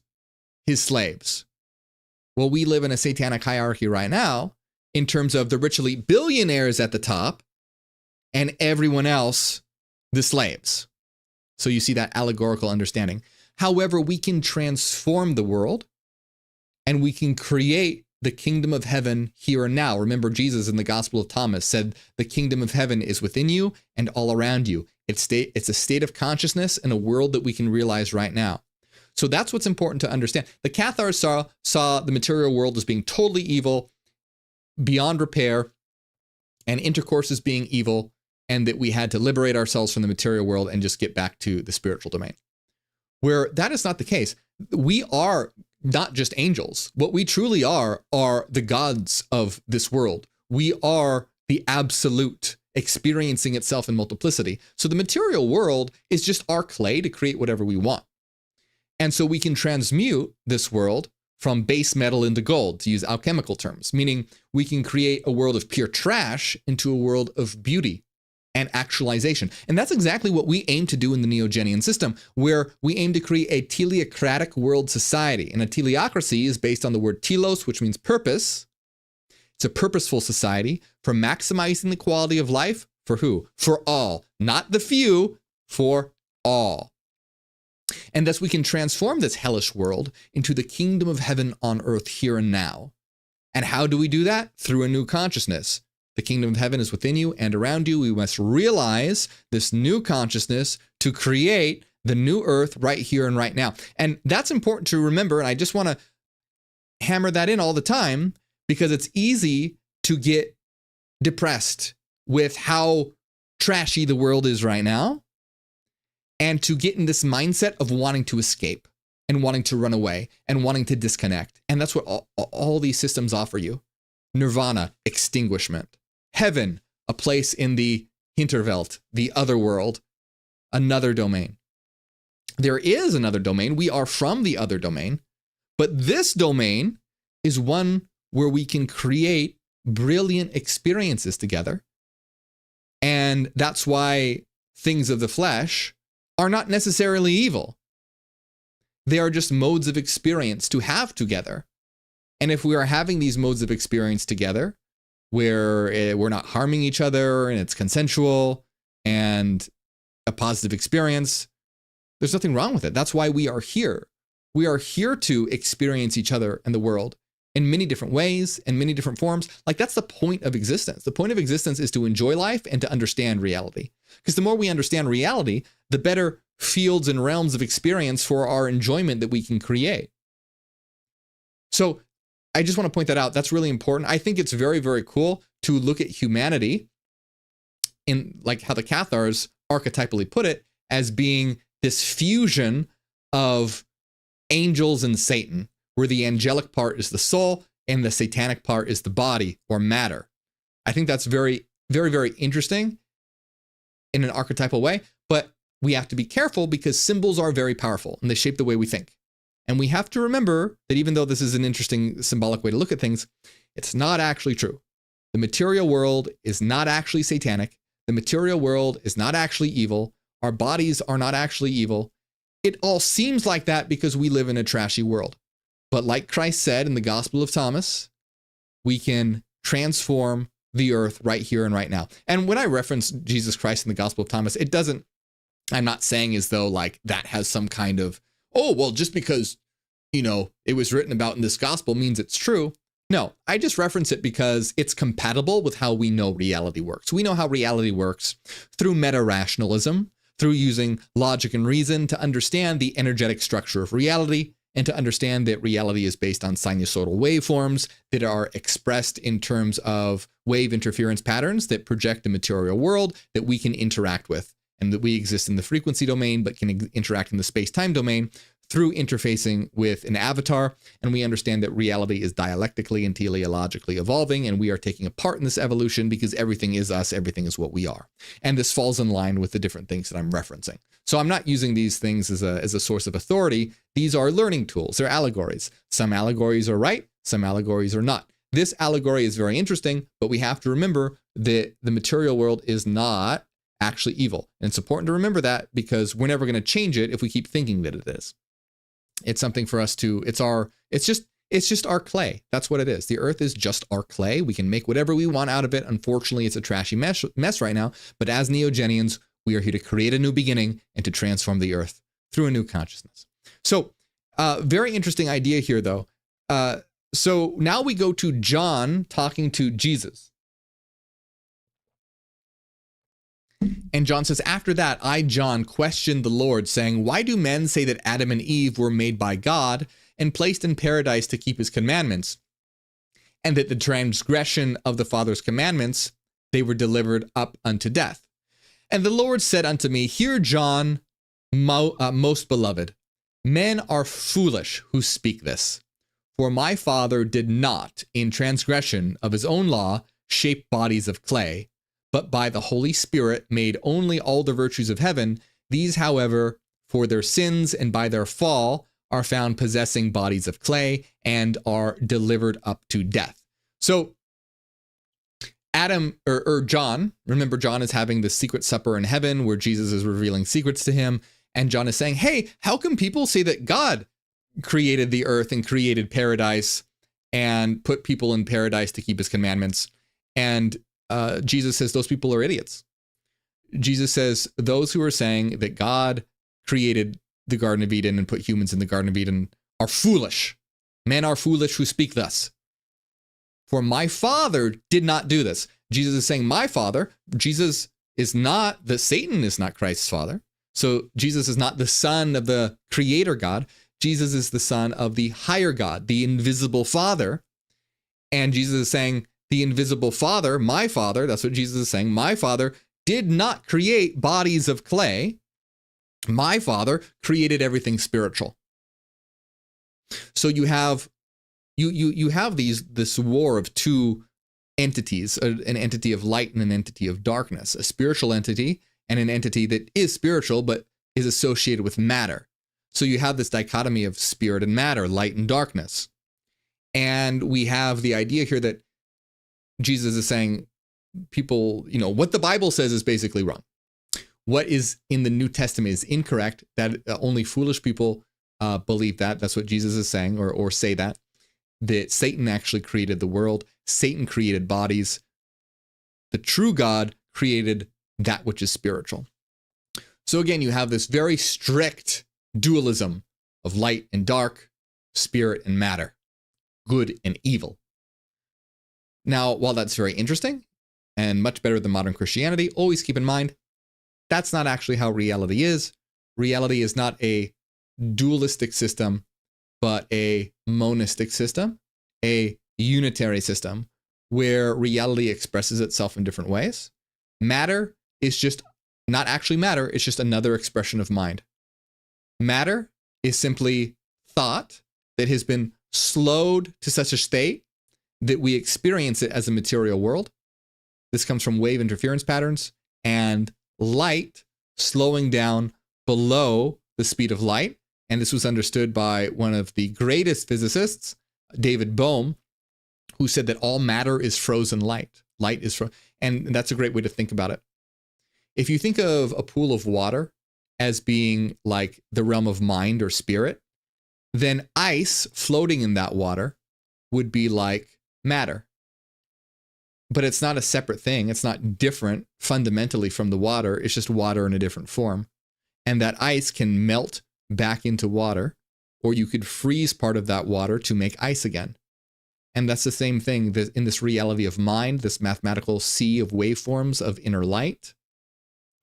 his slaves. Well, we live in a satanic hierarchy right now in terms of the rich elite billionaires at the top and everyone else the slaves. So you see that allegorical understanding. However, we can transform the world and we can create the kingdom of heaven here and now. Remember, Jesus in the Gospel of Thomas said, the kingdom of heaven is within you and all around you. It's a state of consciousness in a world that we can realize right now. So that's what's important to understand. The Cathars saw the material world as being totally evil, beyond repair, and intercourse as being evil, and that we had to liberate ourselves from the material world and just get back to the spiritual domain. Where that is not the case. We are not just angels. What we truly are the gods of this world. We are the absolute experiencing itself in multiplicity. So the material world is just our clay to create whatever we want. And so we can transmute this world from base metal into gold, to use alchemical terms, meaning we can create a world of pure trash into a world of beauty and actualization. And that's exactly what we aim to do in the Neogenian system, where we aim to create a teleocratic world society. And a teleocracy is based on the word telos, which means purpose. It's a purposeful society for maximizing the quality of life for who? For all, not the few, for all. And thus we can transform this hellish world into the kingdom of heaven on earth here and now. And how do we do that? Through a new consciousness. The kingdom of heaven is within you and around you. We must realize this new consciousness to create the new earth right here and right now. And that's important to remember. And I just want to hammer that in all the time because it's easy to get depressed with how trashy the world is right now and to get in this mindset of wanting to escape and wanting to run away and wanting to disconnect. And that's what all these systems offer you. Nirvana, extinguishment. Heaven, a place in the Hinterwelt, the other world, another domain. There is another domain. We are from the other domain, but this domain is one where we can create brilliant experiences together. And that's why things of the flesh are not necessarily evil. They are just modes of experience to have together. And if we are having these modes of experience together, where we're not harming each other and it's consensual and a positive experience, there's nothing wrong with it. That's why we are here. We are here to experience each other and the world in many different ways, in many different forms. Like that's the point of existence. The point of existence is to enjoy life and to understand reality. Because the more we understand reality, the better fields and realms of experience for our enjoyment that we can create. So I just want to point that out. That's really important. I think it's very, very cool to look at humanity in like how the Cathars archetypally put it as being this fusion of angels and Satan, where the angelic part is the soul and the satanic part is the body or matter. I think that's very, very, very interesting. in an archetypal way, but we have to be careful because symbols are very powerful and they shape the way we think. And we have to remember that even though this is an interesting symbolic way to look at things, it's not actually true. The material world is not actually satanic. The material world is not actually evil. Our bodies are not actually evil. It all seems like that because we live in a trashy world. But like Christ said in the Gospel of Thomas, we can transform the earth right here and right now. And when I reference Jesus Christ in the Gospel of Thomas, I'm not saying as though like that has some kind of, oh, well, just because, it was written about in this gospel means it's true. No, I just reference it because it's compatible with how we know reality works. We know how reality works through meta-rationalism, through using logic and reason to understand the energetic structure of reality and to understand that reality is based on sinusoidal waveforms that are expressed in terms of wave interference patterns that project a material world that we can interact with, and that we exist in the frequency domain but can interact in the space-time domain through interfacing with an avatar. And we understand that reality is dialectically and teleologically evolving, and we are taking a part in this evolution because everything is us, everything is what we are. And this falls in line with the different things that I'm referencing. So I'm not using these things as a source of authority. These are learning tools. They're allegories. Some allegories are right, some allegories are not. This allegory is very interesting, but we have to remember that the material world is not actually evil. And it's important to remember that because we're never going to change it if we keep thinking that it is. It's something for us to, it's just our clay. That's what it is. The earth is just our clay. We can make whatever we want out of it. Unfortunately, it's a trashy mess right now. But as Neogenians, we are here to create a new beginning and to transform the earth through a new consciousness. So very interesting idea here, though. So now we go to John talking to Jesus. And John says, after that, I, John, questioned the Lord, saying, why do men say that Adam and Eve were made by God and placed in paradise to keep his commandments, and that the transgression of the Father's commandments, they were delivered up unto death? And the Lord said unto me, hear, John, most beloved, men are foolish who speak this. For my Father did not, in transgression of his own law, shape bodies of clay, but by the Holy Spirit made only all the virtues of heaven. These, however, for their sins and by their fall, are found possessing bodies of clay and are delivered up to death. So Adam or John, remember John is having the secret supper in heaven where Jesus is revealing secrets to him. And John is saying, hey, how come people say that God created the earth and created paradise and put people in paradise to keep his commandments? And Jesus says those people are idiots. Jesus says those who are saying that God created the Garden of Eden and put humans in the Garden of Eden are foolish. Men are foolish who speak thus. For my Father did not do this. Jesus is saying my Father. Jesus is not, Satan is not Christ's father. So Jesus is not the son of the creator God. Jesus is the son of the higher God, the invisible Father. And Jesus is saying, the invisible Father, my Father, that's what Jesus is saying, my Father did not create bodies of clay. My Father created everything spiritual. So you have this war of two entities, an entity of light and an entity of darkness, a spiritual entity and an entity that is spiritual but is associated with matter. So you have this dichotomy of spirit and matter, light and darkness. And we have the idea here that Jesus is saying people, what the Bible says is basically wrong. What is in the New Testament is incorrect. That only foolish people believe that. That's what Jesus is saying, or say that Satan actually created the world. Satan created bodies. The true God created that which is spiritual. So again, you have this very strict dualism of light and dark, spirit and matter, good and evil. Now, while that's very interesting and much better than modern Christianity, always keep in mind, that's not actually how reality is. Reality is not a dualistic system, but a monistic system, a unitary system where reality expresses itself in different ways. Matter is just not actually matter, it's just another expression of mind. Matter is simply thought that has been slowed to such a state that we experience it as a material world. This comes from wave interference patterns and light slowing down below the speed of light. And this was understood by one of the greatest physicists, David Bohm, who said that all matter is frozen light. Light is frozen. And that's a great way to think about it. If you think of a pool of water as being like the realm of mind or spirit, then ice floating in that water would be like matter. But it's not a separate thing. It's not different fundamentally from the water. It's just water in a different form. And that ice can melt back into water, or you could freeze part of that water to make ice again. And that's the same thing that in this reality of mind, this mathematical sea of waveforms of inner light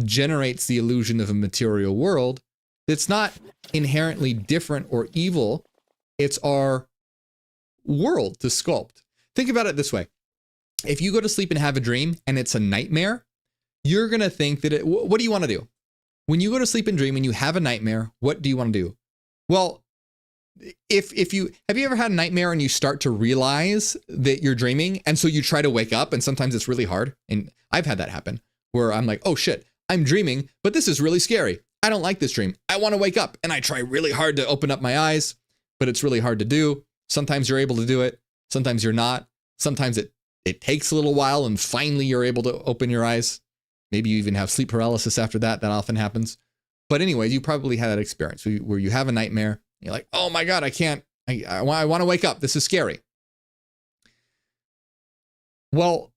generates the illusion of a material world that's not inherently different or evil. It's our world to sculpt. Think about it this way. If you go to sleep and have a dream and it's a nightmare, you're going to think that what do you want to do? When you go to sleep and dream and you have a nightmare, what do you want to do? Well, have you ever had a nightmare and you start to realize that you're dreaming, and so you try to wake up, and sometimes it's really hard. And I've had that happen where I'm like, oh shit, I'm dreaming, but this is really scary. I don't like this dream. I want to wake up, and I try really hard to open up my eyes, but it's really hard to do. Sometimes you're able to do it. Sometimes you're not. Sometimes it takes a little while, and finally you're able to open your eyes. Maybe you even have sleep paralysis after that. That often happens. But anyways, you probably had that experience where you have a nightmare. You're like, oh my God, I want to wake up. This is scary. Well,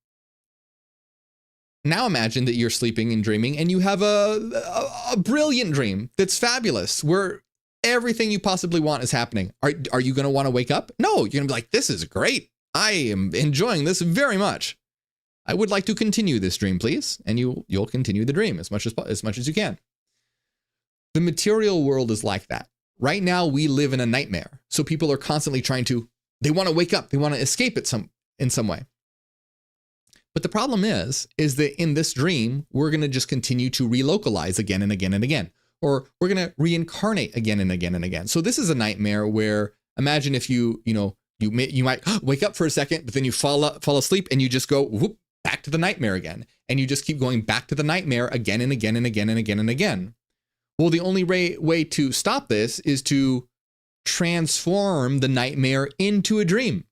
now imagine that you're sleeping and dreaming and you have a brilliant dream that's fabulous, where everything you possibly want is happening. Are you going to want to wake up? No, you're going to be like, this is great. I am enjoying this very much. I would like to continue this dream, please. And you'll continue the dream as much as you can. The material world is like that. Right now, we live in a nightmare. So people are constantly they want to wake up. They want to escape it in some way. But the problem is that in this dream, we're going to just continue to relocalize again and again and again, or we're going to reincarnate again and again and again. So this is a nightmare where, imagine if you might wake up for a second, but then you fall asleep and you just go whoop, back to the nightmare again. And you just keep going back to the nightmare again and again and again and again and again. Well, the only way to stop this is to transform the nightmare into a dream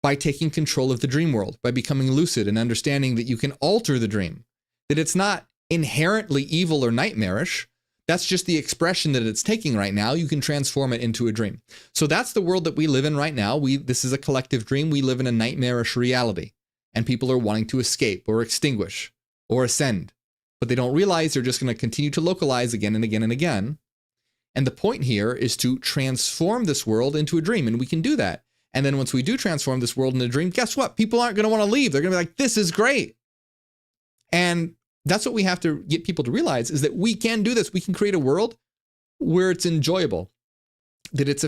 by taking control of the dream world, by becoming lucid and understanding that you can alter the dream, that it's not inherently evil or nightmarish. That's just the expression that it's taking right now. You can transform it into a dream. So that's the world that we live in right now. This is a collective dream. We live in a nightmarish reality, and people are wanting to escape or extinguish or ascend. But they don't realize they're just going to continue to localize again and again and again. And the point here is to transform this world into a dream. And we can do that. And then once we do transform this world into a dream, guess what? People aren't going to want to leave. They're going to be like, this is great. And that's what we have to get people to realize, is that we can do this. We can create a world where it's enjoyable, that it's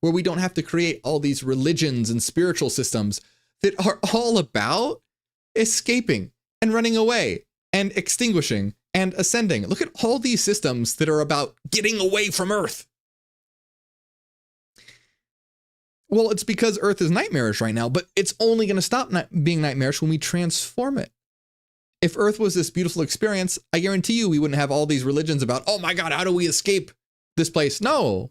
where we don't have to create all these religions and spiritual systems that are all about escaping and running away and extinguishing and ascending. Look at all these systems that are about getting away from Earth. Well, it's because Earth is nightmarish right now, but it's only going to stop being nightmarish when we transform it. If Earth was this beautiful experience, I guarantee you we wouldn't have all these religions about, oh my God, how do we escape this place? No.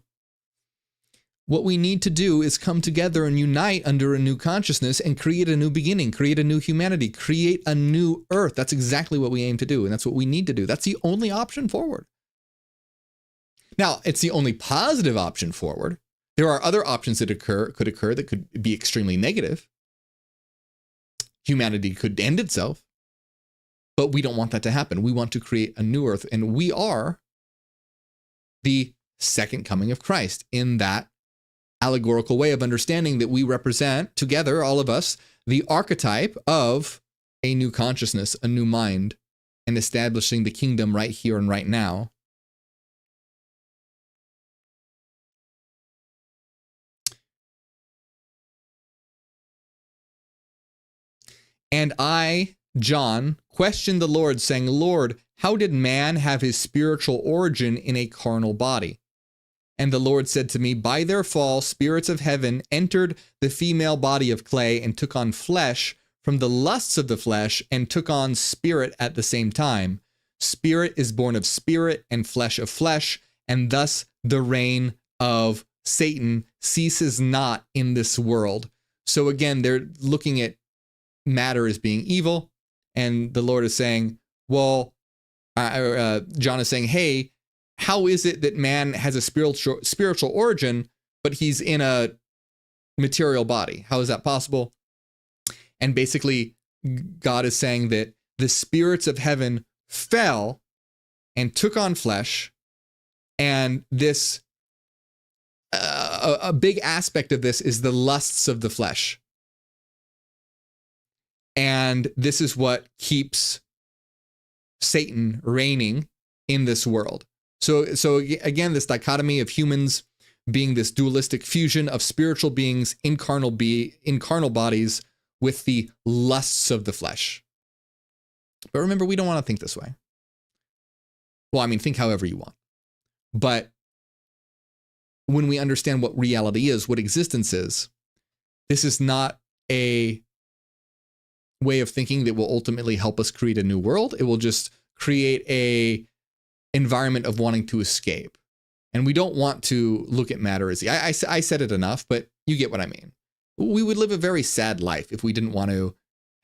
What we need to do is come together and unite under a new consciousness and create a new beginning, create a new humanity, create a new Earth. That's exactly what we aim to do. And that's what we need to do. That's the only option forward. Now, it's the only positive option forward. There are other options that could occur that could be extremely negative. Humanity could end itself, but we don't want that to happen. We want to create a new Earth, and we are the second coming of Christ in that allegorical way of understanding that we represent together, all of us, the archetype of a new consciousness, a new mind, and establishing the kingdom right here and right now. And I, John, questioned the Lord, saying, Lord, how did man have his spiritual origin in a carnal body? And the Lord said to me, by their fall, spirits of heaven entered the female body of clay and took on flesh from the lusts of the flesh and took on spirit at the same time. Spirit is born of spirit and flesh of flesh, and thus the reign of Satan ceases not in this world. So again, they're looking at matter as being evil, and the Lord is saying, well, John is saying, hey, how is it that man has a spiritual origin, but he's in a material body? How is that possible? And basically, God is saying that the spirits of heaven fell and took on flesh, and this a big aspect of this is the lusts of the flesh. And this is what keeps Satan reigning in this world. So again, this dichotomy of humans being this dualistic fusion of spiritual beings in carnal bodies with the lusts of the flesh. But remember, we don't want to think this way. Well, I mean, think however you want. But when we understand what reality is, what existence is, this is not a way of thinking that will ultimately help us create a new world. It will just create a environment of wanting to escape. And we don't want to look at matter as I said it enough, but you get what I mean. We would live a very sad life if we didn't want to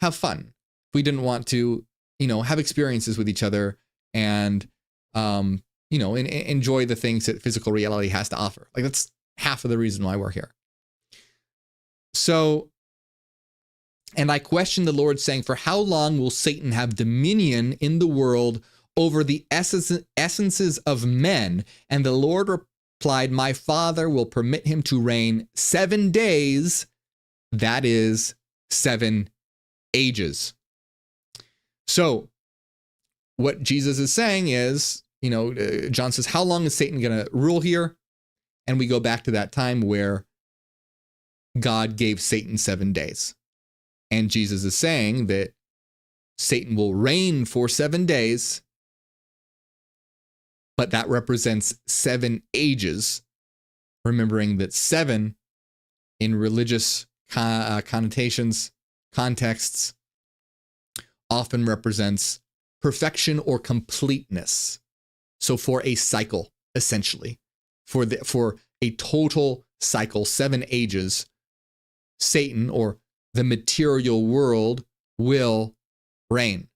have fun. If we didn't want to, have experiences with each other and, enjoy the things that physical reality has to offer. Like, that's half of the reason why we're here. So, and I question the Lord, saying, for how long will Satan have dominion in the world over the essences of men? And the Lord replied, my Father will permit him to reign 7 days. That is 7 ages. So what Jesus is saying is, John says, how long is Satan going to rule here? And we go back to that time where God gave Satan 7 days. And Jesus is saying that Satan will reign for 7 days, but that represents 7 ages, remembering that 7 in religious connotations, contexts, often represents perfection or completeness. So for a cycle, essentially, for a total cycle, 7 ages, Satan, or the material world, will reign.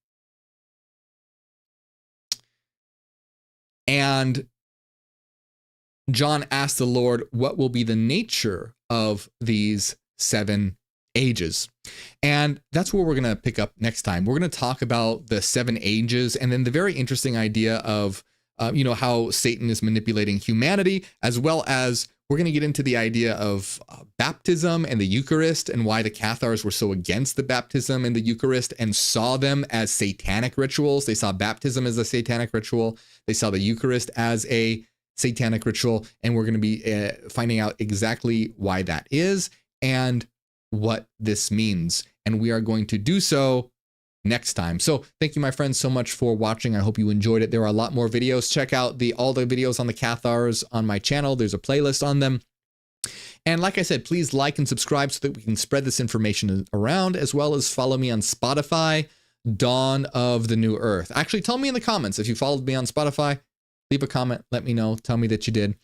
And John asked the Lord, what will be the nature of these 7 ages? And that's where we're going to pick up next time. We're going to talk about the 7 ages, and then the very interesting idea of, how Satan is manipulating humanity, as well as we're going to get into the idea of baptism and the Eucharist, and why the Cathars were so against the baptism and the Eucharist and saw them as satanic rituals. They saw baptism as a satanic ritual. They saw the Eucharist as a satanic ritual. And we're going to be finding out exactly why that is and what this means. And we are going to do so next time. So thank you, my friends, so much for watching. I hope you enjoyed it. There are a lot more videos. Check out all the videos on the Cathars on my channel. There's a playlist on them. And like I said, please like and subscribe so that we can spread this information around, as well as follow me on Spotify, Dawn of the New Earth. Actually, tell me in the comments if you followed me on Spotify. Leave a comment. Let me know. Tell me that you did.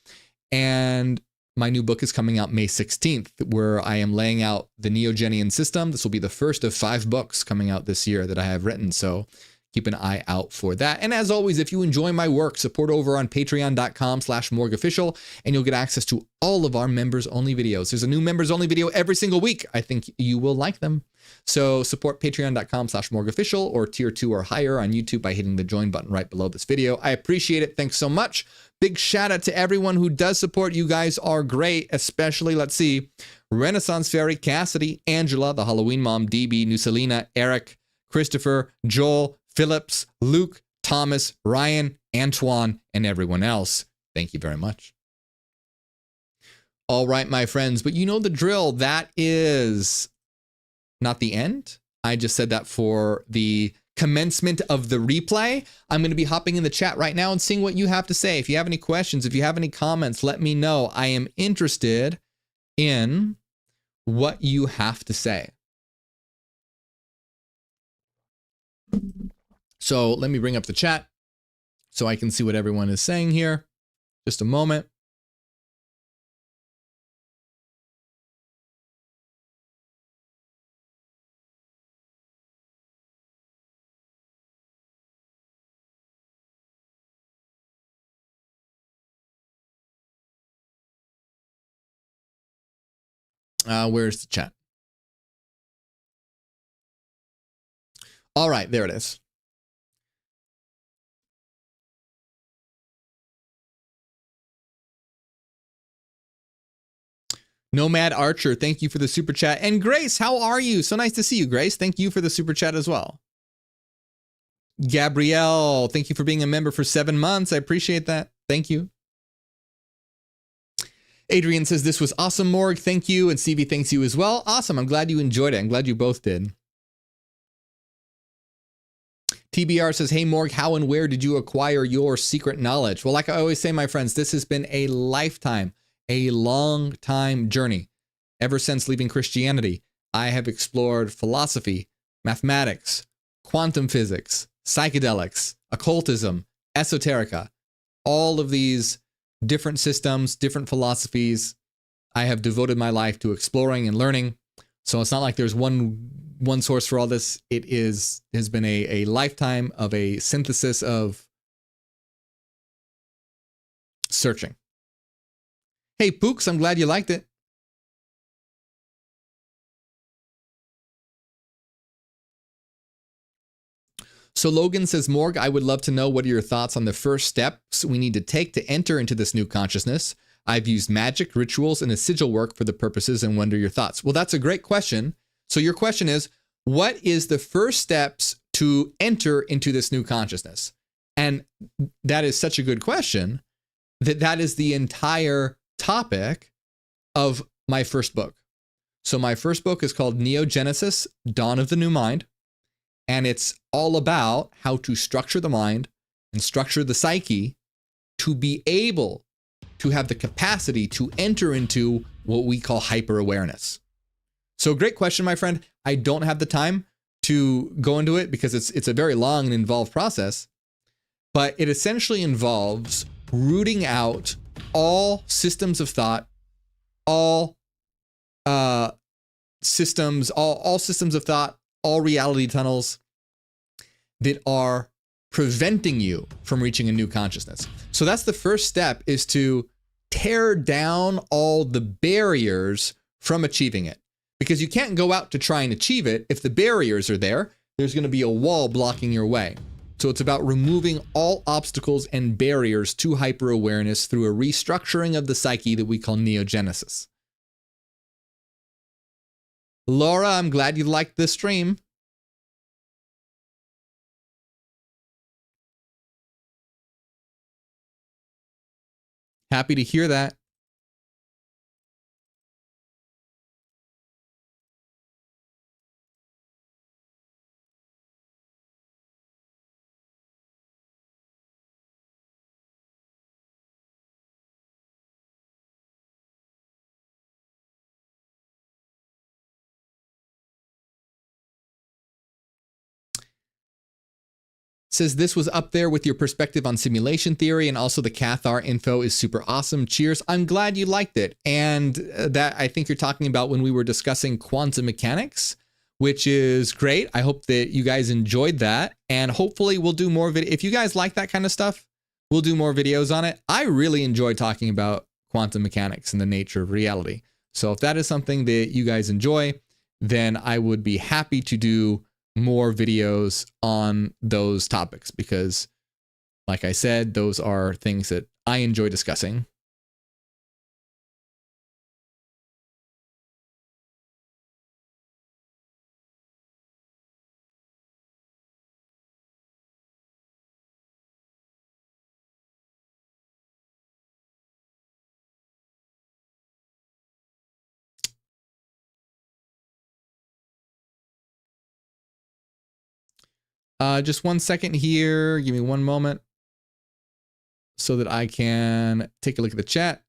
And my new book is coming out May 16th, where I am laying out the Neogenian system. This will be the first of 5 books coming out this year that I have written. So keep an eye out for that. And as always, if you enjoy my work, support over on patreon.com/morgofficial, and you'll get access to all of our members only videos. There's a new members only video every single week. I think you will like them. So support patreon.com/morgofficial or tier 2 or higher on YouTube by hitting the join button right below this video. I appreciate it. Thanks so much. Big shout out to everyone who does support. You guys are great, especially, let's see, Renaissance Fairy, Cassidy, Angela, the Halloween Mom, DB, Nusalina, Eric, Christopher, Joel, Phillips, Luke, Thomas, Ryan, Antoine, and everyone else. Thank you very much. All right, my friends, but you know the drill. That is not the end. I just said that for the commencement of the replay. I'm going to be hopping in the chat right now and seeing what you have to say. If you have any questions, if you have any comments, let me know. I am interested in what you have to say. So let me bring up the chat. so I can see what everyone is saying here. Just a moment. Where's the chat? All right, there it is. Nomad Archer, thank you for the super chat. And Grace, how are you? So nice to see you, Grace. Thank you for the super chat as well. Gabrielle, thank you for being a member for 7 months. I appreciate that. Thank you. Adrian says, this was awesome, Morg. Thank you. And CV thanks you as well. Awesome. I'm glad you enjoyed it. I'm glad you both did. TBR says, hey, Morg, how and where did you acquire your secret knowledge? Well, like I always say, my friends, this has been a lifetime, a long time journey. Ever since leaving Christianity, I have explored philosophy, mathematics, quantum physics, psychedelics, occultism, esoterica, all of these different systems, different philosophies. I have devoted my life to exploring and learning. So it's not like there's one source for all this. It has been a lifetime of a synthesis of searching. Hey, Pooks, I'm glad you liked it. So Logan says, Morg, I would love to know what are your thoughts on the first steps we need to take to enter into this new consciousness. I've used magic, rituals, and a sigil work for the purposes and wonder your thoughts. Well, that's a great question. So your question is, what is the first steps to enter into this new consciousness? And that is such a good question that is the entire topic of my first book. So my first book is called Neogenesis, Dawn of the New Mind. And it's all about how to structure the mind and structure the psyche to be able to have the capacity to enter into what we call hyper-awareness. So great question, my friend. I don't have the time to go into it because it's a very long and involved process, but it essentially involves rooting out all systems of thought, all systems of thought, all reality tunnels that are preventing you from reaching a new consciousness. So that's the first step, is to tear down all the barriers from achieving it. Because you can't go out to try and achieve it if the barriers are there. There's going to be a wall blocking your way. So it's about removing all obstacles and barriers to hyper-awareness through a restructuring of the psyche that we call neogenesis. Laura, I'm glad you liked this stream. Happy to hear that. Says this was up there with your perspective on simulation theory, and also the Cathar info is super awesome. Cheers. I'm glad you liked it. And that, I think you're talking about when we were discussing quantum mechanics, which is great. I hope that you guys enjoyed that, and hopefully we'll do more video. If you guys like that kind of stuff, we'll do more videos on it. I really enjoy talking about quantum mechanics and the nature of reality. So if that is something that you guys enjoy, then I would be happy to do more videos on those topics, because like I said, those are things that I enjoy discussing. Just 1 second here. Give me one moment so that I can take a look at the chat.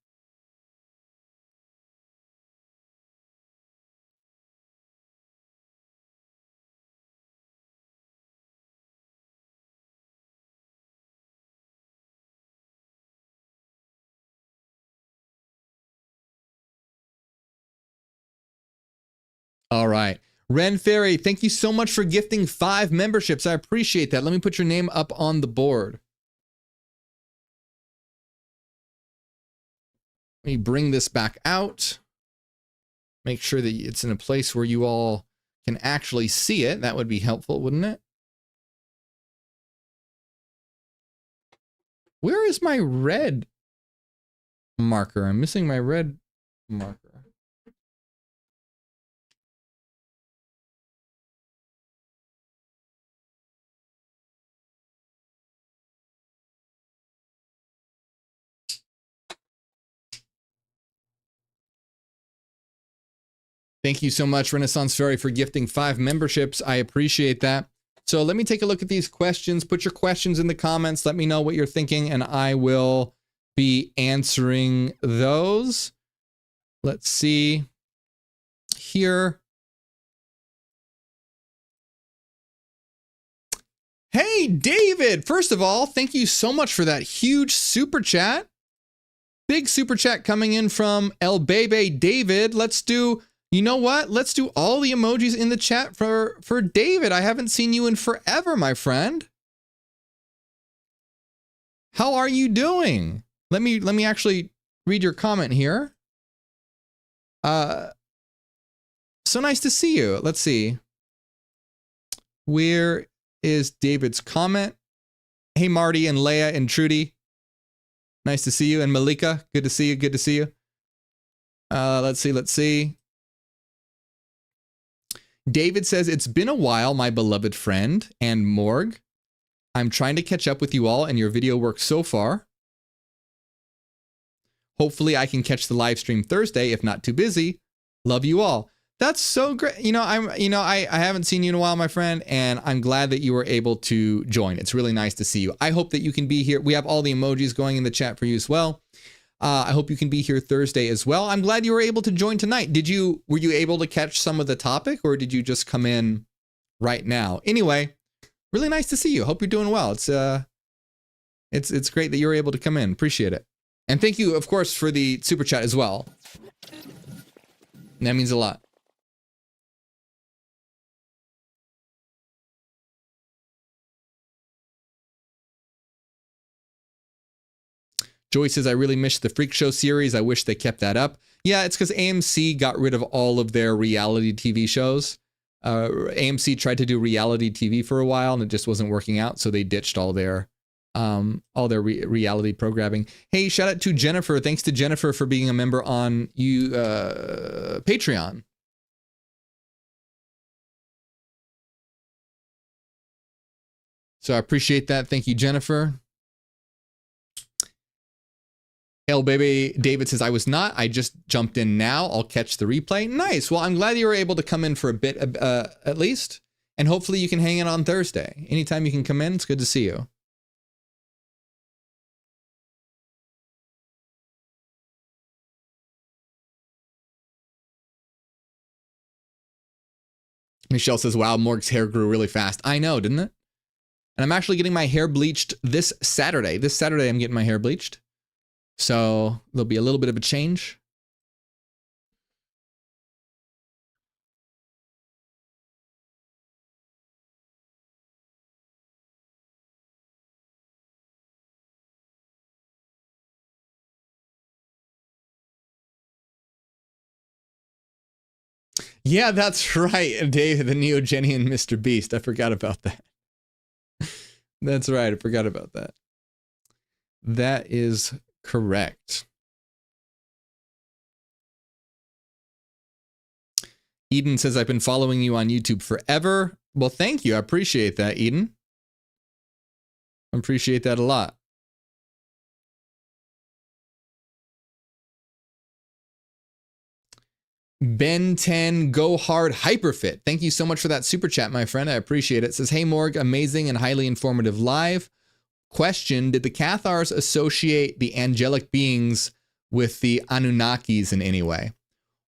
All right. Ren Ferry, thank you so much for gifting 5 memberships. I appreciate that. Let me put your name up on the board. Let me bring this back out. Make sure that it's in a place where you all can actually see it. That would be helpful, wouldn't it? Where is my red marker? I'm missing my red marker. Thank you so much, Renaissance Fairy, for gifting 5 memberships. I appreciate that. So let me take a look at these questions. Put your questions in the comments. Let me know what you're thinking, and I will be answering those. Let's see here. Hey, David. First of all, thank you so much for that huge super chat. Big super chat coming in from El Bebe David. Let's do... You know what? Let's do all the emojis in the chat for David. I haven't seen you in forever, my friend. How are you doing? Let me actually read your comment here. So nice to see you. Let's see. Where is David's comment? Hey, Marty and Leia and Trudy. Nice to see you. And Malika, good to see you. Good to see you. Let's see. David says, it's been a while, my beloved friend and Morg. I'm trying to catch up with you all and your video work so far. Hopefully I can catch the live stream Thursday if not too busy. Love you all. That's so great. I haven't seen you in a while, my friend, and I'm glad that you were able to join. It's really nice to see you. I hope that you can be here. We have all the emojis going in the chat for you as well. I hope you can be here Thursday as well. I'm glad you were able to join tonight. Were you able to catch some of the topic, or did you just come in right now? Anyway, really nice to see you. Hope you're doing well. It's great that you were able to come in. Appreciate it. And thank you, of course, for the super chat as well. That means a lot. Joy says, I really missed the Freak Show series. I wish they kept that up. Yeah, it's because AMC got rid of all of their reality TV shows. AMC tried to do reality TV for a while and it just wasn't working out, so they ditched all their reality programming. Hey, shout out to Jennifer. Thanks to Jennifer for being a member on Patreon. So I appreciate that. Thank you, Jennifer. Hell, baby. David says, I was not. I just jumped in now. I'll catch the replay. Nice. Well, I'm glad you were able to come in for a bit, at least. And hopefully you can hang in on Thursday. Anytime you can come in, it's good to see you. Michelle says, wow, Morg's hair grew really fast. I know, didn't it? And I'm actually getting my hair bleached this Saturday. This Saturday, I'm getting my hair bleached. So there'll be a little bit of a change. Yeah, that's right, Dave, the Neogenian Mr. Beast. I forgot about that. That's right, I forgot about that. That is correct. Eden says, I've been following you on YouTube forever. Well, thank you. I appreciate that, Eden. I appreciate that a lot. Ben 10 Go Hard Hyperfit. Thank you so much for that super chat, my friend. I appreciate it. It says, hey, Morg, amazing and highly informative live. Question, did the Cathars associate the angelic beings with the Anunnakis in any way?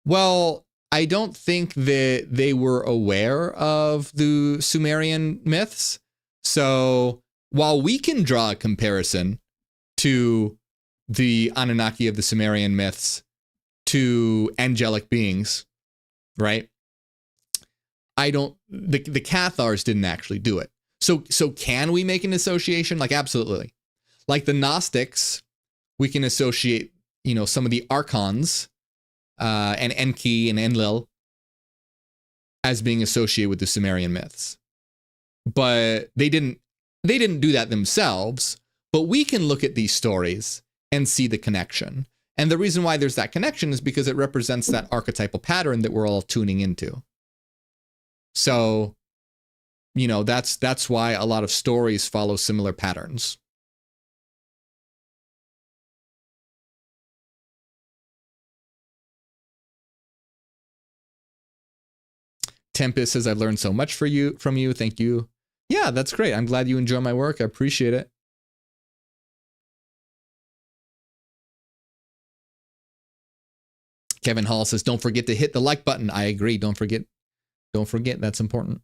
Well, I don't think that they were aware of the Sumerian myths. So while we can draw a comparison to the Anunnaki of the Sumerian myths to angelic beings, right? the Cathars didn't actually do it. So can we make an association? Like, absolutely. Like the Gnostics, we can associate, some of the archons and Enki and Enlil as being associated with the Sumerian myths. But they didn't do that themselves. But we can look at these stories and see the connection. And the reason why there's that connection is because it represents that archetypal pattern that we're all tuning into. So, that's why a lot of stories follow similar patterns. Tempest says, I've learned so much from you. Thank you. Yeah, that's great. I'm glad you enjoy my work. I appreciate it. Kevin Hall says, don't forget to hit the like button. I agree. Don't forget. That's important.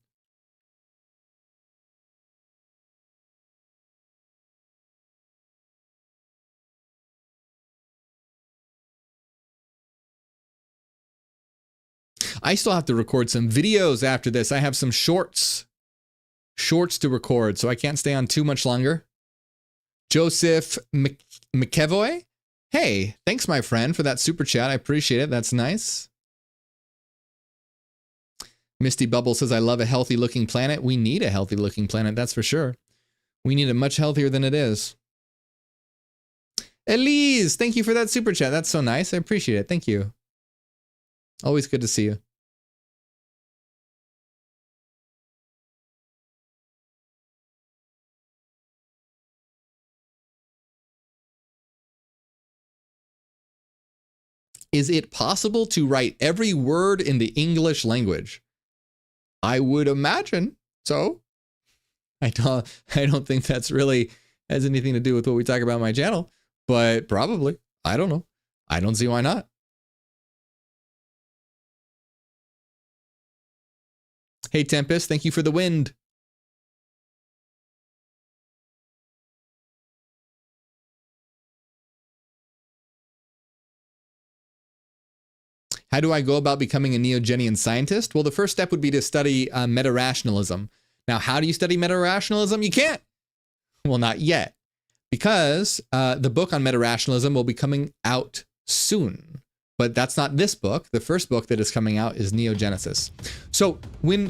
I still have to record some videos after this. I have some shorts to record, so I can't stay on too much longer. Joseph McEvoy. Hey, thanks, my friend, for that super chat. I appreciate it. That's nice. Misty Bubble says, I love a healthy looking planet. We need a healthy looking planet, that's for sure. We need it much healthier than it is. Elise, thank you for that super chat. That's so nice. I appreciate it. Thank you. Always good to see you. Is it possible to write every word in the English language? I would imagine so. I don't think that's really has anything to do with what we talk about on my channel, but probably. I don't know. I don't see why not. Hey, Tempest, thank you for the wind. How do I go about becoming a Neo-Genian scientist? Well, the first step would be to study meta-rationalism. Now, how do you study meta-rationalism? You can't. Well, not yet, because the book on meta-rationalism will be coming out soon. But that's not this book. The first book that is coming out is Neogenesis. So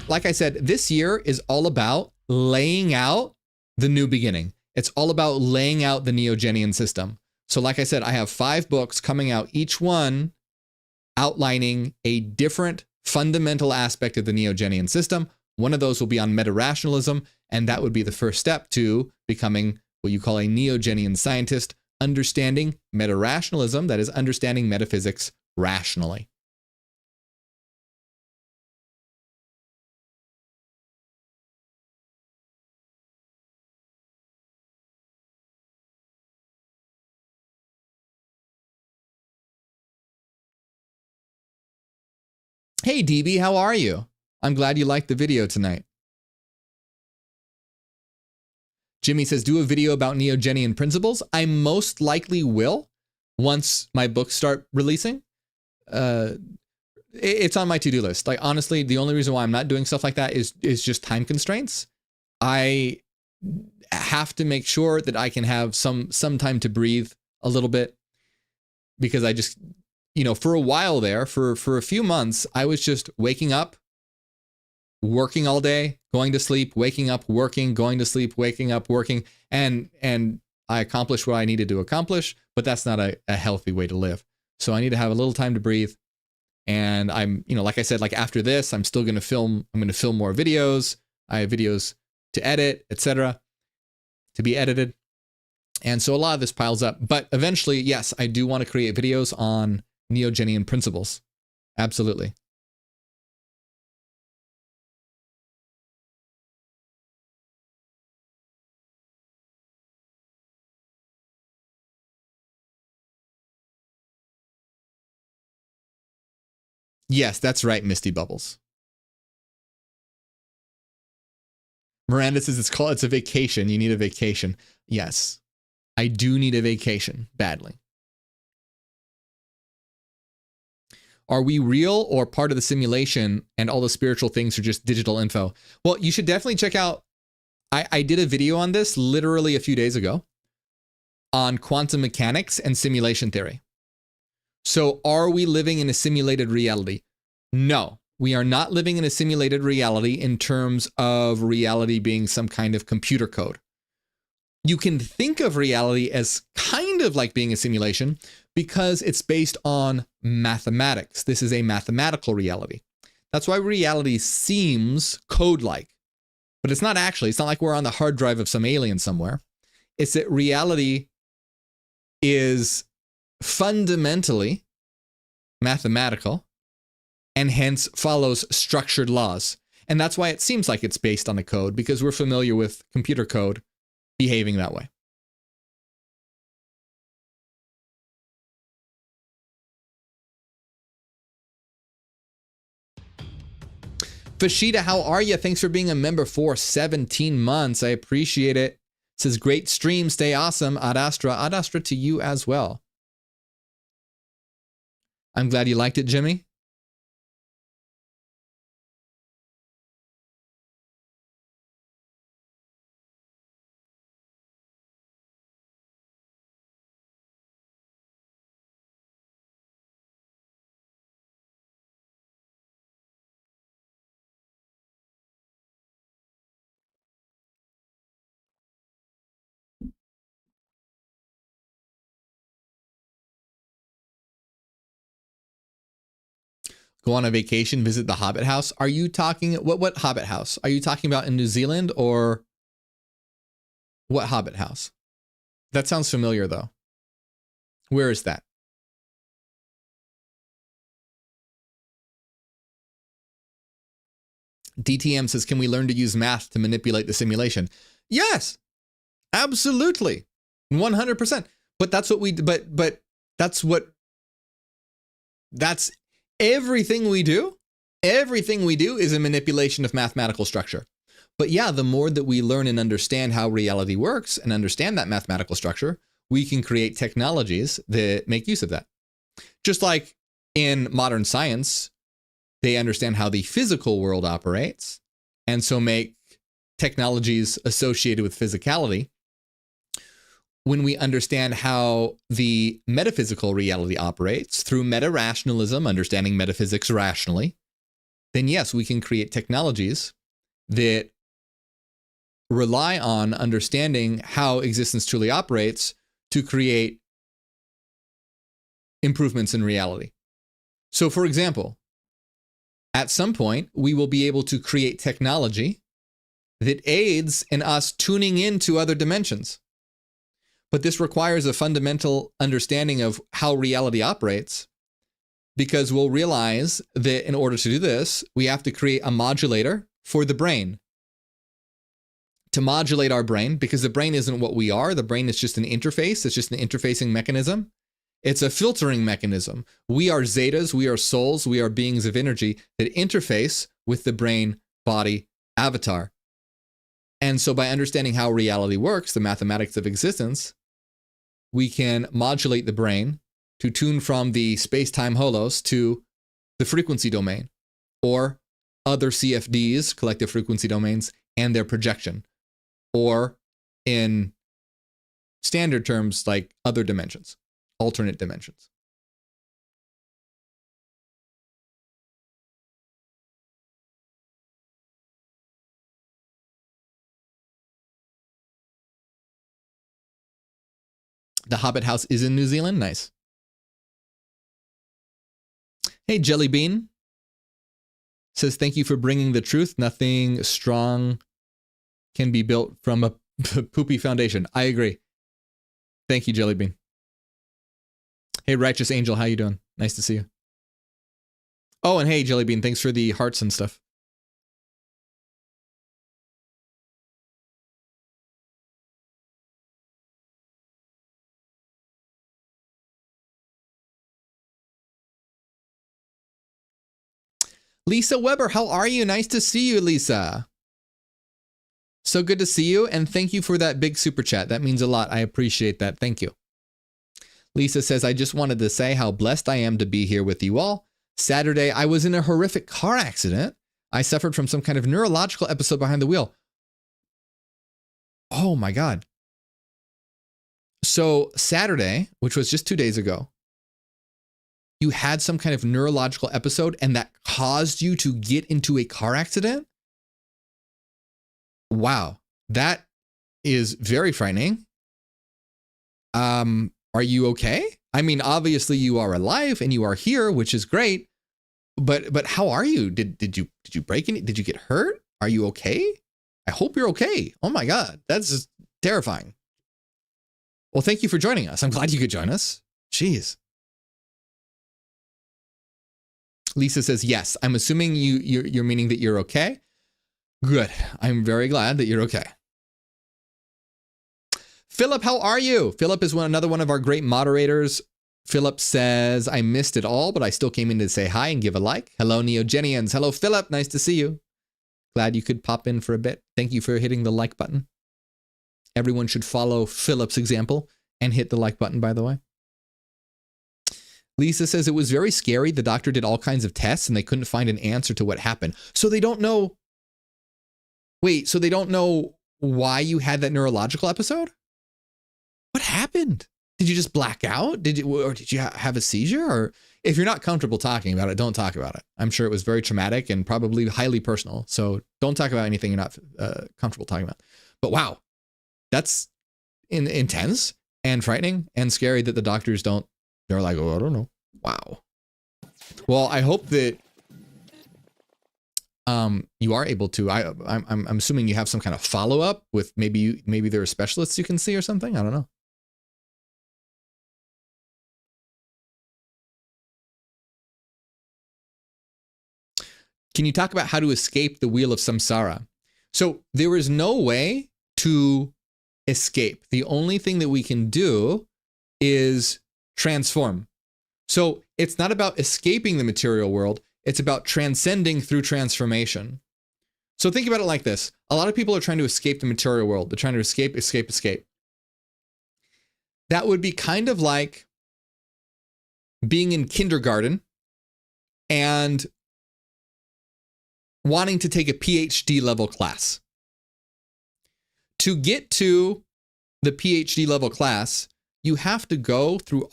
like I said, this year is all about laying out the new beginning. It's all about laying out the Neo-Genian system. So like I said, I have 5 books coming out, each one outlining a different fundamental aspect of the Neo-Genian system. One of those will be on meta-rationalism, and that would be the first step to becoming what you call a Neo-Genian scientist, understanding meta-rationalism, that is, understanding metaphysics rationally. Hey, DB, how are you? I'm glad you liked the video tonight. Jimmy says, do a video about Neo-Genian principles. I most likely will once my books start releasing. It's on my to-do list. Like, honestly, the only reason why I'm not doing stuff like that is just time constraints. I have to make sure that I can have some time to breathe a little bit, because I just, for a while there, for a few months, I was just waking up, working all day, going to sleep, waking up, working, going to sleep, waking up, working, and I accomplished what I needed to accomplish, but that's not a healthy way to live. So I need to have a little time to breathe. And I'm, like I said, like after this, I'm still going to film. I'm going to film more videos. I have videos to edit, etc., to be edited. And so a lot of this piles up. But eventually, yes, I do want to create videos on Neo-Genian principles. Absolutely. Yes, that's right, Misty Bubbles. Miranda says it's a vacation. You need a vacation. Yes, I do need a vacation badly. Are we real or part of the simulation and all the spiritual things are just digital info? Well, you should definitely check out, I did a video on this literally a few days ago on quantum mechanics and simulation theory. So are we living in a simulated reality? No, we are not living in a simulated reality in terms of reality being some kind of computer code. You can think of reality as kind of like being a simulation because it's based on mathematics. This is a mathematical reality. That's why reality seems code-like, but it's not actually. It's not like we're on the hard drive of some alien somewhere. It's that reality is fundamentally mathematical and hence follows structured laws. And that's why it seems like it's based on a code, because we're familiar with computer code behaving that way. Fashida, how are you? Thanks for being a member for 17 months. I appreciate it. Says, great stream, stay awesome. Ad Astra. Ad Astra to you as well. I'm glad you liked it, Jimmy. Go on a vacation, visit the Hobbit house. Are you talking, what Hobbit house? Are you talking about in New Zealand or what Hobbit house? That sounds familiar though. Where is that? DTM says, can we learn to use math to manipulate the simulation? Yes, absolutely. 100%. But that's what we, but that's everything we do. Everything we do is a manipulation of mathematical structure. But yeah, the more that we learn and understand how reality works and understand that mathematical structure, we can create technologies that make use of that. Just like in modern science, they understand how the physical world operates and so make technologies associated with physicality. When we understand how the metaphysical reality operates through meta-rationalism, understanding metaphysics rationally, then yes, we can create technologies that rely on understanding how existence truly operates to create improvements in reality. So for example, at some point, we will be able to create technology that aids in us tuning into other dimensions. But this requires a fundamental understanding of how reality operates, because we'll realize that in order to do this, we have to create a modulator for the brain. To modulate our brain, because the brain isn't what we are. The brain is just an interface. It's just an interfacing mechanism. It's a filtering mechanism. We are zetas, we are souls, we are beings of energy that interface with the brain, body, avatar. And so by understanding how reality works, the mathematics of existence, we can modulate the brain to tune from the space-time holos to the frequency domain, or other CFDs, collective frequency domains, and their projection, or in standard terms, like other dimensions, alternate dimensions. The Hobbit house is in New Zealand. Nice. Hey, Jelly Bean says, thank you for bringing the truth. Nothing strong can be built from a poopy foundation. I agree. Thank you, Jelly Bean. Hey, Righteous Angel, how you doing? Nice to see you. Oh, and hey, Jelly Bean, thanks for the hearts and stuff. Lisa Weber, how are you? Nice to see you, Lisa. So good to see you, and thank you for that big super chat. That means a lot. I appreciate that. Thank you. Lisa says, I just wanted to say how blessed I am to be here with you all. Saturday, I was in a horrific car accident. I suffered from some kind of neurological episode behind the wheel. Oh my God. So Saturday, which was just 2 days ago, you had some kind of neurological episode and that caused you to get into a car accident? Wow, that is very frightening. Are you okay? I mean, obviously you are alive and you are here, which is great. But how are you? Did you break any? Did you get hurt? Are you okay? I hope you're okay. Oh my God, that's just terrifying. Well, thank you for joining us. I'm glad you could join us. Jeez. Lisa says, yes, I'm assuming you're meaning that you're okay. Good. I'm very glad that you're okay. Philip, how are you? Philip is another one of our great moderators. Philip says, I missed it all, but I still came in to say hi and give a like. Hello, Neogenians. Hello, Philip. Nice to see you. Glad you could pop in for a bit. Thank you for hitting the like button. Everyone should follow Philip's example and hit the like button, by the way. Lisa says it was very scary. The doctor did all kinds of tests and they couldn't find an answer to what happened. So they don't know. Wait, so they don't know why you had that neurological episode? What happened? Did you just black out? Or did you have a seizure? Or if you're not comfortable talking about it, don't talk about it. I'm sure it was very traumatic and probably highly personal. So don't talk about anything you're not comfortable talking about. But wow, that's intense and frightening and scary that the doctors don't. They're like, oh, I don't know. Wow. Well, I hope that you are able to. I'm assuming you have some kind of follow up with maybe there are specialists you can see or something. I don't know. Can you talk about how to escape the wheel of samsara? So there is no way to escape. The only thing that we can do is transform. So it's not about escaping the material world. It's about transcending through transformation. So think about it like this. A lot of people are trying to escape the material world. They're trying to escape. That would be kind of like being in kindergarten and wanting to take a PhD level class. To get to the PhD level class, you have to go through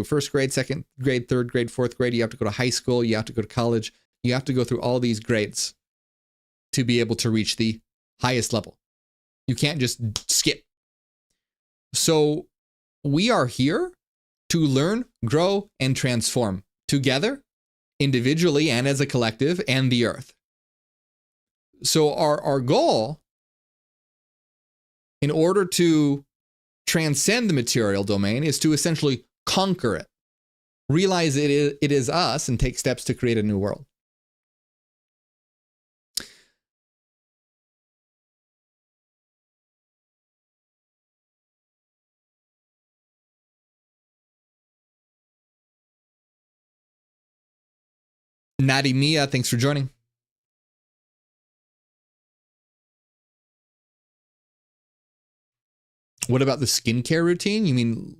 first grade, second grade, third grade, fourth grade. You have to go to high school. You have to go to college. You have to go through all these grades to be able to reach the highest level. You can't just skip. So we are here to learn, grow, and transform together, individually and as a collective, and the earth. So our goal, in order to transcend the material domain, is to essentially conquer it, realize it is us, and take steps to create a new world. Nadimia, thanks for joining. What about the skincare routine? You mean,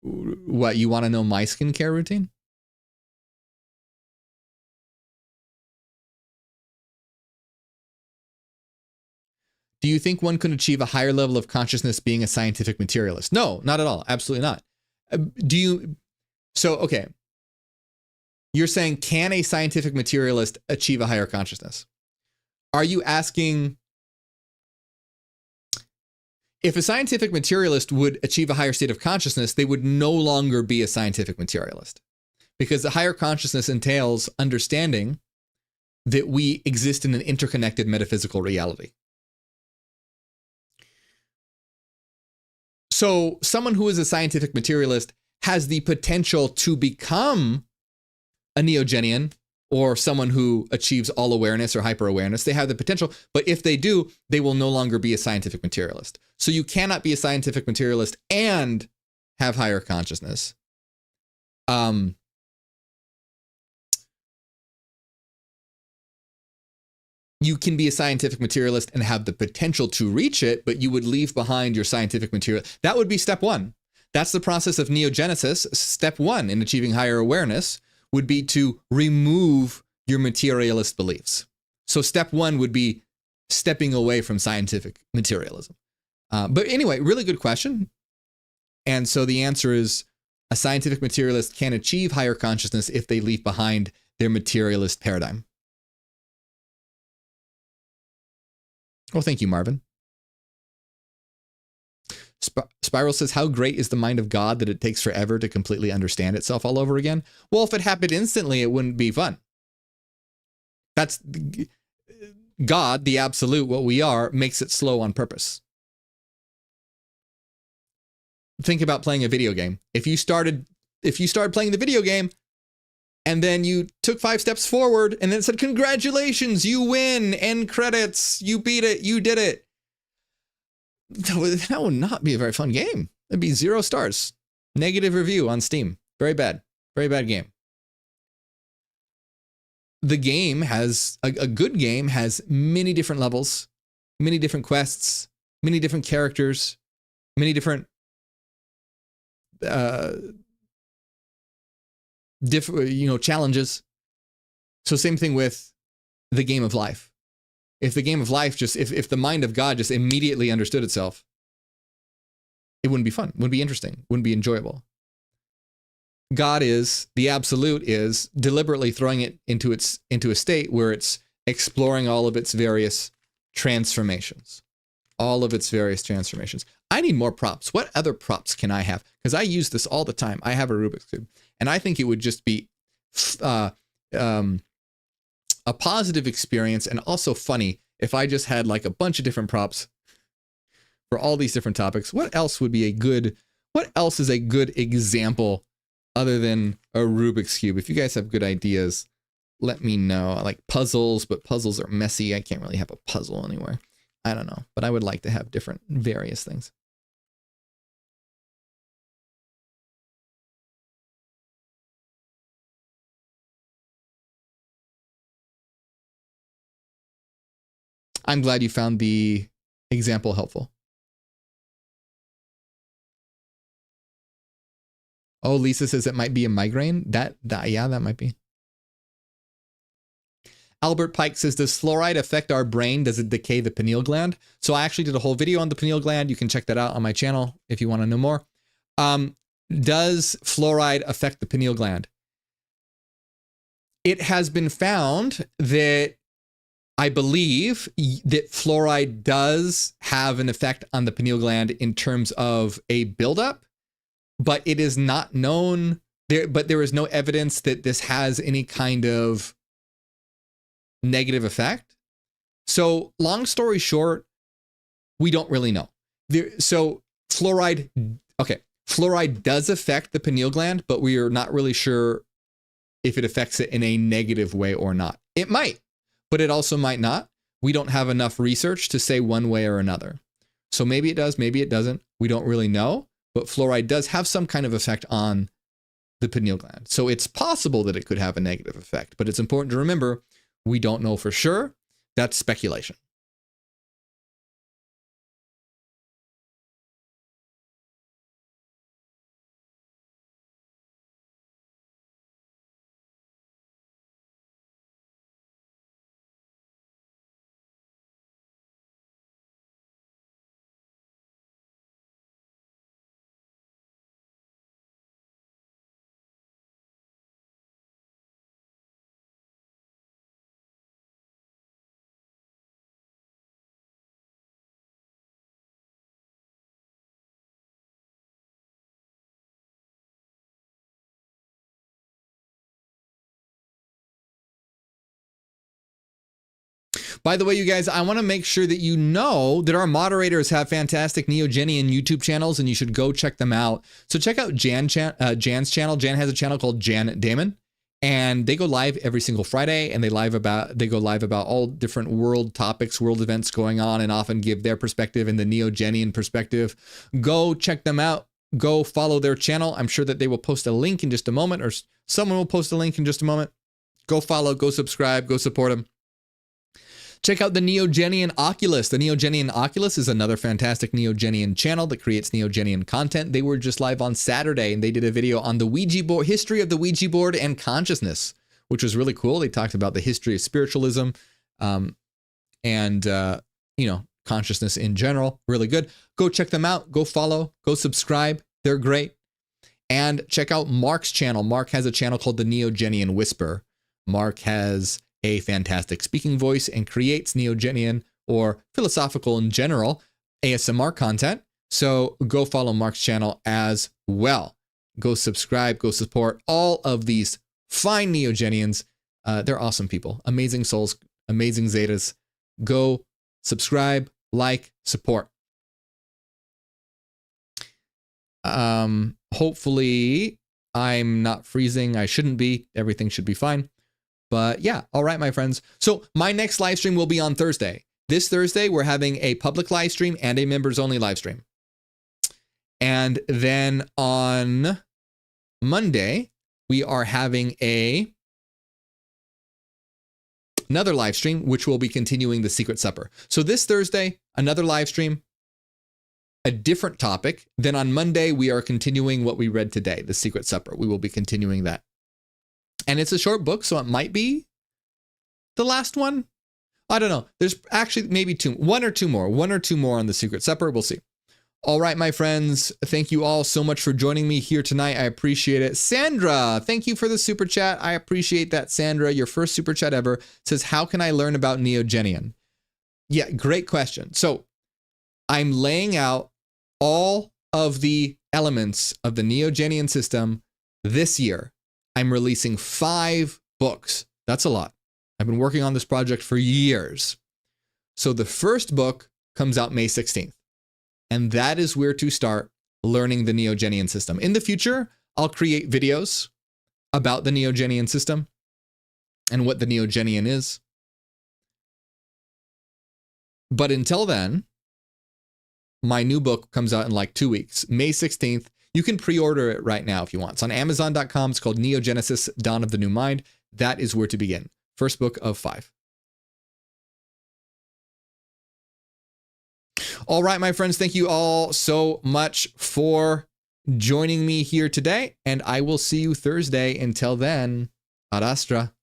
what, you want to know my skincare routine? Do you think one could achieve a higher level of consciousness being a scientific materialist? No, not at all. Absolutely not. Okay. You're saying, can a scientific materialist achieve a higher consciousness? Are you asking if a scientific materialist would achieve a higher state of consciousness, they would no longer be a scientific materialist? Because the higher consciousness entails understanding that we exist in an interconnected metaphysical reality. So someone who is a scientific materialist has the potential to become a Neogenian or someone who achieves all awareness or hyper awareness. They have the potential, but if they do, they will no longer be a scientific materialist. So you cannot be a scientific materialist and have higher consciousness. You can be a scientific materialist and have the potential to reach it, but you would leave behind your scientific material. That would be step one. That's the process of neogenesis. Step one in achieving higher awareness would be to remove your materialist beliefs. So step one would be stepping away from scientific materialism. But anyway, really good question. And so the answer is a scientific materialist can achieve higher consciousness if they leave behind their materialist paradigm. Well, thank you, Marvin. Spiral says, how great is the mind of God that it takes forever to completely understand itself all over again? Well, if it happened instantly, it wouldn't be fun. That's God, the absolute, what we are, makes it slow on purpose. Think about playing a video game. If you started playing the video game and then you took 5 steps forward and then it said, congratulations, you win, end credits, you beat it, you did it. That would not be a very fun game. It'd be 0 stars. Negative review on Steam. Very bad. Very bad game. The game has, a good game has many different levels, many different quests, many different characters, many different challenges. So same thing with the game of life. If the game of life if the mind of God just immediately understood itself, it wouldn't be fun, wouldn't be interesting, wouldn't be enjoyable. God is, the absolute is deliberately throwing it into a state where it's exploring all of its various transformations. All of its various transformations. I need more props. What other props can I have? Because I use this all the time. I have a Rubik's Cube. And I think it would just be a positive experience and also funny if I just had like a bunch of different props for all these different topics. What else is a good example other than a Rubik's Cube? If you guys have good ideas, let me know. I like puzzles, but puzzles are messy. I can't really have a puzzle anywhere. I don't know, but I would like to have different various things. I'm glad you found the example helpful. Oh, Lisa says it might be a migraine. Yeah, that might be. Albert Pike says, does fluoride affect our brain? Does it decay the pineal gland? So I actually did a whole video on the pineal gland. You can check that out on my channel if you want to know more. Does fluoride affect the pineal gland? It has been found that I believe that fluoride does have an effect on the pineal gland in terms of a buildup, but it is not known there. But there is no evidence that this has any kind of negative effect. So long story short, we don't really know. So fluoride does affect the pineal gland, but we are not really sure if it affects it in a negative way or not. It might, but it also might not. We don't have enough research to say one way or another. So maybe it does, maybe it doesn't. We don't really know, but fluoride does have some kind of effect on the pineal gland. So it's possible that it could have a negative effect, but it's important to remember we don't know for sure. That's speculation. By the way, you guys, I want to make sure that you know that our moderators have fantastic Neogenian YouTube channels, and you should go check them out. So check out Jan's channel. Jan has a channel called Jan Damon, and they go live every single Friday, and they go live about all different world topics, world events going on, and often give their perspective and the Neogenian perspective. Go check them out. Go follow their channel. I'm sure that they will post a link in just a moment, or someone will post a link in just a moment. Go follow, go subscribe, go support them. Check out the Neogenian Oculus. The Neogenian Oculus is another fantastic Neogenian channel that creates Neogenian content. They were just live on Saturday and they did a video on the Ouija board, history of the Ouija board and consciousness, which was really cool. They talked about the history of spiritualism and consciousness in general. Really good. Go check them out. Go follow. Go subscribe. They're great. And check out Mark's channel. Mark has a channel called the Neogenian Whisper. Mark has a fantastic speaking voice and creates Neogenian or philosophical in general ASMR content. So go follow Mark's channel as well. Go subscribe, go support all of these fine Neogenians. They're awesome people, amazing souls, amazing Zetas. Go subscribe, like, support. Hopefully I'm not freezing. I shouldn't be. Everything should be fine. But yeah, all right, my friends. So my next live stream will be on Thursday. This Thursday, we're having a public live stream and a members only live stream. And then on Monday, we are having another live stream, which will be continuing the Secret Supper. So this Thursday, another live stream, a different topic. Then on Monday, we are continuing what we read today, the Secret Supper. We will be continuing that. And it's a short book, so it might be the last one. I don't know. There's actually maybe one or two more on the Secret Supper. We'll see. All right, my friends. Thank you all so much for joining me here tonight. I appreciate it. Sandra, thank you for the super chat. I appreciate that, Sandra. Your first super chat ever says, how can I learn about Neogenian? Yeah, great question. So I'm laying out all of the elements of the Neogenian system this year. I'm releasing 5 books. That's a lot. I've been working on this project for years. So the first book comes out May 16th. And that is where to start learning the Neogenian system. In the future, I'll create videos about the Neogenian system and what the Neogenian is. But until then, my new book comes out in like 2 weeks, May 16th. You can pre-order it right now if you want. It's on Amazon.com. It's called Neogenesis, Dawn of the New Mind. That is where to begin. First book of 5. All right, my friends, thank you all so much for joining me here today. And I will see you Thursday. Until then, ad astra.